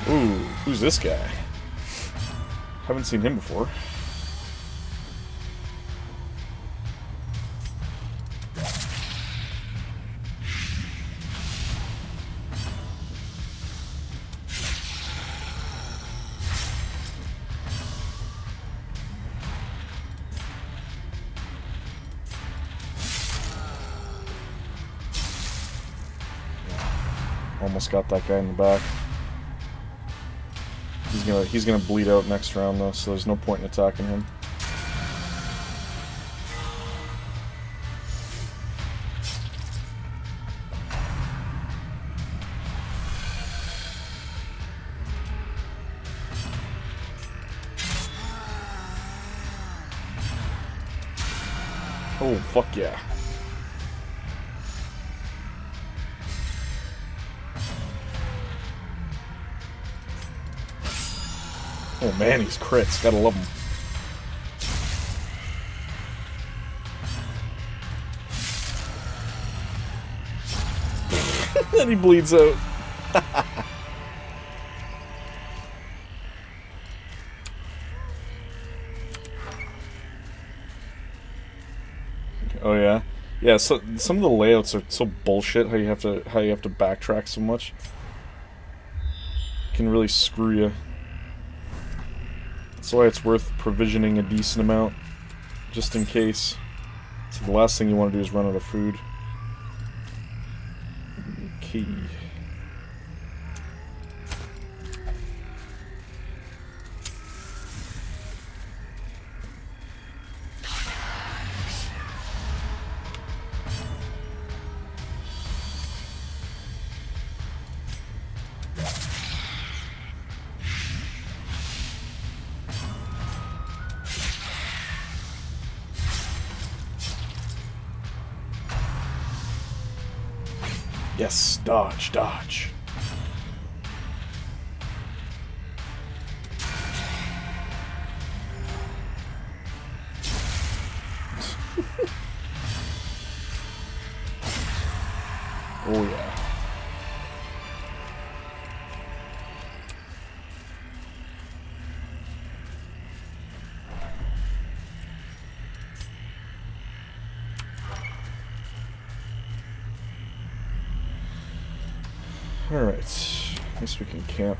Ooh, who's this guy? Haven't seen him before. Almost got that guy in the back. He's gonna bleed out next round though, so there's no point in attacking him. Oh fuck yeah. Oh man, he's crits. Gotta love him. Then he bleeds out. Oh yeah, yeah. So some of the layouts are so bullshit. How you have to backtrack so much. It can really screw you. That's why it's worth provisioning a decent amount, just in case. So the last thing you want to do is run out of food. Key. Yes, dodge, dodge. Oh yeah. Alright. I guess we can camp.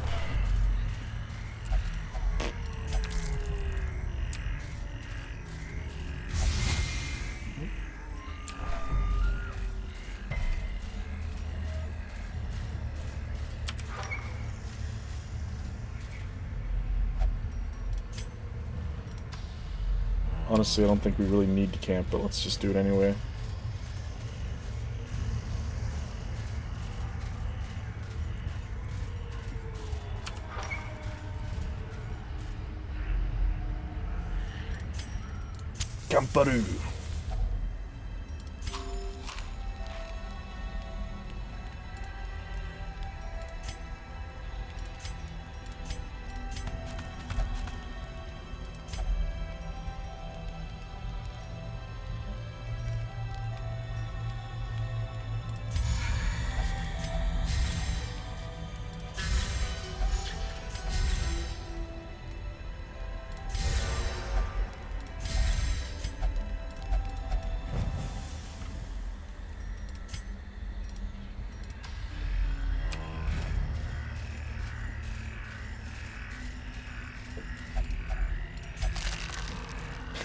Honestly, I don't think we really need to camp, but let's just do it anyway. Camparu.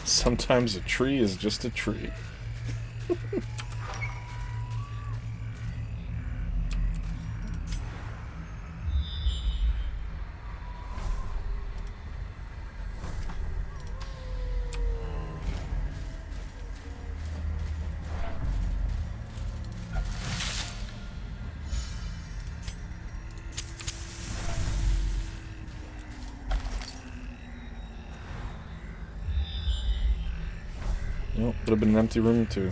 Sometimes a tree is just a tree. Nope, would have been an empty room too.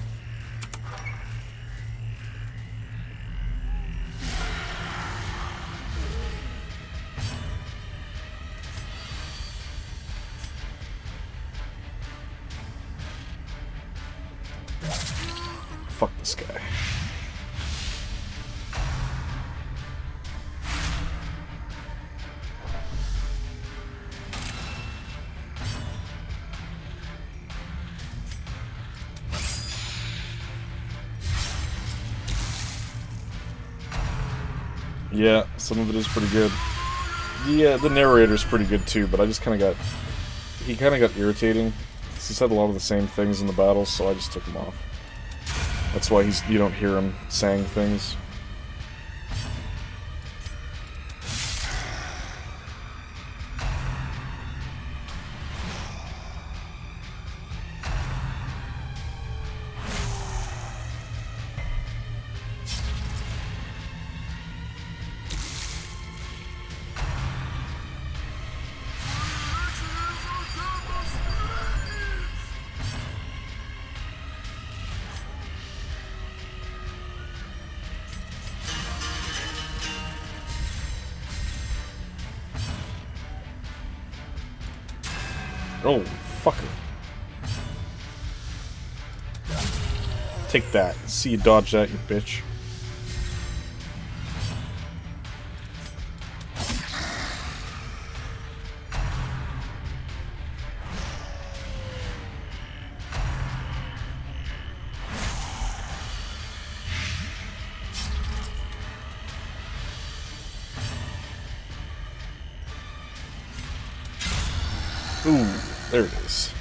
Fuck this guy. Yeah, some of it is pretty good. The narrator's pretty good too, but I just kind of got... He kind of got irritating. He said a lot of the same things in the battles, so I just took him off. That's why you don't hear him saying things. Oh, fucker. Take that. See you dodge that, you bitch. Ooh, there it is.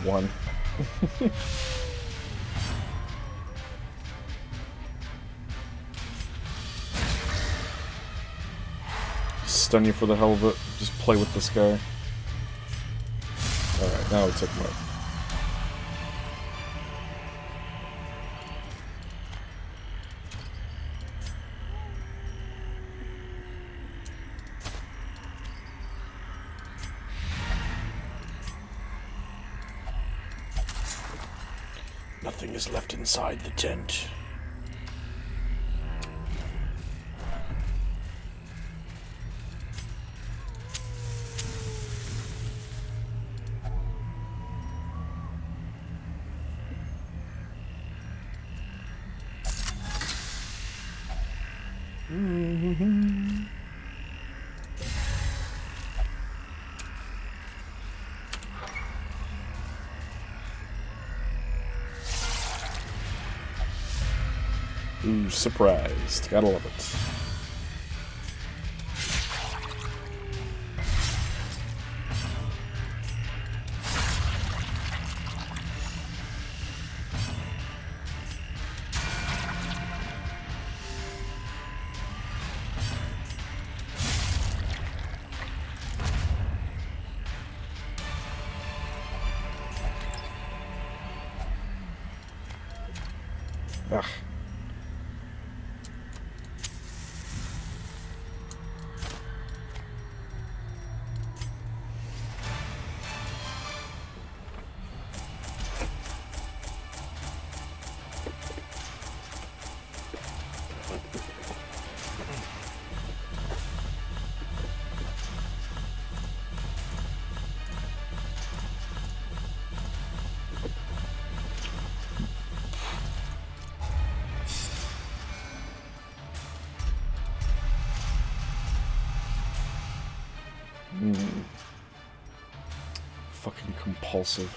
one. Stun you for the hell of it. Just play with this guy. Alright, now we took him out. Nothing is left inside the tent. Ooh, surprised. Gotta love it. Ugh. Fucking compulsive.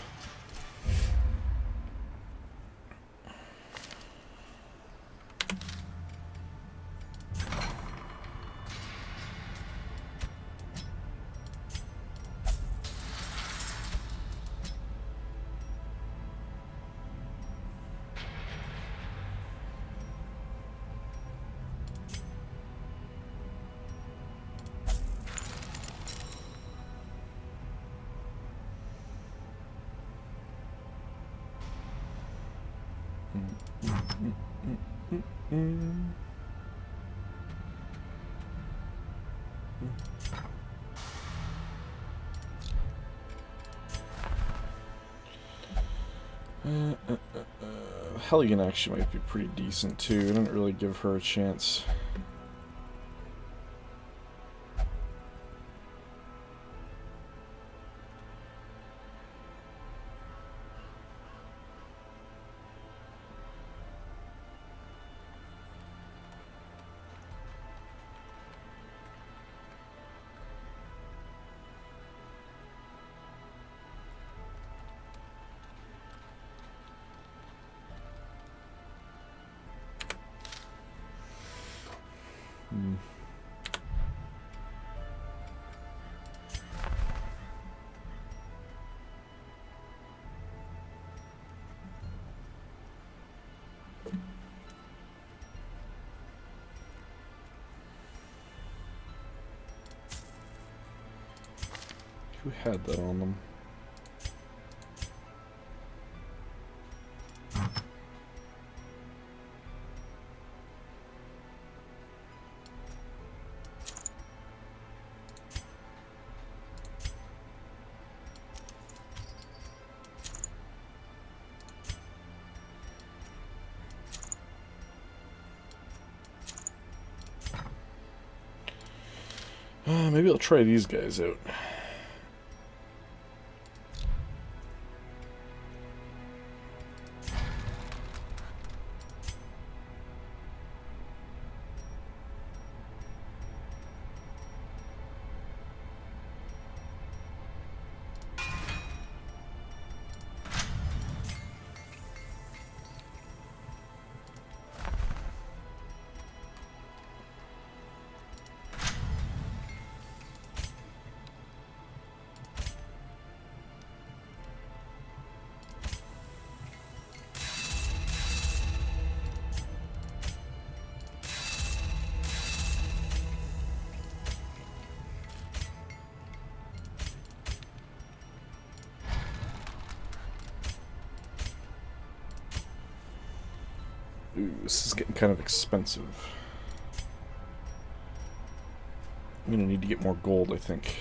Hellion actually might be pretty decent too. I didn't really give her a chance. Who had that on them? Maybe I'll try these guys out. Ooh, this is getting kind of expensive. I'm gonna need to get more gold, I think.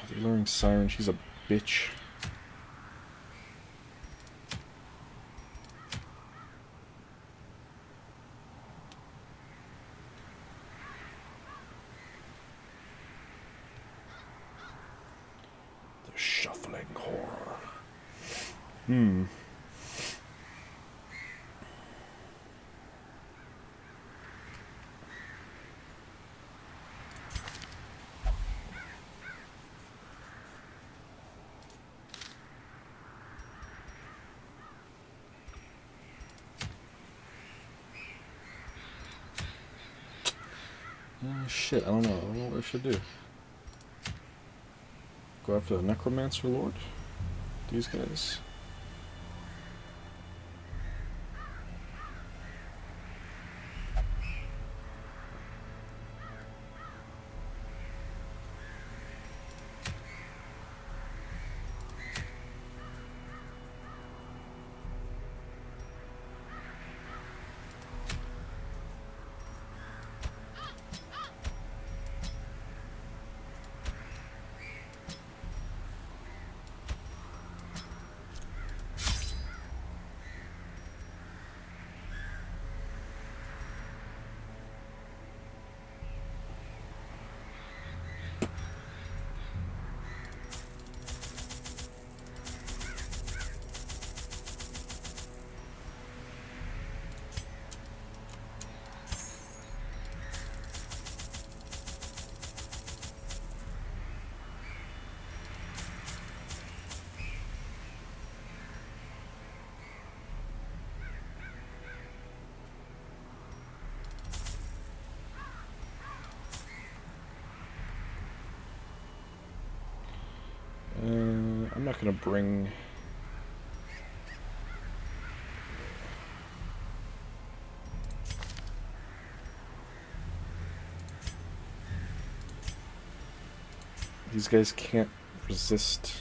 The Alluring Siren, she's a bitch. The Shuffling Horror. Shit, I don't know. I don't know what I should do. Go after the Necromancer Lord? These guys? I'm not gonna bring... These guys can't resist.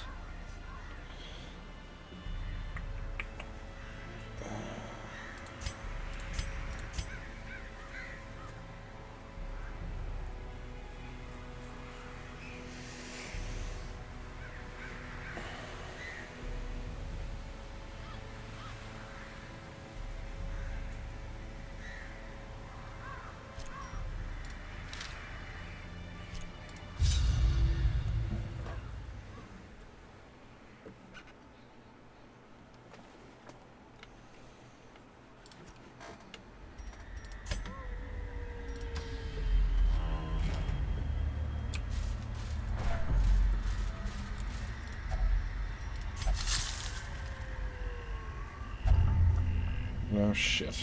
Oh shit.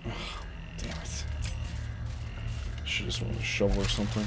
Ugh, damn it. Should just want a shovel or something.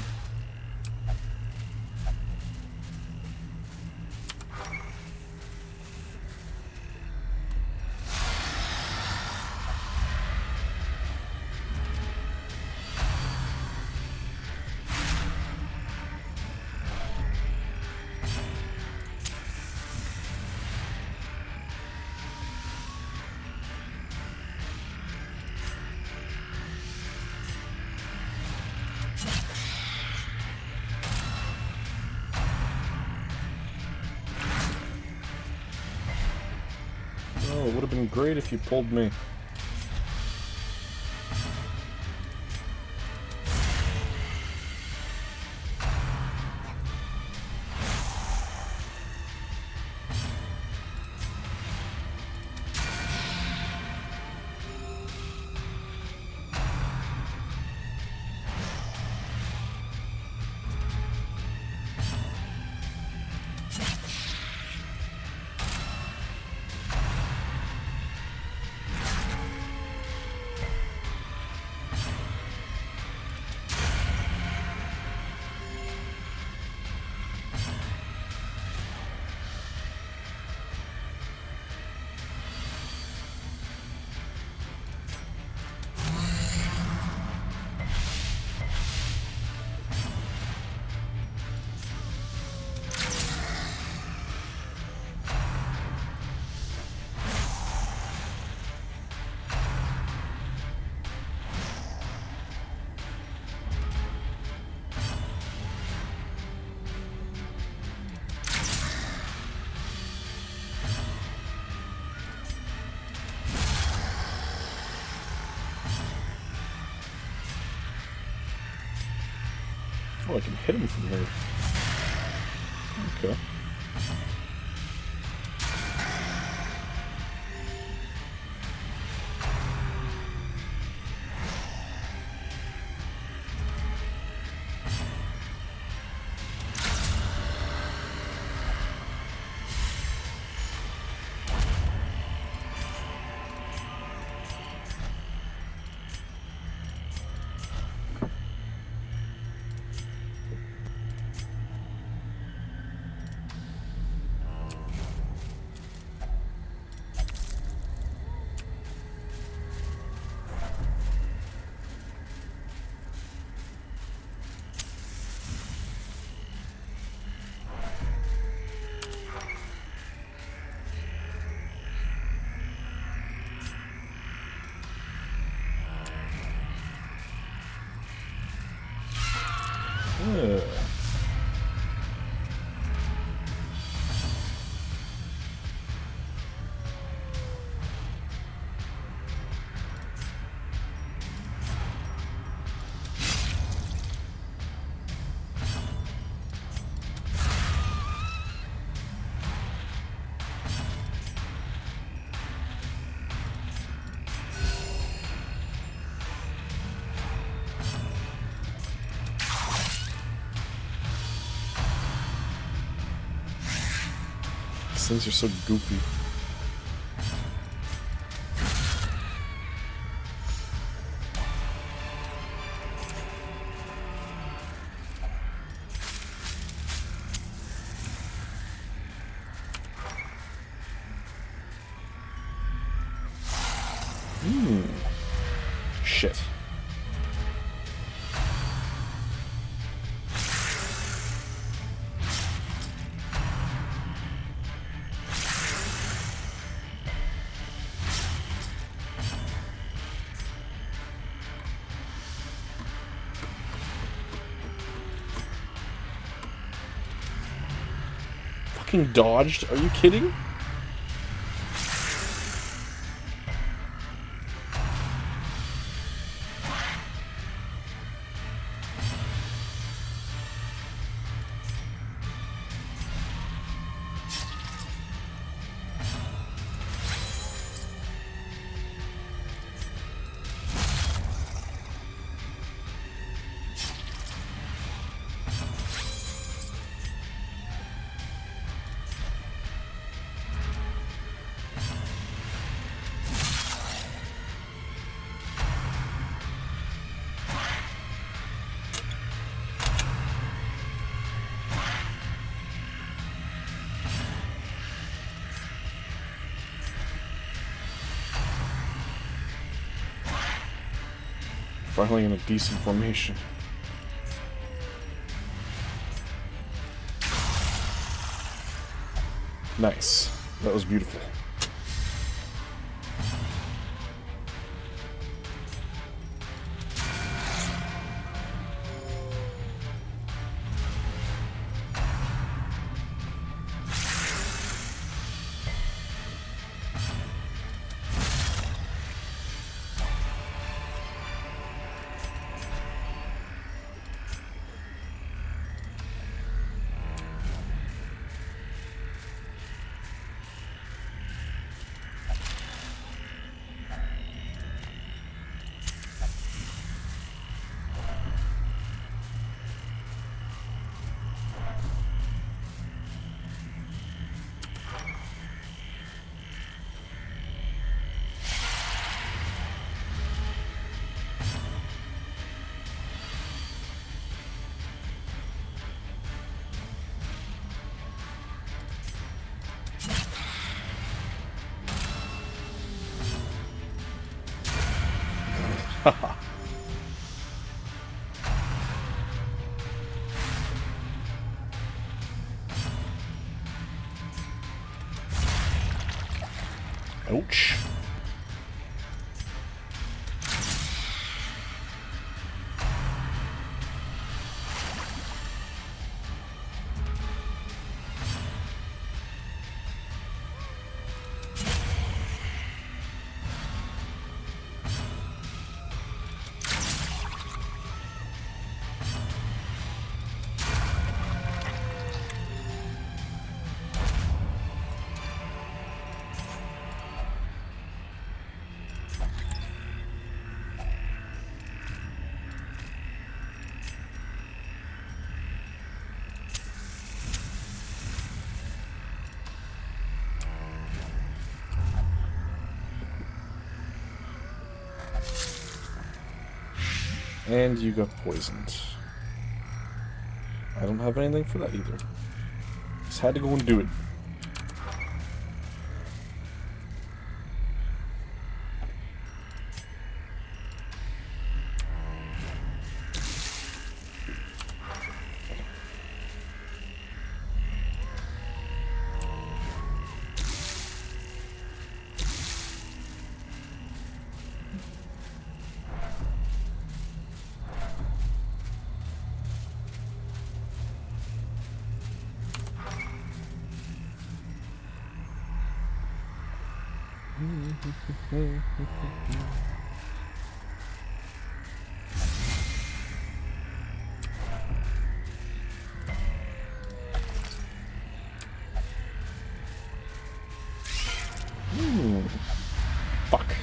it would have been great if you pulled me. Oh, I can hit him from here. Okay. Yeah. These things are so goofy. Shit. Fucking dodged? Are you kidding? Finally in a decent formation. Nice. That was beautiful. Ouch. And you got poisoned. I don't have anything for that either. Just had to go and do it. Fuck.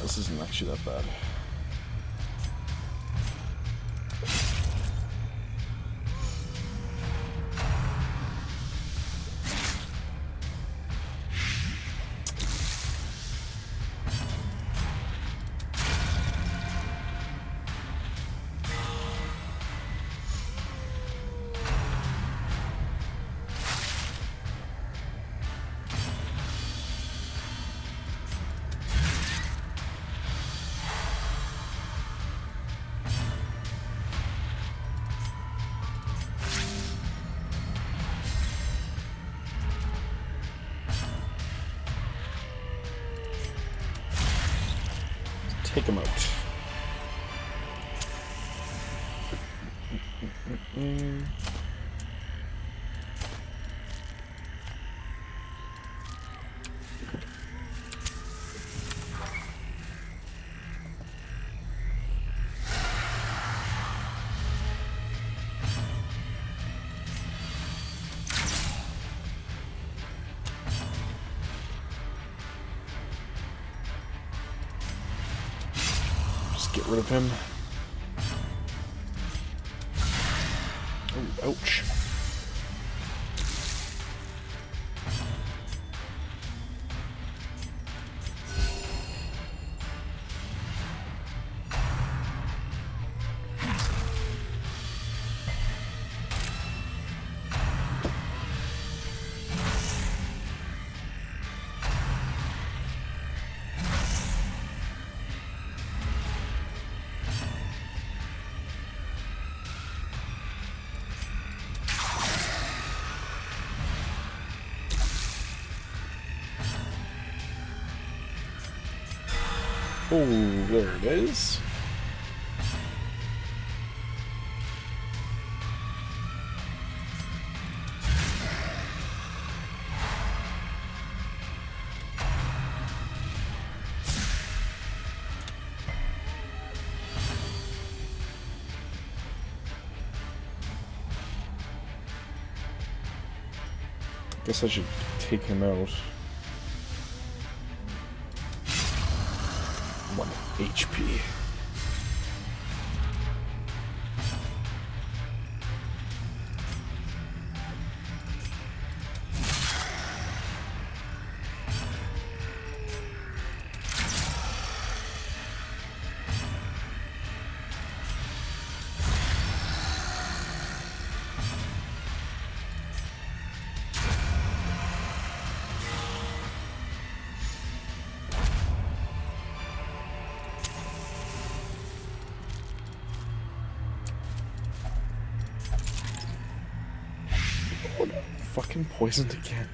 This isn't actually that bad. Take him out. Get rid of him. Oh, ouch. Oh, there it is. Guess I should take him out. 1 HP. Oh, no. Fucking poisoned again.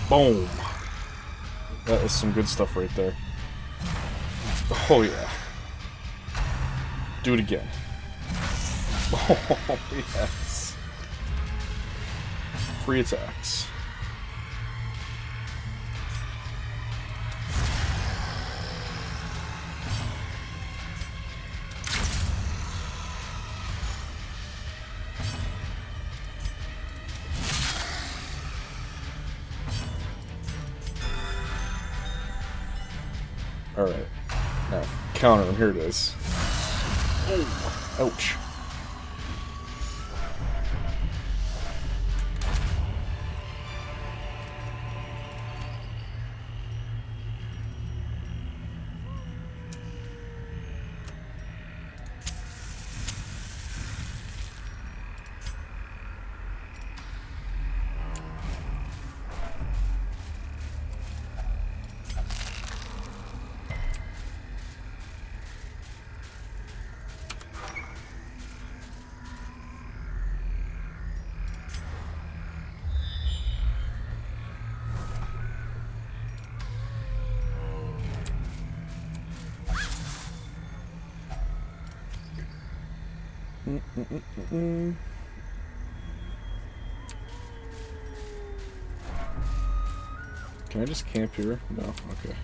Boom. That is some good stuff right there. Oh yeah. Do it again. Oh yes. Free attacks. Alright. Now, counter him. Here it is. Oh, ouch. Can I just camp here? No, okay.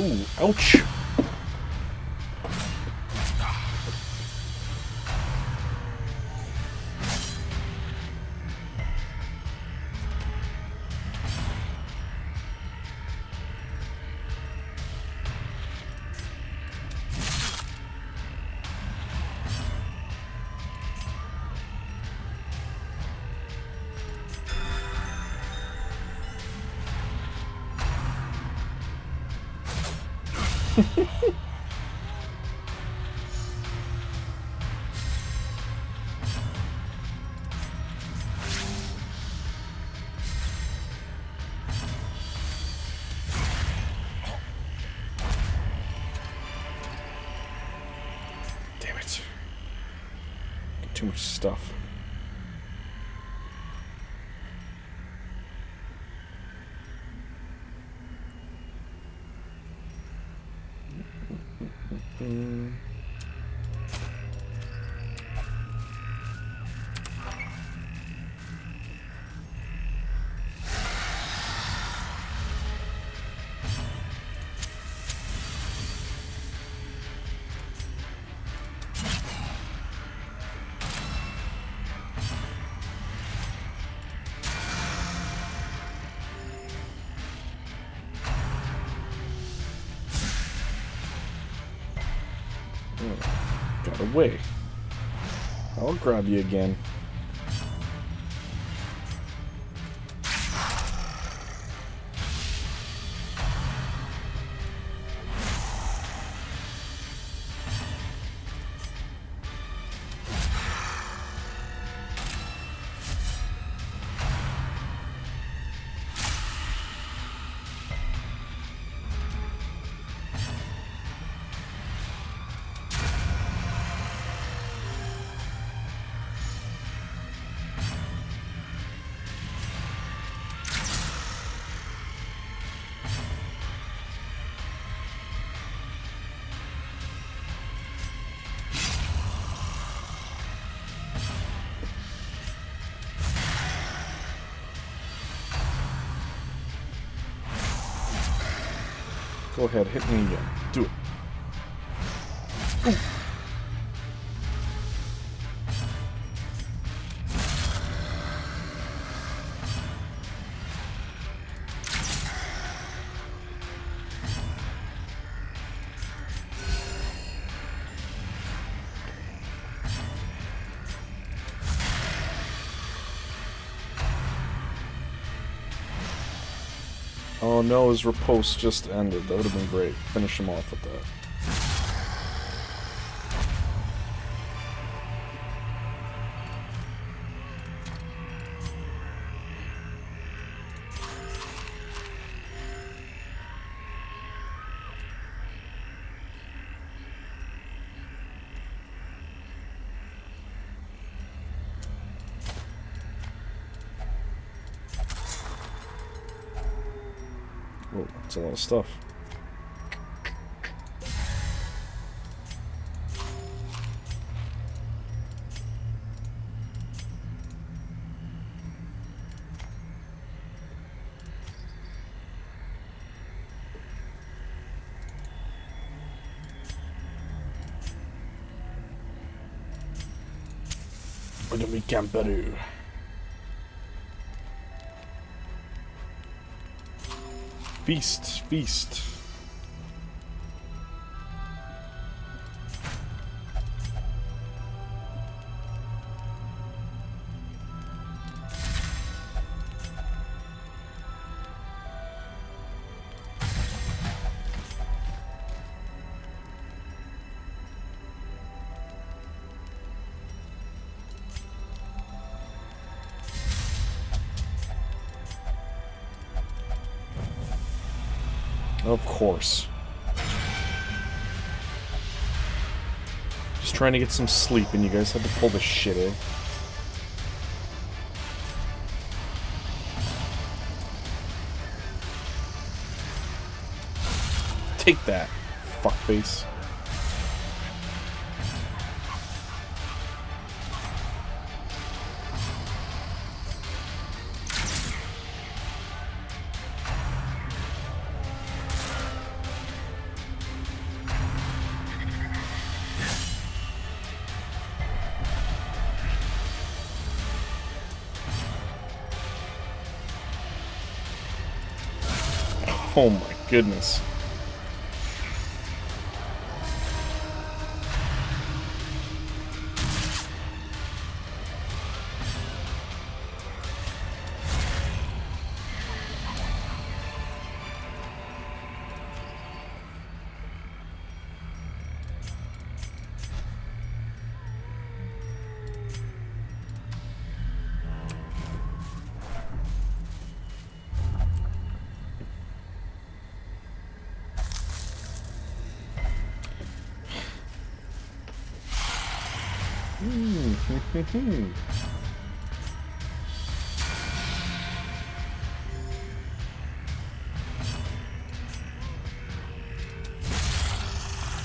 Ooh, ouch! Damn it. Got too much stuff. Got away. I'll grab you again. Go ahead, hit me again. Do it. Ooh. Oh no, his riposte just ended. That would have been great. Finish him off with that. Whoa, that's a lot of stuff. Enemy Camperu. Feast, feast. Of course. Just trying to get some sleep and you guys had to pull this shit, eh? Take that, fuckface. Oh my goodness.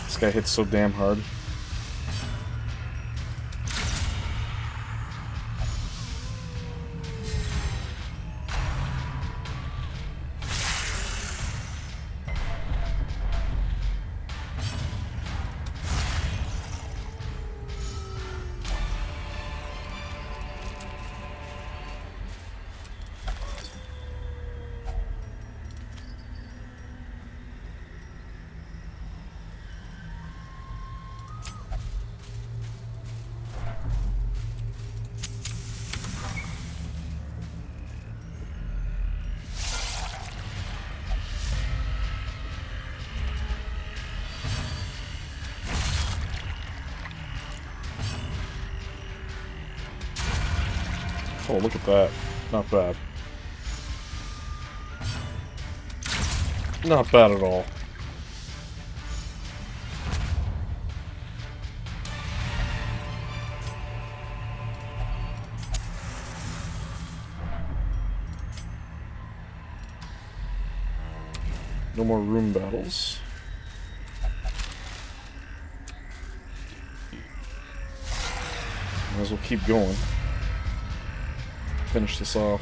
This guy hits so damn hard. Oh, look at that. Not bad. Not bad at all. No more room battles. Might as well keep going. Finish this off.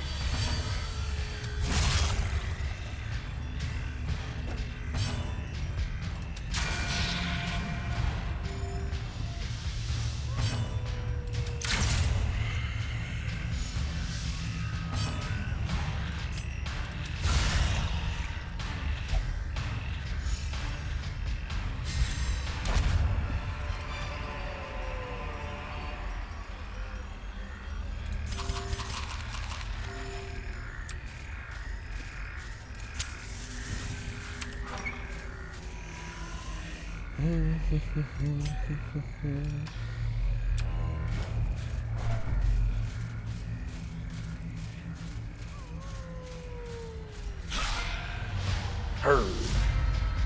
Her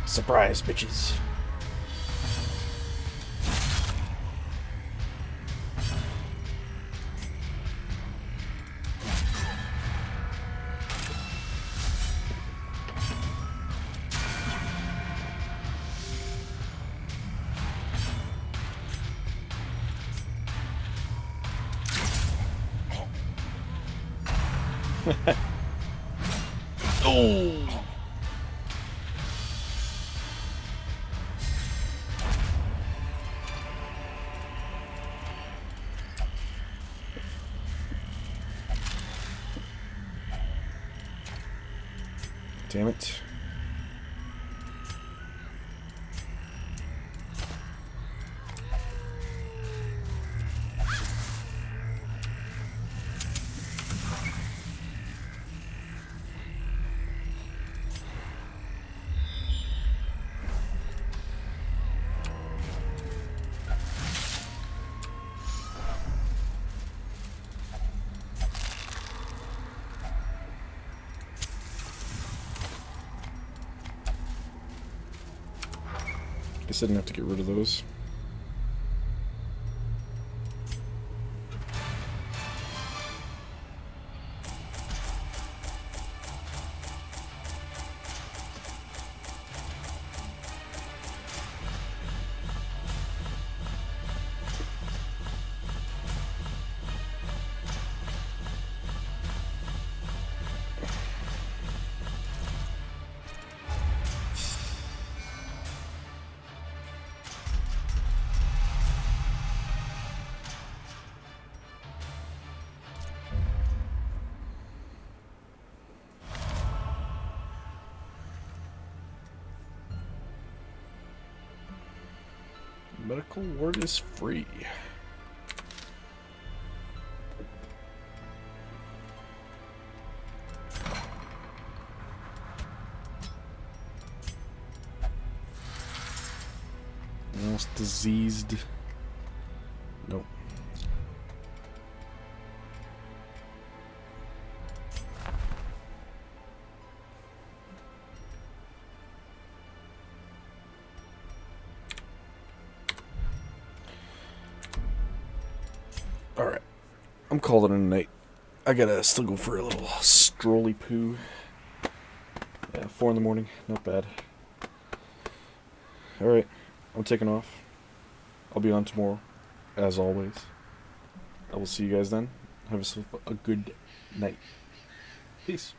surprise, bitches. Oh. Damn it. Guess I didn't have to get rid of those. Medical ward is free. Almost diseased. Nope. Alright. I'm calling it a night. I gotta still go for a little strolly poo. Yeah, 4 in the morning. Not bad. Alright. I'm taking off. I'll be on tomorrow, as always. I will see you guys then. Have yourself a good night. Peace.